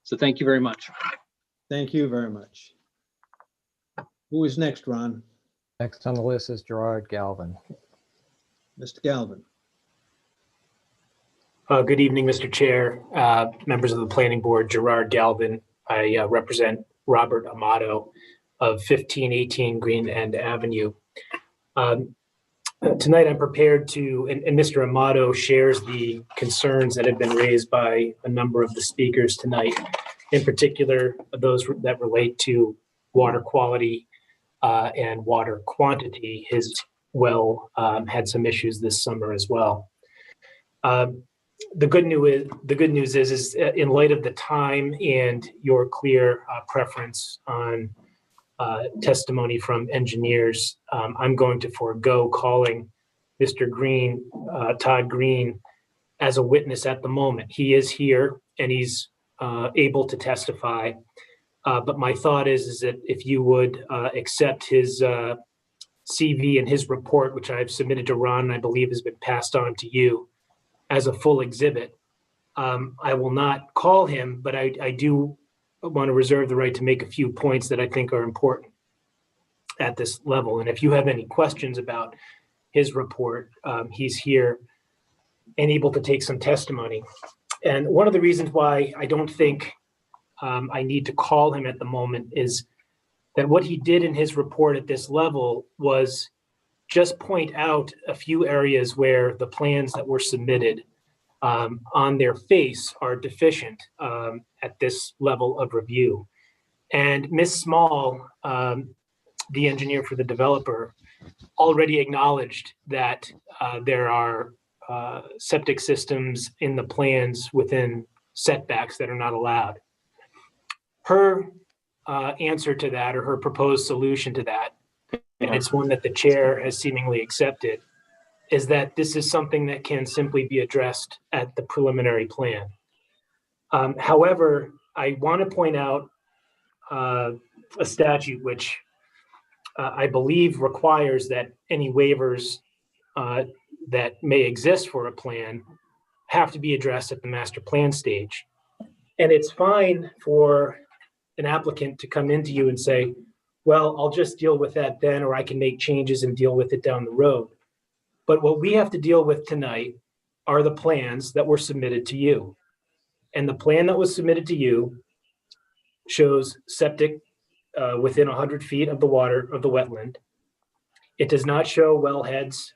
So thank you very much. Thank you very much. Who is next, Ron? Next on the list is Gerard Galvin. Mr. Galvin. Good evening, Mr. Chair, members of the Planning Board, Gerard Galvin. I represent Robert Amato of 1518 Green End Avenue. Tonight I'm prepared to, and Mr. Amato shares the concerns that have been raised by a number of the speakers tonight, in particular those that relate to water quality and water quantity. His well had some issues this summer as well. The good news is in light of the time and your clear preference on testimony from engineers, I'm going to forego calling Mr. Green, Todd Green, as a witness at the moment. He is here and he's able to testify. But my thought is that if you would accept his CV and his report, which I've submitted to Ron, and I believe has been passed on to you, as a full exhibit. I will not call him, but I do want to reserve the right to make a few points that I think are important at this level. And if you have any questions about his report, he's here and able to take some testimony. And one of the reasons why I don't think I need to call him at the moment is that what he did in his report at this level was just point out a few areas where the plans that were submitted on their face are deficient at this level of review. And Ms. Small, the engineer for the developer, already acknowledged that there are septic systems in the plans within setbacks that are not allowed. Her answer to that, or her proposed solution to that, and it's one that the chair has seemingly accepted, is that this is something that can simply be addressed at the preliminary plan. However, I want to point out a statute which I believe requires that any waivers that may exist for a plan have to be addressed at the master plan stage. And it's fine for an applicant to come into you and say, well, I'll just deal with that then, or I can make changes and deal with it down the road. But what we have to deal with tonight are the plans that were submitted to you. And the plan that was submitted to you shows septic within 100 feet of the water of the wetland. It does not show wellheads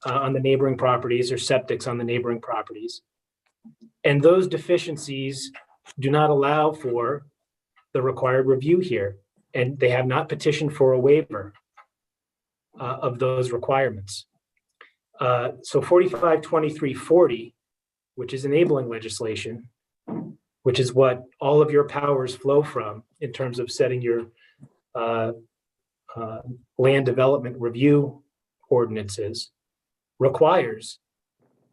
on the neighboring properties or septics on the neighboring properties. And those deficiencies do not allow for the required review here. And they have not petitioned for a waiver of those requirements. So 452340, which is enabling legislation, which is what all of your powers flow from in terms of setting your land development review ordinances, requires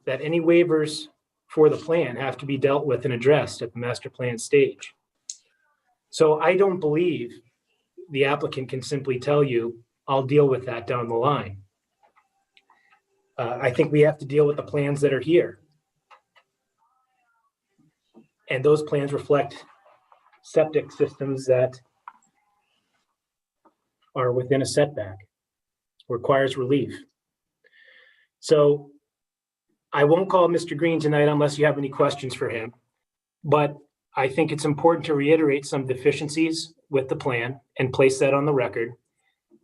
that any waivers for the plan have to be dealt with and addressed at the master plan stage. So I don't believe the applicant can simply tell you, I'll deal with that down the line. I think we have to deal with the plans that are here. And those plans reflect septic systems that are within a setback, requires relief. So I won't call Mr. Green tonight unless you have any questions for him, but I think it's important to reiterate some deficiencies with the plan and place that on the record.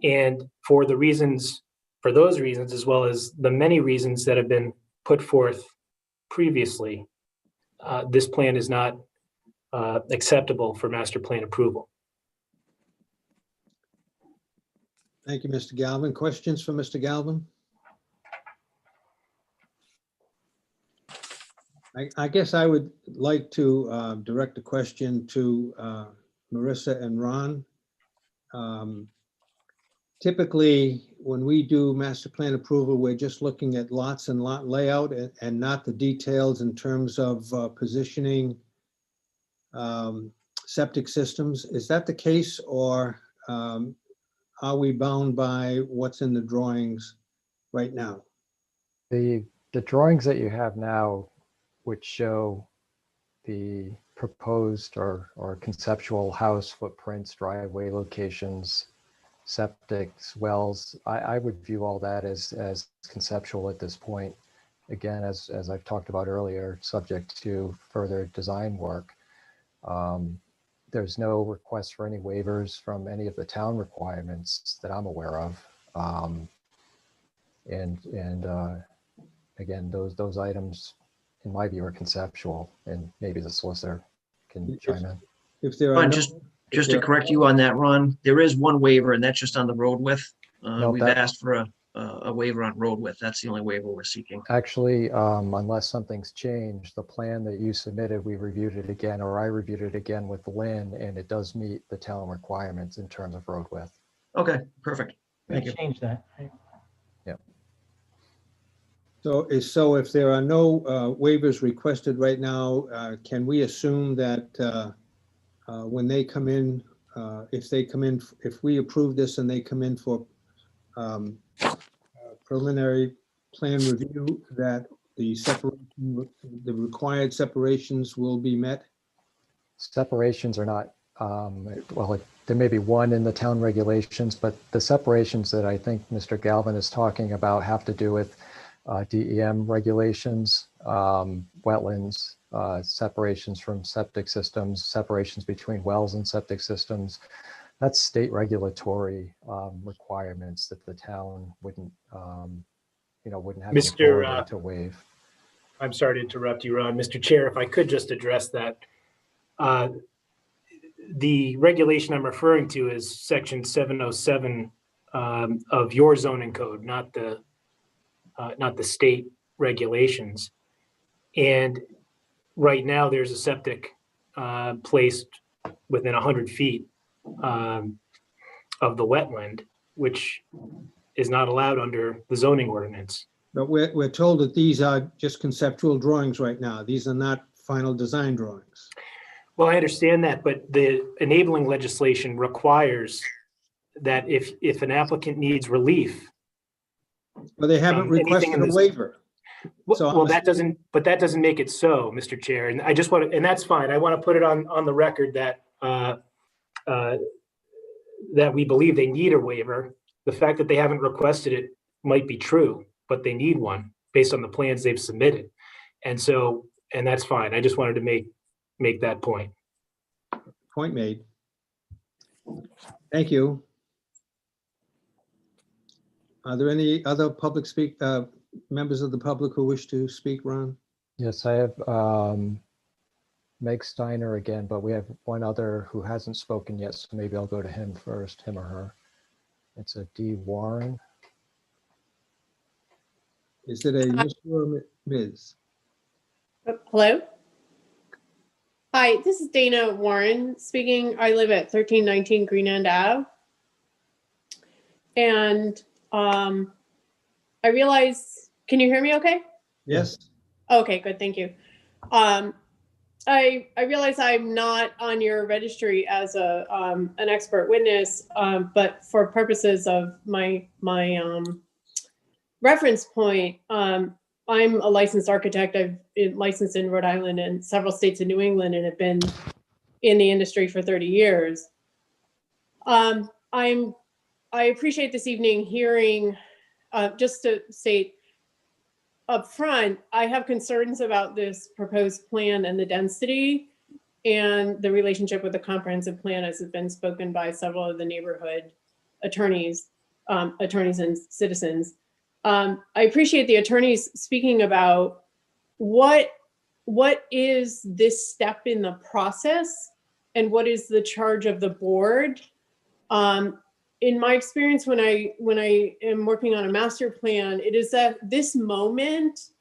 And for those reasons, as well as the many reasons that have been put forth previously, this plan is not acceptable for master plan approval. Thank you, Mr. Galvin. Questions for Mr. Galvin? I guess I would like to direct a question to Marissa and Ron. Typically, when we do master plan approval, we're just looking at lots and lot layout and not the details in terms of positioning septic systems. Is that the case, or are we bound by what's in the drawings right now? The the drawings that you have now, which show the proposed or conceptual house footprints, driveway locations, septics, wells, I would view all that as conceptual at this point. Again, as I've talked about earlier, subject to further design work. There's no request for any waivers from any of the town requirements that I'm aware of. Again, those items, in my view, are conceptual, and maybe the solicitor can chime in. If there are Ron, no, just to correct you on that, Ron, there is one waiver, and that's just on the road width. No, We've that- asked for a waiver on road width. That's the only waiver we're seeking. Actually, unless something's changed, the plan that you submitted, we reviewed it again, or I reviewed it again with Lynn, and it does meet the town requirements in terms of road width. Okay, perfect. Thank you. Change that. Right? so if there are no waivers requested right now, can we assume that when they come in, if we approve this and they come in for preliminary plan review, that the required separations will be met? Separations are not, well, there may be one in the town regulations, but the separations that I think Mr. Galvin is talking about have to do with DEM regulations, wetlands, separations from septic systems, separations between wells and septic systems. That's state regulatory requirements that the town wouldn't have the authority to waive. I'm sorry to interrupt you, Ron. Mr. Chair, if I could just address that. The regulation I'm referring to is section 707 of your zoning code, not the state regulations. And right now there's a septic placed within 100 feet of the wetland, which is not allowed under the zoning ordinance. But we're told that these are just conceptual drawings right now. These are not final design drawings. Well, I understand that, but the enabling legislation requires that if an applicant needs relief. But they haven't requested a waiver. Well, that doesn't make it so, Mr. Chair. And I just want to, and that's fine. I want to put it on the record that that we believe they need a waiver. The fact that they haven't requested it might be true, but they need one based on the plans they've submitted. And that's fine. I just wanted to make that point. Point made. Thank you. Are there any other members of the public who wish to speak, Ron? Yes, I have Meg Steiner again, but we have one other who hasn't spoken yet, so maybe I'll go to him first, him or her. It's a D. Warren. Is it a Mr. or Ms.? Hello. Hi, this is Dana Warren speaking. I live at 1319 Green End Ave. And I realize, can you hear me okay? Yes. Okay, good, thank you. I realize I'm not on your registry as an expert witness, but for purposes of my reference point, I'm a licensed architect. I've been licensed in Rhode Island and several states in New England and have been in the industry for 30 years. I appreciate this evening hearing, just to state up front, I have concerns about this proposed plan and the density and the relationship with the comprehensive plan as has been spoken by several of the neighborhood attorneys and citizens. I appreciate the attorneys speaking about what is this step in the process and what is the charge of the board. In my experience, when I am working on a master plan, it is at this moment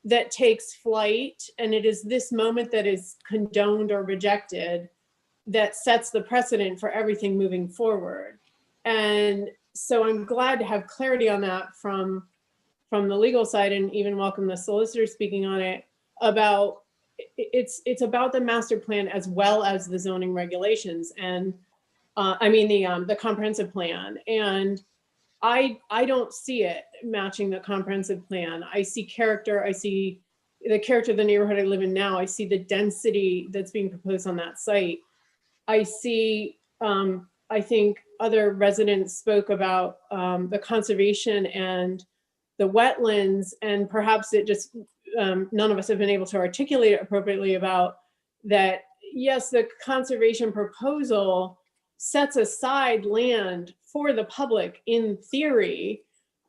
that takes flight, and it is this moment that is condoned or rejected that sets the precedent for everything moving forward. And so I'm glad to have clarity on that from the legal side, and even welcome the solicitor speaking on it about it's about the master plan as well as the zoning regulations and I mean the comprehensive plan. And I don't see it matching the comprehensive plan. I see character. I see the character of the neighborhood I live in now. I see the density that's being proposed on that site. I see, I think other residents spoke about the conservation and the wetlands, and perhaps it just, none of us have been able to articulate it appropriately about that. Yes, the conservation proposal sets aside land for the public in theory,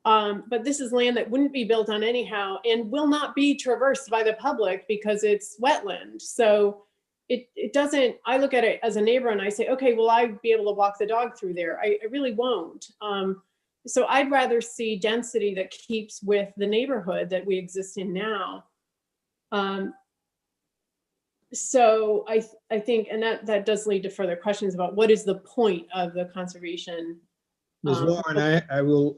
but this is land that wouldn't be built on anyhow and will not be traversed by the public because it's wetland. So it doesn't, I look at it as a neighbor and I say, okay, will I be able to walk the dog through there? I really won't. So I'd rather see density that keeps with the neighborhood that we exist in now. So I think, and that does lead to further questions about what is the point of the conservation. Ms. Warren, I will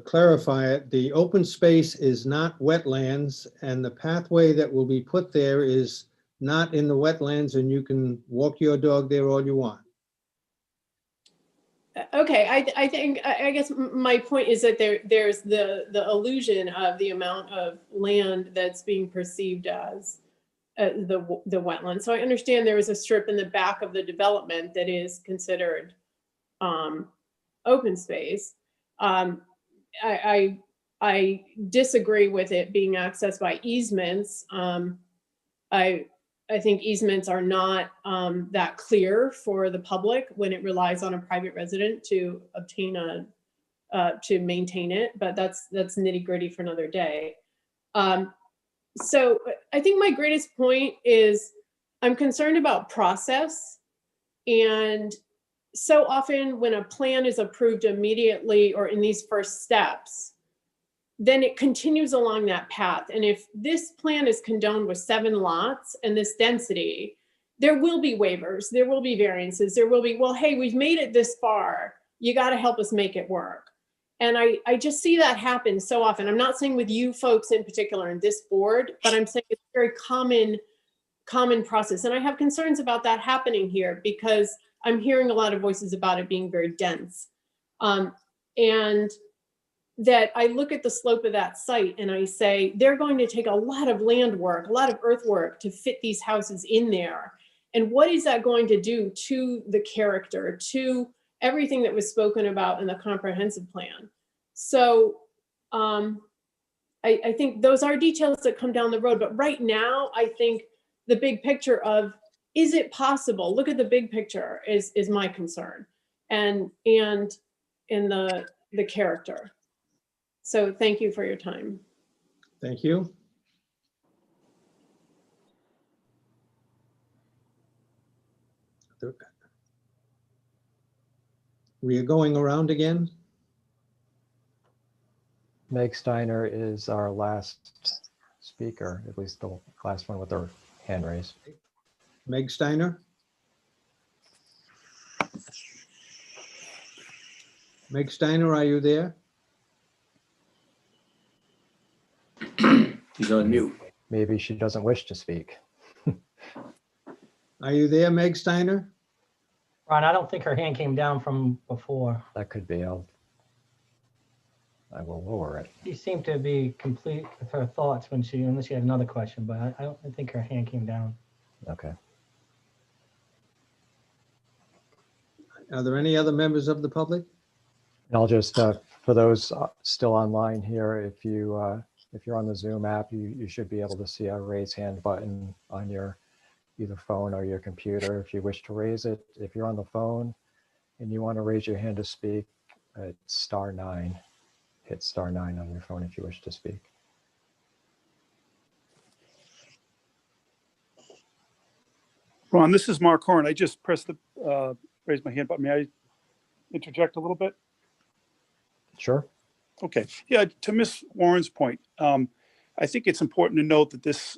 clarify it. The open space is not wetlands, and the pathway that will be put there is not in the wetlands, and you can walk your dog there all you want. Okay, I guess my point is that there's the illusion of the amount of land that's being perceived as the wetland. So I understand there is a strip in the back of the development that is considered open space. I disagree with it being accessed by easements. I think easements are not that clear for the public when it relies on a private resident to obtain to maintain it, but that's nitty gritty for another day. So I think my greatest point is I'm concerned about process. And so often when a plan is approved immediately or in these first steps, then it continues along that path. And if this plan is condoned with 7 lots and this density, there will be waivers, there will be variances, there will be, well, hey, we've made it this far, you got to help us make it work. And I just see that happen so often. I'm not saying with you folks in particular in this board, but I'm saying it's a very common process. And I have concerns about that happening here because I'm hearing a lot of voices about it being very dense. And that I look at the slope of that site and I say, they're going to take a lot of land work, a lot of earthwork to fit these houses in there. And what is that going to do to the character, to everything that was spoken about in the comprehensive plan? So I think those are details that come down the road. But right now, I think the big picture of, is it possible? Look at the big picture is my concern, and in the character. So thank you for your time. Thank you. We are going around again. Meg Steiner is our last speaker, at least the last one with her hand raised. Meg Steiner. Meg Steiner, are you there? She's on mute. Maybe she doesn't wish to speak. Are you there, Meg Steiner? Ron, I don't think her hand came down from before. That could be. I will lower it. She seemed to be complete with her thoughts unless she had another question, but I don't think her hand came down. Okay. Are there any other members of the public? And I'll just, for those still online here, if you're on the Zoom app, you should be able to see a raise hand button on your either phone or your computer if you wish to raise it. If you're on the phone and you want to raise your hand to speak, it's *9. Hit *9 on your phone if you wish to speak. Ron, this is Mark Horn. I just pressed the raise my hand button. May I interject a little bit? Sure. Okay. Yeah, to Ms. Warren's point, I think it's important to note that this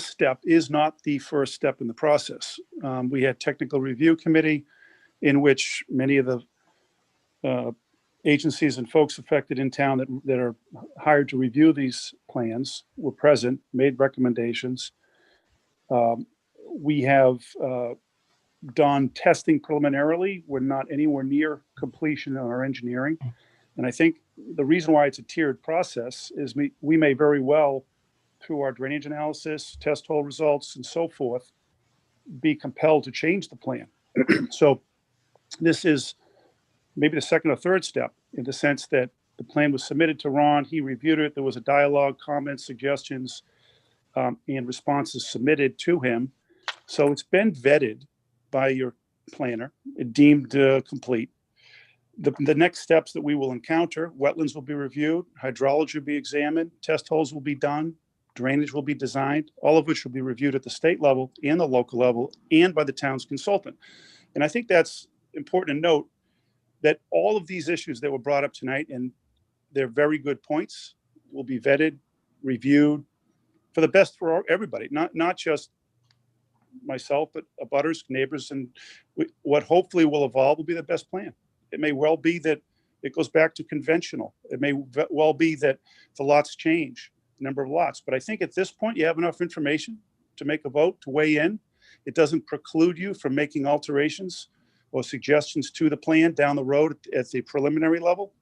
step is not the first step in the process. We had technical review committee in which many of the agencies and folks affected in town that are hired to review these plans were present, made recommendations. We have done testing preliminarily. We're not anywhere near completion on our engineering. And I think the reason why it's a tiered process is we may very well, through our drainage analysis, test hole results, and so forth, be compelled to change the plan. So this is maybe the second or third step, in the sense that the plan was submitted to Ron, he reviewed it, there was a dialogue, comments, suggestions, and responses submitted to him. So it's been vetted by your planner, deemed complete. The next steps that we will encounter, wetlands will be reviewed, hydrology will be examined, test holes will be done, drainage will be designed, all of which will be reviewed at the state level and the local level and by the town's consultant. And I think that's important to note, that all of these issues that were brought up tonight, and they're very good points, will be vetted, reviewed for the best for everybody, not just myself, but abutters, neighbors, and what hopefully will evolve will be the best plan. It may well be that it goes back to conventional. It may well be that the lots change, the number of lots. But I think at this point, you have enough information to make a vote, to weigh in. It doesn't preclude you from making alterations or suggestions to the plan down the road at the preliminary level.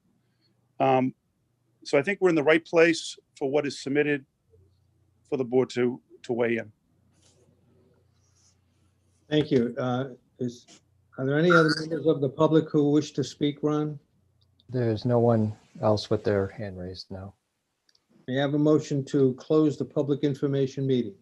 So I think we're in the right place for what is submitted for the board to weigh in. Thank you. Are there any other members of the public who wish to speak, Ron? There's no one else with their hand raised now. May I have a motion to close the public information meeting?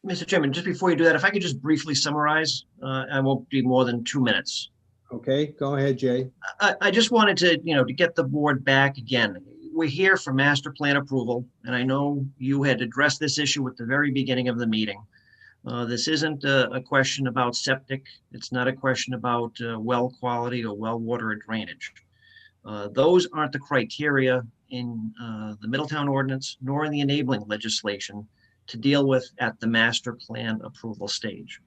Mr. Chairman, just before you do that, if I could just briefly summarize, I won't be more than 2 minutes. Okay, go ahead, Jay. I just wanted to, to get the board back again. We're here for master plan approval, and I know you had addressed this issue at the very beginning of the meeting. This isn't a question about septic. It's not a question about well quality or well water or drainage. Those aren't the criteria in the Middletown ordinance, nor in the enabling legislation to deal with at the master plan approval stage.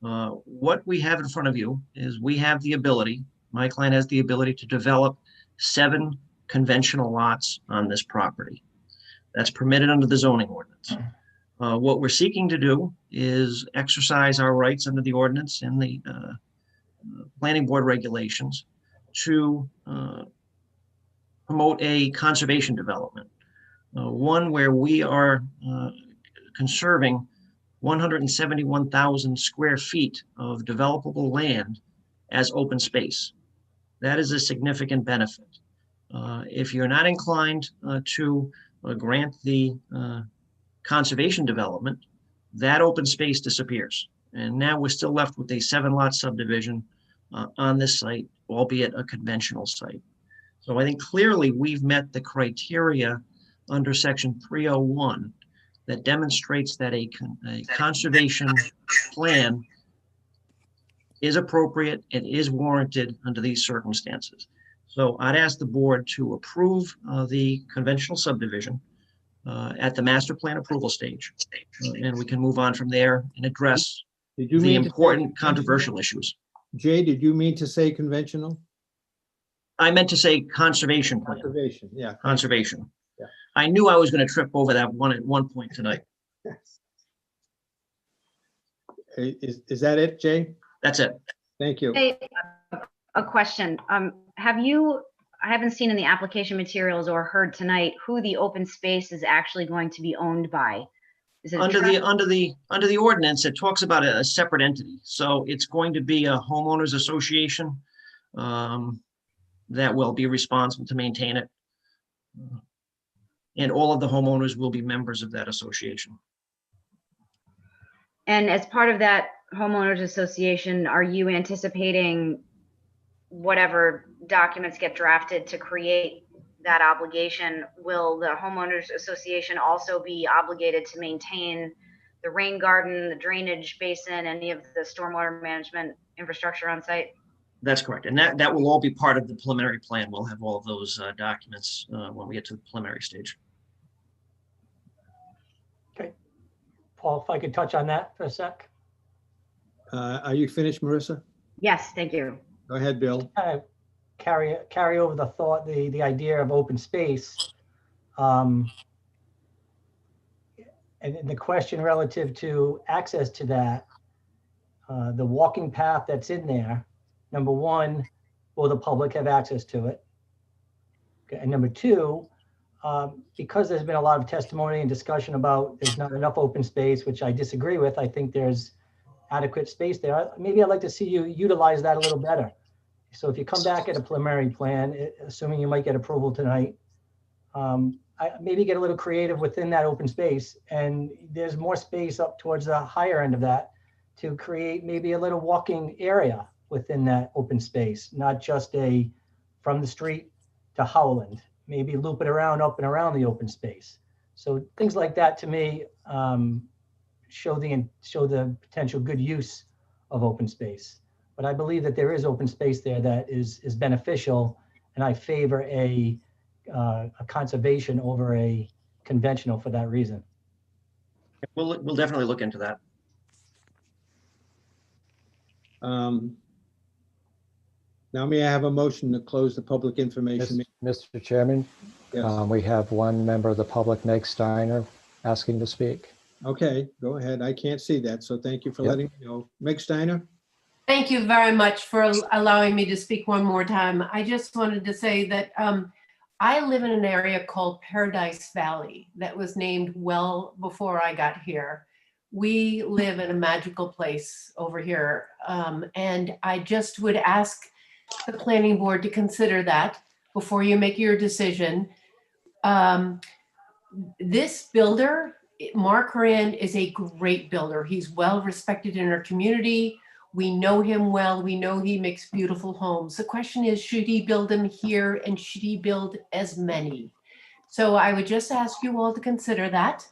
What we have in front of you is we have the ability, my client has the ability to develop 7 conventional lots on this property. That's permitted under the zoning ordinance. What we're seeking to do is exercise our rights under the ordinance and the planning board regulations to promote a conservation development. One where we are conserving 171,000 square feet of developable land as open space. That is a significant benefit. If you're not inclined to grant the conservation development, that open space disappears. And now we're still left with a 7-lot subdivision on this site, albeit a conventional site. So I think clearly we've met the criteria under section 301 that demonstrates that a conservation plan is appropriate and is warranted under these circumstances. So I'd ask the board to approve the conventional subdivision at the master plan approval stage, and we can move on from there and address the important controversial issues. Jay, did you mean to say conventional? I meant to say conservation plan. Conservation, yeah. Conservation. Yeah. I knew I was going to trip over that one at one point tonight. Is that it, Jay? That's it. Thank you. Hey, a question. I haven't seen in the application materials or heard tonight who the open space is actually going to be owned by. Is it under the ordinance? It talks about a separate entity. So it's going to be a homeowners association that will be responsible to maintain it. And all of the homeowners will be members of that association. And as part of that homeowners association, are you anticipating whatever documents get drafted to create that obligation? Will the homeowners association also be obligated to maintain the rain garden, the drainage basin, any of the stormwater management infrastructure on site? That's correct. And that will all be part of the preliminary plan. We'll have all of those documents when we get to the preliminary stage. Okay. Paul, if I could touch on that for a sec. Are you finished, Marissa? Yes, thank you. Go ahead, Bill. Carry over the thought, the idea of open space. And the question relative to access to that, the walking path that's in there, number one, will the public have access to it? Okay, and number two, because there's been a lot of testimony and discussion about there's not enough open space, which I disagree with. I think there's adequate space there. Maybe I'd like to see you utilize that a little better. So if you come back at a preliminary plan, assuming you might get approval tonight, maybe get a little creative within that open space. And there's more space up towards the higher end of that to create maybe a little walking area within that open space, not just from the street to Howland. Maybe loop it around up and around the open space. So things like that to me show the potential good use of open space. But I believe that there is open space there that is beneficial, and I favor a conservation over a conventional for that reason. We'll definitely look into that. Now may I have a motion to close the public information? Mr. Chairman, Yes. we have one member of the public, Meg Steiner, asking to speak. Okay, go ahead. I can't see that, so thank you for Yep. letting me know. Meg Steiner? Thank you very much for allowing me to speak one more time. I just wanted to say that I live in an area called Paradise Valley that was named well before I got here. We live in a magical place over here. And I just would ask the planning board to consider that before you make your decision. This builder, Mark Haran, is a great builder. He's well respected in our community. We know him well. We know he makes beautiful homes. The question is, should he build them here and should he build as many? So I would just ask you all to consider that.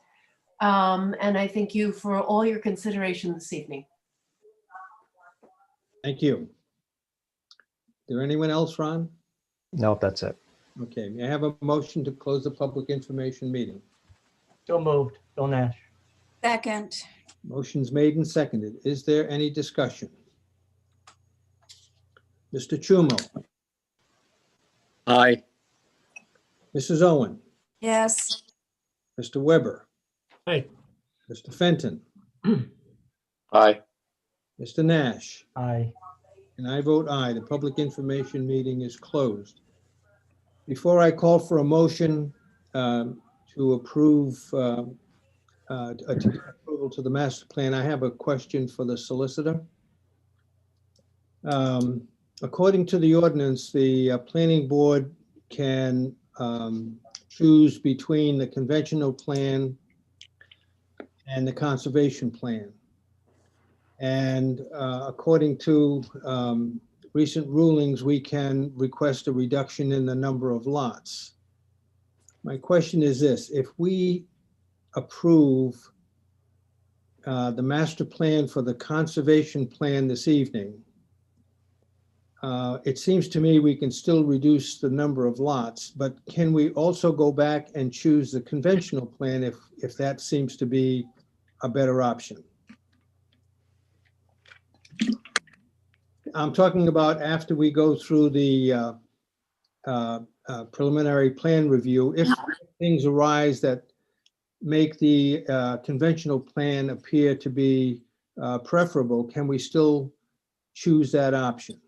And I thank you for all your consideration this evening. Thank you. Is there anyone else, Ron? No, that's it. Okay, may I have a motion to close the public information meeting? So moved. Bill Nash. Second. Motion's made and seconded. Is there any discussion? Mr. Chumo? Aye. Mrs. Owen? Yes. Mr. Weber? Aye. Mr. Fenton? Aye. Mr. Nash? Aye. And I vote aye. The public information meeting is closed. Before I call for a motion to approve approval to the master plan, I have a question for the solicitor. According to the ordinance, the planning board can choose between the conventional plan and the conservation plan. And according to recent rulings, we can request a reduction in the number of lots. My question is this: if we approve the master plan for the conservation plan this evening, it seems to me we can still reduce the number of lots, but can we also go back and choose the conventional plan if that seems to be a better option? I'm talking about after we go through the preliminary plan review. If things arise that make the conventional plan appear to be preferable, can we still choose that option?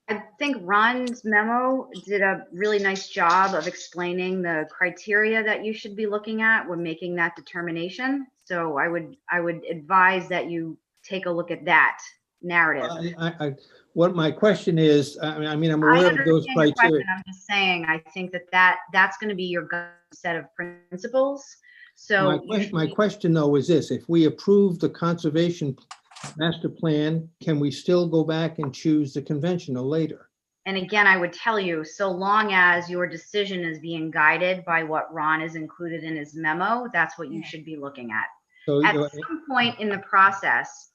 I think Ron's memo did a really nice job of explaining the criteria that you should be looking at when making that determination. So I would advise that you take a look at that narrative. What my question is, I mean, I'm aware of those criteria. I'm just saying, I think that's going to be your set of principles. So my question though is this: if we approve the conservation master plan, can we still go back and choose the conventional later? And again, I would tell you, so long as your decision is being guided by what Ron has included in his memo, that's what you should be looking at. So at some point in the process,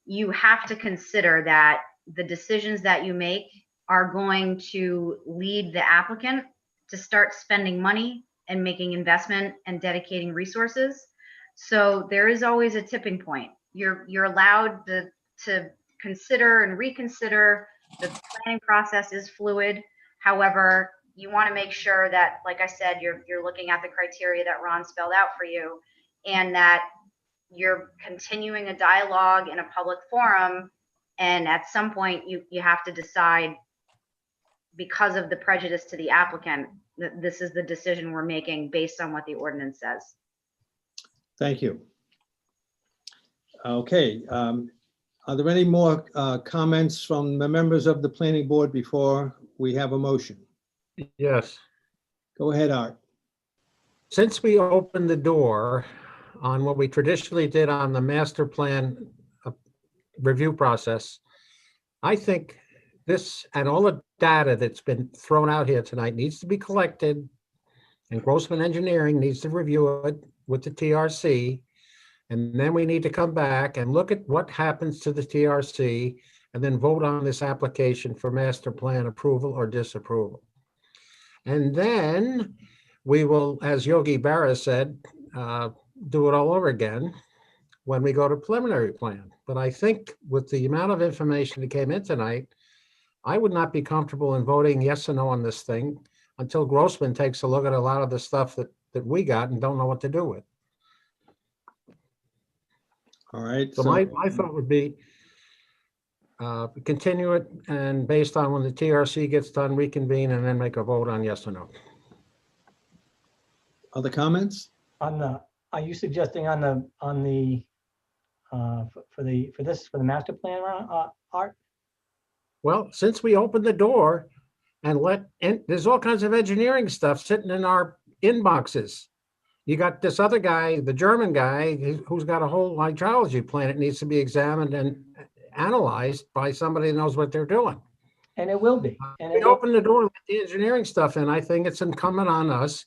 you have to consider that the decisions that you make are going to lead the applicant to start spending money and making investment and dedicating resources. So there is always a tipping point. You're allowed to consider and reconsider. The planning process is fluid. However, you want to make sure that, like I said, you're looking at the criteria that Ron spelled out for you, and that you're continuing a dialogue in a public forum. And at some point, you have to decide, because of the prejudice to the applicant, this is the decision we're making based on what the ordinance says. Thank you. Okay, are there any more comments from the members of the planning board before we have a motion? Yes. Go ahead, Art. Since we opened the door on what we traditionally did on the master plan review process, I think this and all the data that's been thrown out here tonight needs to be collected, and Grossman Engineering needs to review it with the TRC. And then we need to come back and look at what happens to the TRC and then vote on this application for master plan approval or disapproval. And then we will, as Yogi Berra said, do it all over again when we go to preliminary plan. But I think with the amount of information that came in tonight, I would not be comfortable in voting yes or no on this thing until Grossman takes a look at a lot of the stuff that we got and don't know what to do with. All right. So my thought would be continue it, and based on when the TRC gets done, reconvene and then make a vote on yes or no. Other comments? Are you suggesting on the for the master plan, Art? Well, since we opened the door and there's all kinds of engineering stuff sitting in our inboxes. You got this other guy, the German guy, who's got a whole hydrology plan. It needs to be examined and analyzed by somebody that knows what they're doing. And it will be. And we open the door with the engineering stuff, and I think it's incumbent on us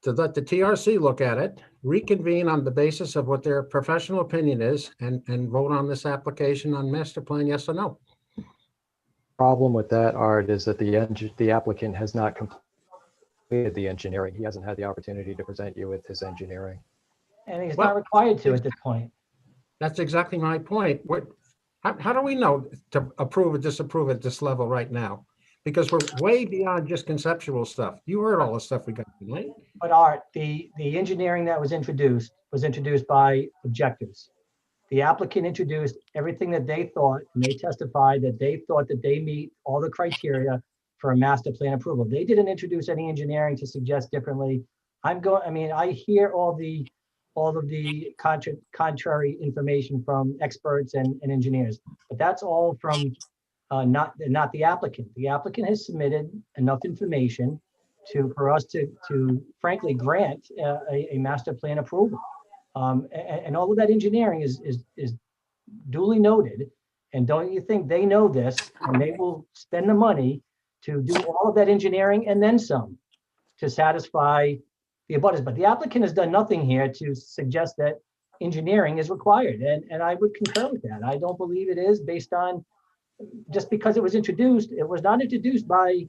to let the TRC look at it, reconvene on the basis of what their professional opinion is, and vote on this application on master plan, yes or no. Problem with that, Art, is that the applicant has not completed the engineering. He hasn't had the opportunity to present you with his engineering. And he's not required to at this point. That's exactly my point. How do we know to approve or disapprove at this level right now? Because we're way beyond just conceptual stuff. You heard all the stuff we got tonight. But Art, the engineering that was introduced by objectors. The applicant introduced everything that they thought, and they testified that they thought that they meet all the criteria for a master plan approval. They didn't introduce any engineering to suggest differently. I hear all of the contrary information from experts and engineers, but that's all from not the applicant. The applicant has submitted enough information for us to frankly grant a master plan approval. And all of that engineering is duly noted. And don't you think they know this, and they will spend the money to do all of that engineering and then some to satisfy the abutters? But the applicant has done nothing here to suggest that engineering is required. And I would concur with that. I don't believe it is, based on just because it was introduced. It was not introduced by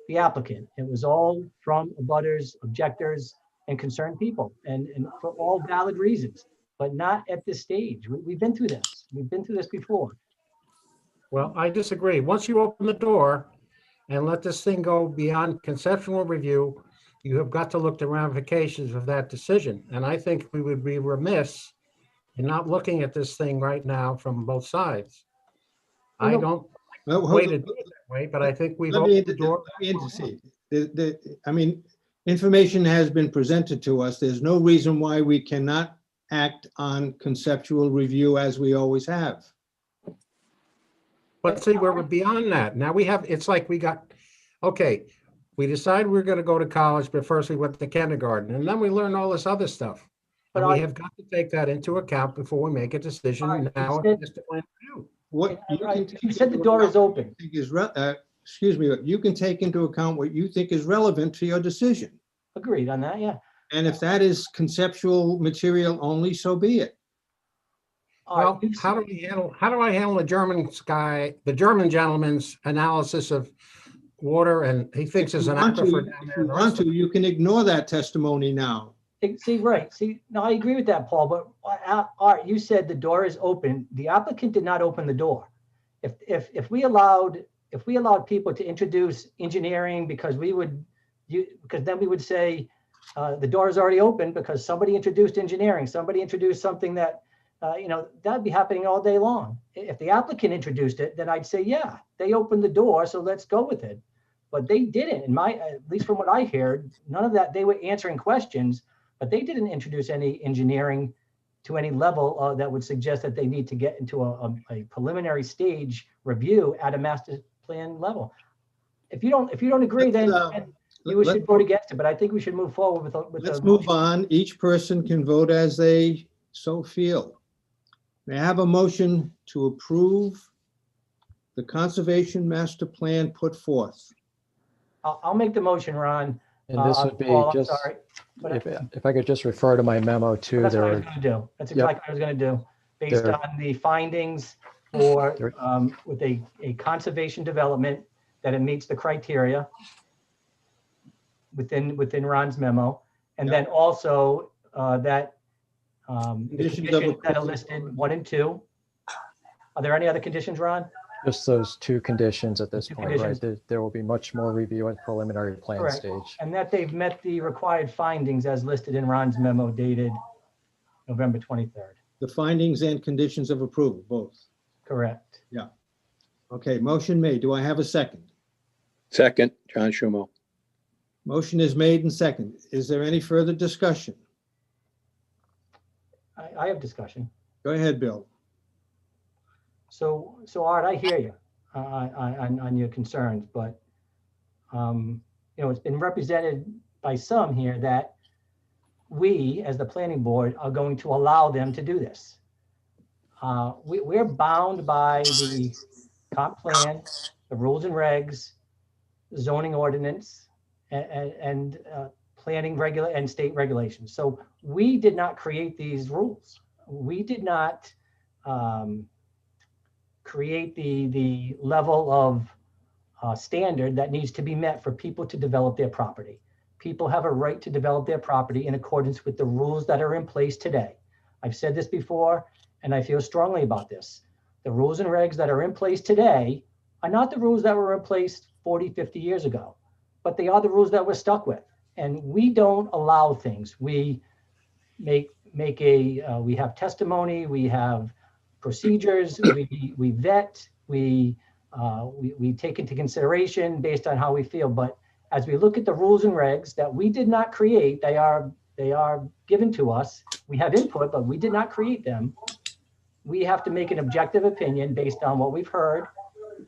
the applicant. It was all from abutters, objectors, and concerned people, and for all valid reasons, but not at this stage. We've been through this. We've been through this before. Well, I disagree. Once you open the door and let this thing go beyond conceptual review, you have got to look at the ramifications of that decision. And I think we would be remiss in not looking at this thing right now from both sides. I don't way to do it that way, but I think we've opened the door. Information has been presented to us. There's no reason why we cannot act on conceptual review as we always have. But see, we're beyond that. Now it's like we decide we're going to go to college, but first we went to kindergarten, and then we learn all this other stuff. But we have got to take that into account before we make a decision. You said the door is open. Excuse me, you can take into account what you think is relevant to your decision. Agreed on that, yeah. And if that is conceptual material only, so be it. Well, how do I handle the German gentleman's analysis of water, and he thinks there's an aquifer down there. If you want to, you can ignore that testimony now. No, I agree with that, Paul, but Art, you said the door is open. The applicant did not open the door. If we allowed people to introduce engineering because then we would say the door is already open because somebody introduced engineering, somebody introduced something that, that'd be happening all day long. If the applicant introduced it, then I'd say, yeah, they opened the door, so let's go with it. but they didn't, at least from what I heard, none of that, they were answering questions, but they didn't introduce any engineering to any level that would suggest that they need to get into a preliminary stage review at a master plan level. If you don't agree, then you should vote against it, but I think we should move forward with Let's move on. Each person can vote as they so feel. May I have a motion to approve the conservation master plan put forth? I'll make the motion, Ron. And this would be Paul, I'm just, sorry, but if I could just refer to my memo too. that's There what I was are, going to do. That's Yep. exactly what I was going to do, based There- on the findings for, with a conservation development, that it meets the criteria within Ron's memo. And then also that the Conditions of conditions that are approval. listed 1 and 2. Are there any other conditions, Ron? just those two conditions at this Two point, right? conditions. There will be much more review at preliminary plan Correct. stage. And that they've met the required findings as listed in Ron's memo dated November 23rd. The findings and conditions of approval, both. Correct. Yeah. Okay, motion made. Do I have a second? Second, John Schumo. Motion is made and second. Is there any further discussion? I have discussion. Go ahead, Bill. So Art, I hear you on your concerns, but it's been represented by some here that we, as the planning board, are going to allow them to do this. We're bound by the comp plan, the rules and regs, zoning ordinance, and planning and state regulations. So we did not create these rules. We did not create the level of standard that needs to be met for people to develop their property. People have a right to develop their property in accordance with the rules that are in place today. I've said this before, and I feel strongly about this. The rules and regs that are in place today are not the rules that were in place 40, 50 years ago, but they are the rules that we're stuck with. And we don't allow things. We we have testimony, we have procedures, we vet, we take into consideration based on how we feel. But as we look at the rules and regs that we did not create, they are given to us. We have input, but we did not create them. We have to make an objective opinion based on what we've heard,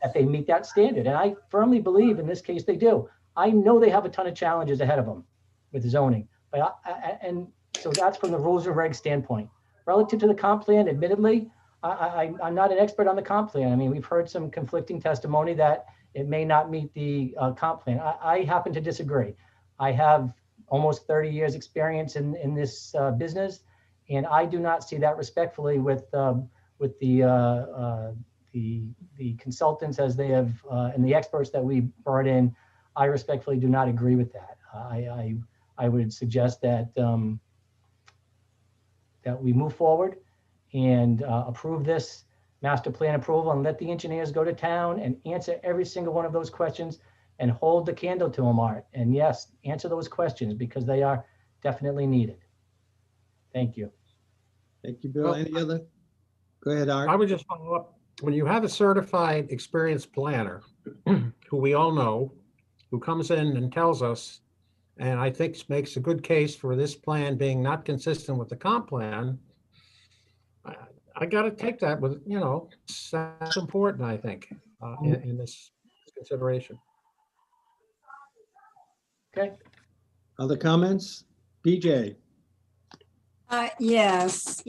that they meet that standard. And I firmly believe in this case they do. I know they have a ton of challenges ahead of them with zoning, but and so that's from the rules and regs standpoint. Relative to the comp plan, admittedly, I'm not an expert on the comp plan. I mean, we've heard some conflicting testimony that it may not meet the comp plan. I happen to disagree. I have almost 30 years experience in this business, and I do not see that respectfully with the consultants as they have and the experts that we brought in. I respectfully do not agree with that. I would suggest that that we move forward and approve this master plan approval and let the engineers go to town and answer every single one of those questions and hold the candle to them, Art. And yes, answer those questions because they are definitely needed. Thank you. Thank you, Bill. Any other? Go ahead, Art. I would just follow up. When you have a certified experienced planner who we all know, who comes in and tells us, and I think makes a good case for this plan being not consistent with the comp plan, I got to take that with, that's important, I think, in this consideration. Okay. Other comments? BJ? Yes.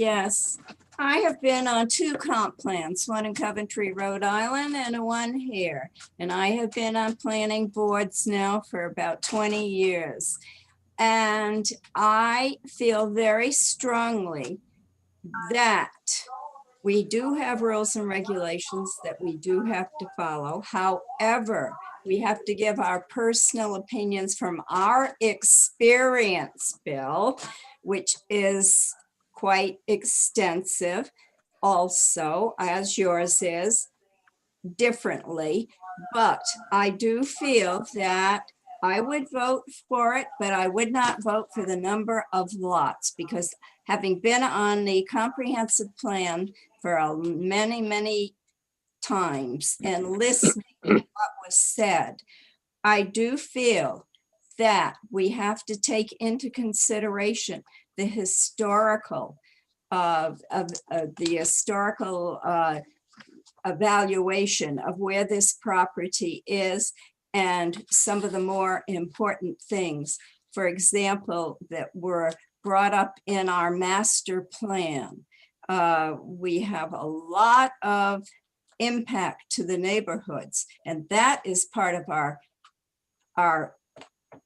I have been on 2 comp plans, one in Coventry, Rhode Island, and one here. And I have been on planning boards now for about 20 years. And I feel very strongly that we do have rules and regulations that we do have to follow. However, we have to give our personal opinions from our experience, Bill, which is quite extensive also, as yours is, differently. But I do feel that I would vote for it, but I would not vote for the number of lots, because having been on the comprehensive plan for many, many times and listening to what was said, I do feel that we have to take into consideration the historical evaluation of where this property is and some of the more important things, for example, that were brought up in our master plan. We have a lot of impact to the neighborhoods, and that is part of our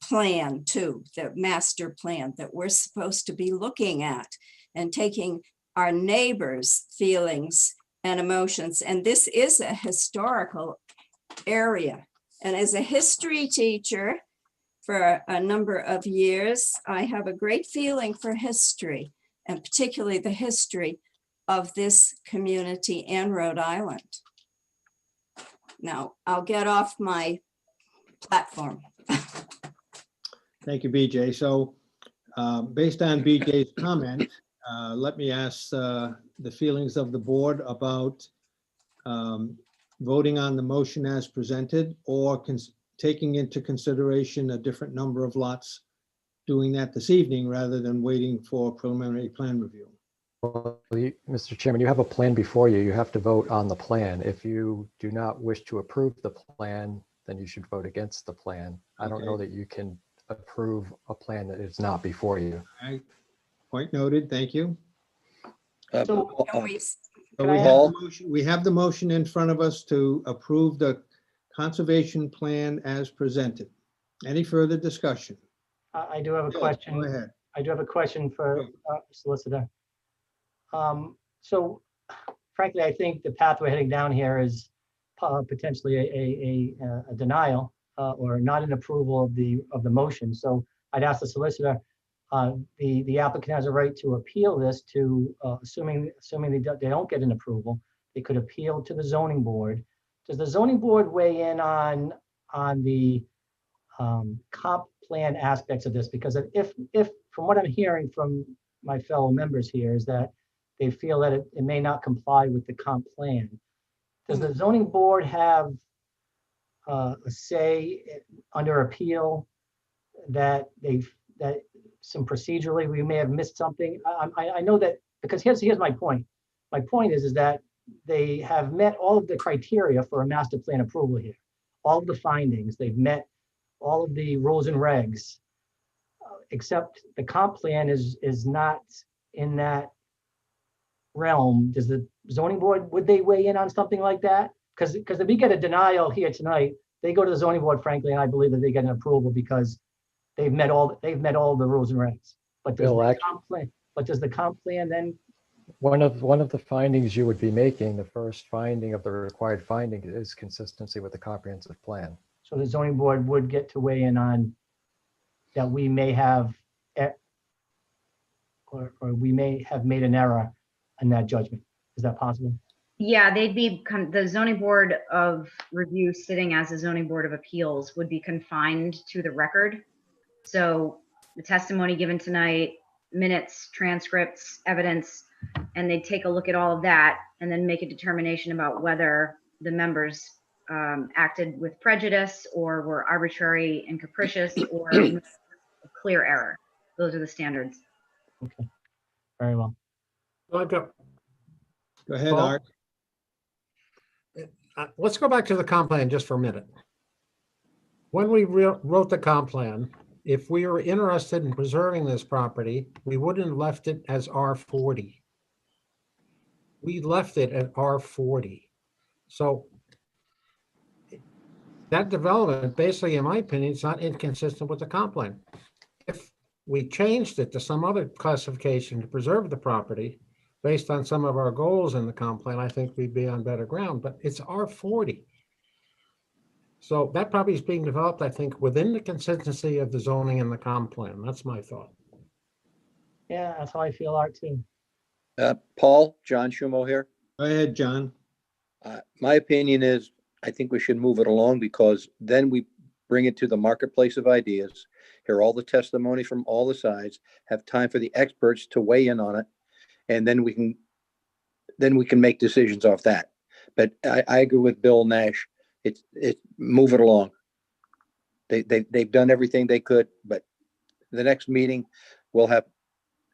plan too, the master plan that we're supposed to be looking at and taking our neighbors' feelings and emotions. And this is a historical area. And as a history teacher for a number of years, I have a great feeling for history, and particularly the history of this community and Rhode Island. Now, I'll get off my platform. Thank you, BJ. So based on BJ's comment, let me ask the feelings of the board about voting on the motion as presented, or taking into consideration a different number of lots, doing that this evening rather than waiting for preliminary plan review. Well, Mr. Chairman, you have a plan before you. You have to vote on the plan. If you do not wish to approve the plan, then you should vote against the plan. I don't know that you can approve a plan that is not before you. All right. Point noted. Thank you. So We have the motion in front of us to approve the conservation plan as presented. Any further discussion? I do have a question. Go ahead. I do have a question for solicitor. So frankly, I think the path we're heading down here is potentially a denial or not an approval of the motion. So I'd ask the solicitor, the applicant has a right to appeal this to, assuming they don't get an approval, they could appeal to the zoning board. Does the zoning board weigh in on the comp plan aspects of this? Because if from what I'm hearing from my fellow members here is that they feel that it may not comply with the comp plan. Does the zoning board have a say under appeal that some procedurally we may have missed something? I know that, because here's my point. My point is that they have met all of the criteria for a master plan approval here. All of the findings, they've met all of the rules and regs, except the comp plan is not in that realm. Does the zoning board, would they weigh in on something like that? Because if we get a denial here tonight, they go to the zoning board, frankly, and I believe that they get an approval because they've met all the rules and regs. But does the comp plan then? One of the findings you would be making, the first finding of the required finding, is consistency with the comprehensive plan. So the zoning board would get to weigh in on that we may have, or we may have made an error in that judgment. Is that possible? Yeah, they'd be, the zoning board of review sitting as a zoning board of appeals would be confined to the record. So the testimony given tonight, minutes, transcripts, evidence, and they'd take a look at all of that and then make a determination about whether the members acted with prejudice or were arbitrary and capricious or a clear error. Those are the standards. Okay, very well. Go ahead, Paul? Art. Let's go back to the comp plan just for a minute. When we wrote the comp plan, if we were interested in preserving this property, we wouldn't have left it as R40. We left it at R40. So that development, basically, in my opinion, is not inconsistent with the comp plan. If we changed it to some other classification to preserve the property based on some of our goals in the comp plan, I think we'd be on better ground, but it's R40. So that property is being developed, I think, within the consistency of the zoning and the comp plan. That's my thought. Yeah, that's how I feel, Art, too. Paul, John Schumo here. Go ahead, John. My opinion is I think we should move it along because then we bring it to the marketplace of ideas, hear all the testimony from all the sides, have time for the experts to weigh in on it, and then we can make decisions off that. But I agree with Bill Nash. It's move it along. They've done everything they could, but the next meeting, we'll have,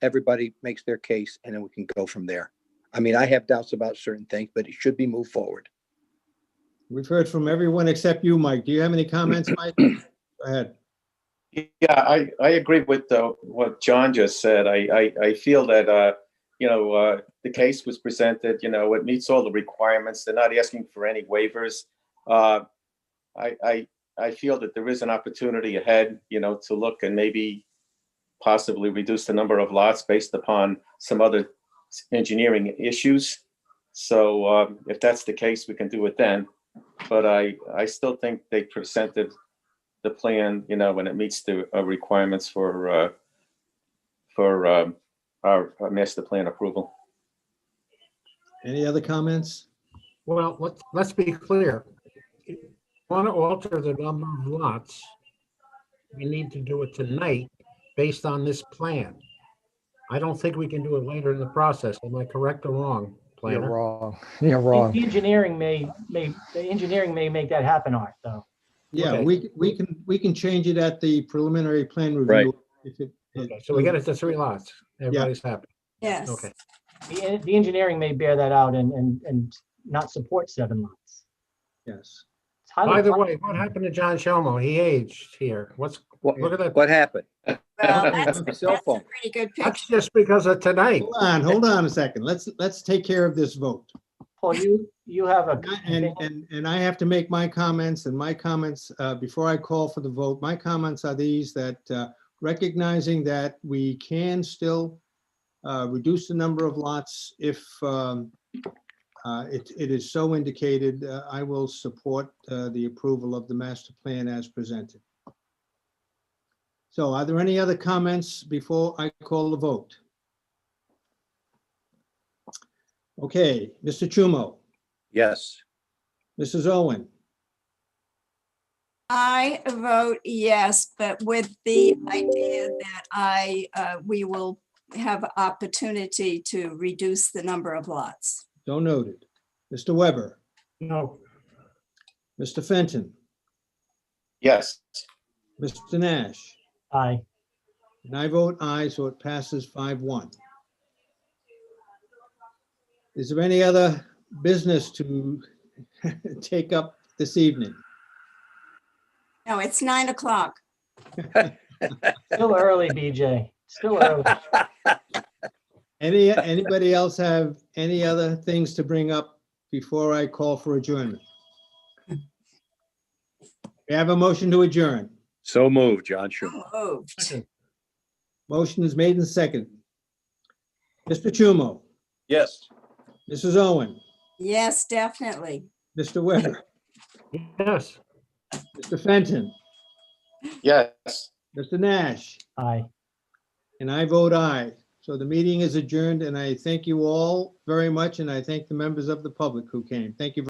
everybody makes their case and then we can go from there. I mean, I have doubts about certain things, but it should be moved forward. We've heard from everyone except you, Mike. Do you have any comments, Mike? Go ahead. Yeah, I agree with what John just said. I feel that, the case was presented, it meets all the requirements. They're not asking for any waivers. I feel that there is an opportunity ahead, to look and maybe possibly reduce the number of lots based upon some other engineering issues. So if that's the case, we can do it then. But I still think they presented the plan, when it meets the requirements for our master plan approval. Any other comments? Well, let's be clear. If you want to alter the number of lots, we need to do it tonight based on this plan. I don't think we can do it later in the process. Am I correct or wrong, planner? You're wrong. You're wrong. The engineering may make that happen, Art, though. Yeah, Okay. we can change it at the preliminary plan review. Right. If it- Okay, so we get it to 3 lots. Everybody's happy. Yes. Okay. The engineering may bear that out and not support 7 lots. Yes. It's highly By the probable. way, what happened to John Shelmo? He aged here. Look at that. What happened? Well, My cell that's a phone. pretty good That's picture. just because of tonight. Hold on a second. Let's take care of this vote. Paul, you have a. And I have to make my comments, and my comments, before I call for the vote, my comments are these, that recognizing that we can still reduce the number of lots if it is so indicated, I will support the approval of the master plan as presented. So are there any other comments before I call the vote? Okay, Mr. Chumo, Yes. Mrs. Owen, I vote yes, but with the idea that we will have opportunity to reduce the number of lots. so noted. Mr. Weber, No. Mr. Fenton, Yes. Mr. Nash, Aye. and I vote aye, so it passes 5-1. Is there any other business to take up this evening? No, it's 9 o'clock. Still early, BJ. Still early. Anybody else have any other things to bring up before I call for adjournment? We have a motion to adjourn. So moved, John Schumer. Moved. Motion is made and second. Mr. Chumo, Yes. Mrs. Owen, Yes, definitely. Mr. Weber, Yes. Mr. Fenton, Yes. Mr. Nash, Aye. and I vote aye. So the meeting is adjourned, and I thank you all very much, and I thank the members of the public who came. Thank you.